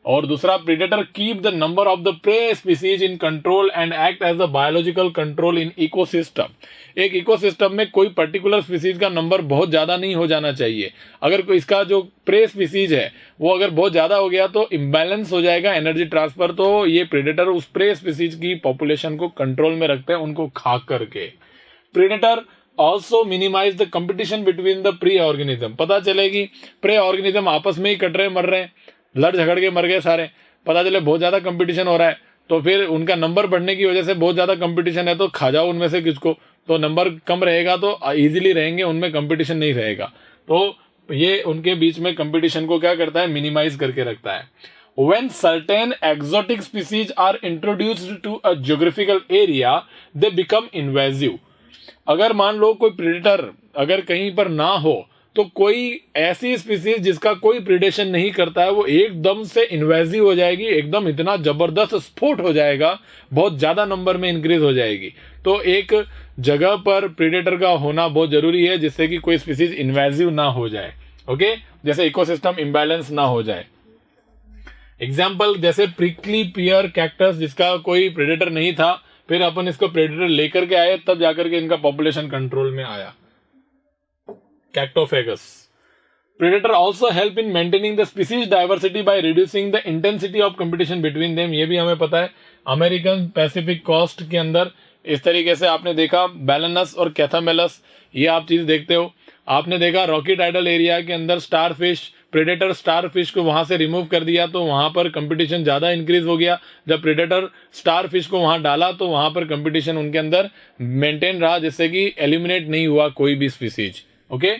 Speaker 1: और दूसरा, predator keep the number of the prey species in control and act as a biological control in ecosystem. एक इकोसिस्टम में कोई पर्टिकुलर स्पीसीज का नंबर बहुत ज्यादा नहीं हो जाना चाहिए। अगर कोई इसका जो प्रे स्पीसीज है वो अगर बहुत ज्यादा हो गया तो इम्बैलेंस हो जाएगा एनर्जी ट्रांसफर। तो ये प्रीडेटर उस प्रे स्पीसीज की पॉपुलेशन को कंट्रोल में रखते हैं, उनको खा करके। Predator also minimize the competition between the prey organism. पता चलेगी प्रे ऑर्गेनिज्म आपस में ही कट रहे, मर रहे हैं, लड़ झगड़ के मर गए सारे। पता चले बहुत ज्यादा कंपटीशन हो रहा है, तो फिर उनका नंबर बढ़ने की वजह से बहुत ज्यादा कंपटीशन है, तो खा जाओ उनमें से किसको। तो नंबर कम रहेगा तो इजीली रहेंगे, उनमें कंपटीशन नहीं रहेगा। तो ये उनके बीच में कंपटीशन को क्या करता है, मिनिमाइज करके रखता है। When certain exotic species are introduced to a geographical area, they become invasive. अगर मान लो कोई प्रेडेटर अगर कहीं पर ना हो, तो कोई ऐसी स्पीसीज जिसका कोई प्रीडेशन नहीं करता है वो एकदम से इन्वेजिव हो जाएगी, एकदम इतना जबरदस्त स्फोट हो जाएगा, बहुत ज्यादा नंबर में इंक्रीज हो जाएगी। तो एक जगह पर प्रीडेटर का होना बहुत जरूरी है, जिससे कि कोई स्पीसीज इन्वेजिव ना हो जाए, ओके, जैसे इकोसिस्टम इम्बैलेंस ना हो जाए। एग्जाम्पल जैसे प्रिकली पियर कैक्टस, जिसका कोई प्रेडेटर नहीं था, फिर अपन इसको प्रेडेटर लेकर के आए, तब जाकर के इनका पॉपुलेशन कंट्रोल में आया। Cactophagus. Predator also help in maintaining the species diversity by reducing the intensity of competition between them. ये भी हमें पता है। अमेरिकन पैसिफिक कोस्ट के अंदर इस तरीके से आपने देखा बैलेनस और कैथामेलस, ये आप चीज देखते हो। आपने देखा रॉकी टाइडल एरिया के अंदर स्टारफिश प्रेडेटर स्टार फिश को वहां से रिमूव कर दिया तो वहां पर कंपटीशन ज्यादा इंक्रीज हो गया। जब प्रेडेटर स्टार फिश को वहां डाला तो वहां पर कंपटीशन उनके अंदर मेंटेन रहा, जिससे कि एलिमिनेट नहीं हुआ कोई भी species. Okay,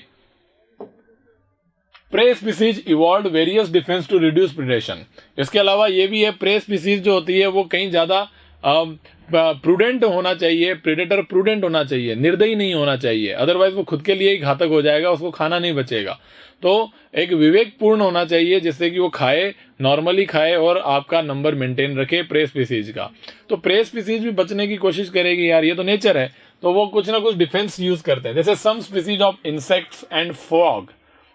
Speaker 1: prey species evolve various defence to reduce predation. इसके अलावा ये भी है, प्रे स्पीसीज जो होती है वो कहीं ज्यादा प्रूडेंट होना चाहिए, प्रेडेटर प्रूडेंट होना चाहिए, निर्दयी नहीं होना चाहिए, अदरवाइज वो खुद के लिए ही घातक हो जाएगा, उसको खाना नहीं बचेगा। तो एक विवेकपूर्ण होना चाहिए जिससे कि वो खाए, नॉर्मली खाए और आपका नंबर मेंटेन रखे प्रे स्पीसीज का। तो प्रे स्पीसीज भी बचने की कोशिश करेगी यार, ये तो नेचर है, तो वो कुछ ना कुछ डिफेंस यूज करते हैं। जैसे some species of insects and frog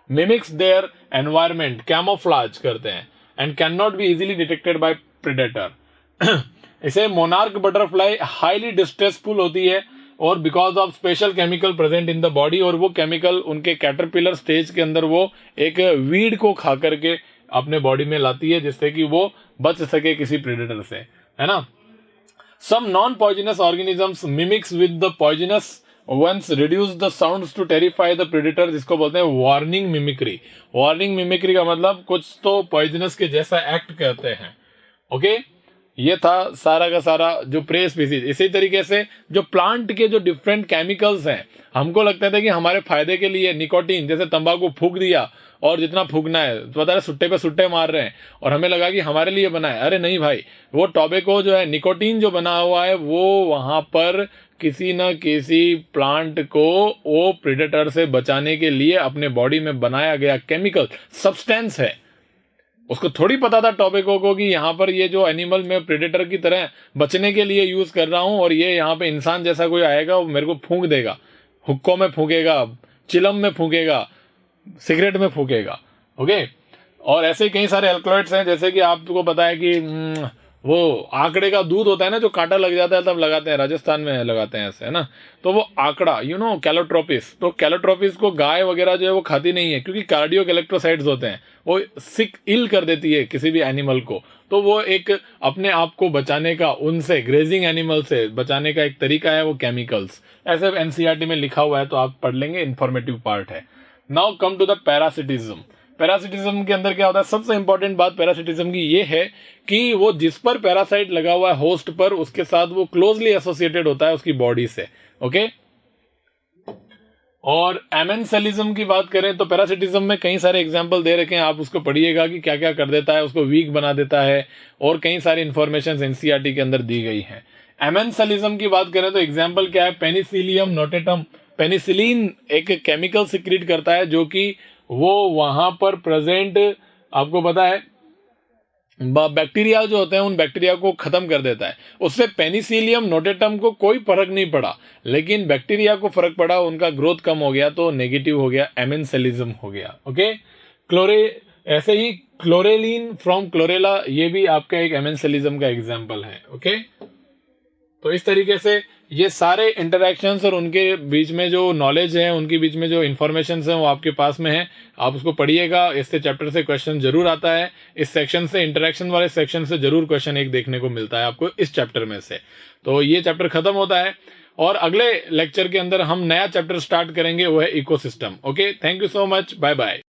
Speaker 1: mimics their environment, camouflage करते हैं and can not be easily detected by predator. इसे मोनार्क बटरफ्लाई हाईली डिस्ट्रेसफुल होती है और because of special chemical present in the body, और वो केमिकल उनके caterpillar stage के अंदर वो एक वीड को खा करके अपने बॉडी में लाती है जिससे कि वो बच सके किसी प्रेडेटर से, है ना। Some non poisonous organisms mimics with the poisonous ones reduce the sounds to terrify the predator, जिसको बोलते हैं वार्निंग मिमिक्री। वार्निंग मिमिक्री का मतलब कुछ तो पॉइजनस के जैसा एक्ट करते हैं। ओके, ये था सारा का सारा जो प्रे स्पीसीज। इसी तरीके से जो प्लांट के जो डिफरेंट केमिकल्स हैं, हमको लगता था कि हमारे फायदे के लिए निकोटीन, जैसे तंबाकू फूंक दिया और जितना फूंकना है, तो पता है सुट्टे पे सुट्टे मार रहे हैं और हमें लगा कि हमारे लिए बना है। अरे नहीं भाई, वो टोबैको जो है, निकोटीन जो बना हुआ है, वो वहां पर किसी न किसी प्लांट को वो प्रेडेटर से बचाने के लिए अपने बॉडी में बनाया गया केमिकल सब्सटेंस है। उसको थोड़ी पता था टोबैको को कि यहाँ पर ये जो एनिमल मैं प्रेडेटर की तरह बचने के लिए यूज कर रहा हूं और ये यहाँ पे इंसान जैसा कोई आएगा वो मेरे को फूंक देगा, हुक्कों में फूंकेगा, चिलम में फूंकेगा, सिगरेट में फूंकेगा। ओके, और ऐसे कई सारे एल्कलॉइड्स हैं, जैसे कि आपको पता है कि वो आंकड़े का दूध होता है ना, जो कांटा लग जाता है तब लगाते हैं, राजस्थान में लगाते हैं ऐसे, है ना। तो वो आंकड़ा कैलोट्रोपिस, तो कैलोट्रोपिस को गाय वगैरह जो है वो खाती नहीं है क्योंकि कार्डियो इलेक्ट्रोसाइड्स होते हैं, वो सिक इल कर देती है किसी भी एनिमल को। तो वो एक अपने आप को बचाने का, उनसे ग्रेजिंग एनिमल से बचाने का एक तरीका है वो केमिकल्स। ऐसे एनसीईआरटी में लिखा हुआ है, तो आप पढ़ लेंगे, इंफॉर्मेटिव पार्ट है। Now come to the parasitism. Parasitism के अंदर क्या होता है, सबसे इंपॉर्टेंट बात पैरासिटिज्म की ये है कि वो जिस पर पैरासाइट लगा हुआ है होस्ट पर, उसके साथ वो क्लोजली एसोसिएटेड होता है उसकी बॉडी से। ओके, और एमेंसेलिज्म की बात करें तो पैरासिटिज्म में कई सारे एग्जांपल दे रखे हैं, आप उसको पढ़िएगा कि क्या क्या कर देता है, उसको वीक बना देता है, और कई सारी इंफॉर्मेशन एनसीईआरटी के अंदर दी गई है। एमेंसेलिज्म की बात करें तो एग्जाम्पल क्या है, पेनिसिलियम नोटेटम। पेनिसिलिन एक केमिकल सिक्रीट करता है जो कि वो वहां पर प्रेजेंट, आपको पता है, बैक्टीरिया जो होते हैं उन बैक्टीरिया को खत्म कर देता है। उससे पेनिसिलियम नोटेटम को कोई फर्क नहीं पड़ा, लेकिन बैक्टीरिया को फर्क पड़ा, उनका ग्रोथ कम हो गया, तो नेगेटिव हो गया, एमेंसेलिज्म हो गया। ओके, ऐसे ही क्लोरेलिन फ्रॉम क्लोरेला, ये भी आपका एक एमेंसेलिज्म का एग्जाम्पल है। ओके, तो इस तरीके से ये सारे इंटरैक्शंस और उनके बीच में जो नॉलेज है, उनके बीच में जो इन्फॉर्मेशन है, वो आपके पास में है, आप उसको पढ़िएगा। इससे चैप्टर से क्वेश्चन जरूर आता है, इस सेक्शन से, इंटरैक्शन वाले सेक्शन से जरूर क्वेश्चन एक देखने को मिलता है आपको इस चैप्टर में से। तो ये चैप्टर खत्म होता है और अगले लेक्चर के अंदर हम नया चैप्टर स्टार्ट करेंगे, वो है ecosystem. Okay, thank you so much, bye bye.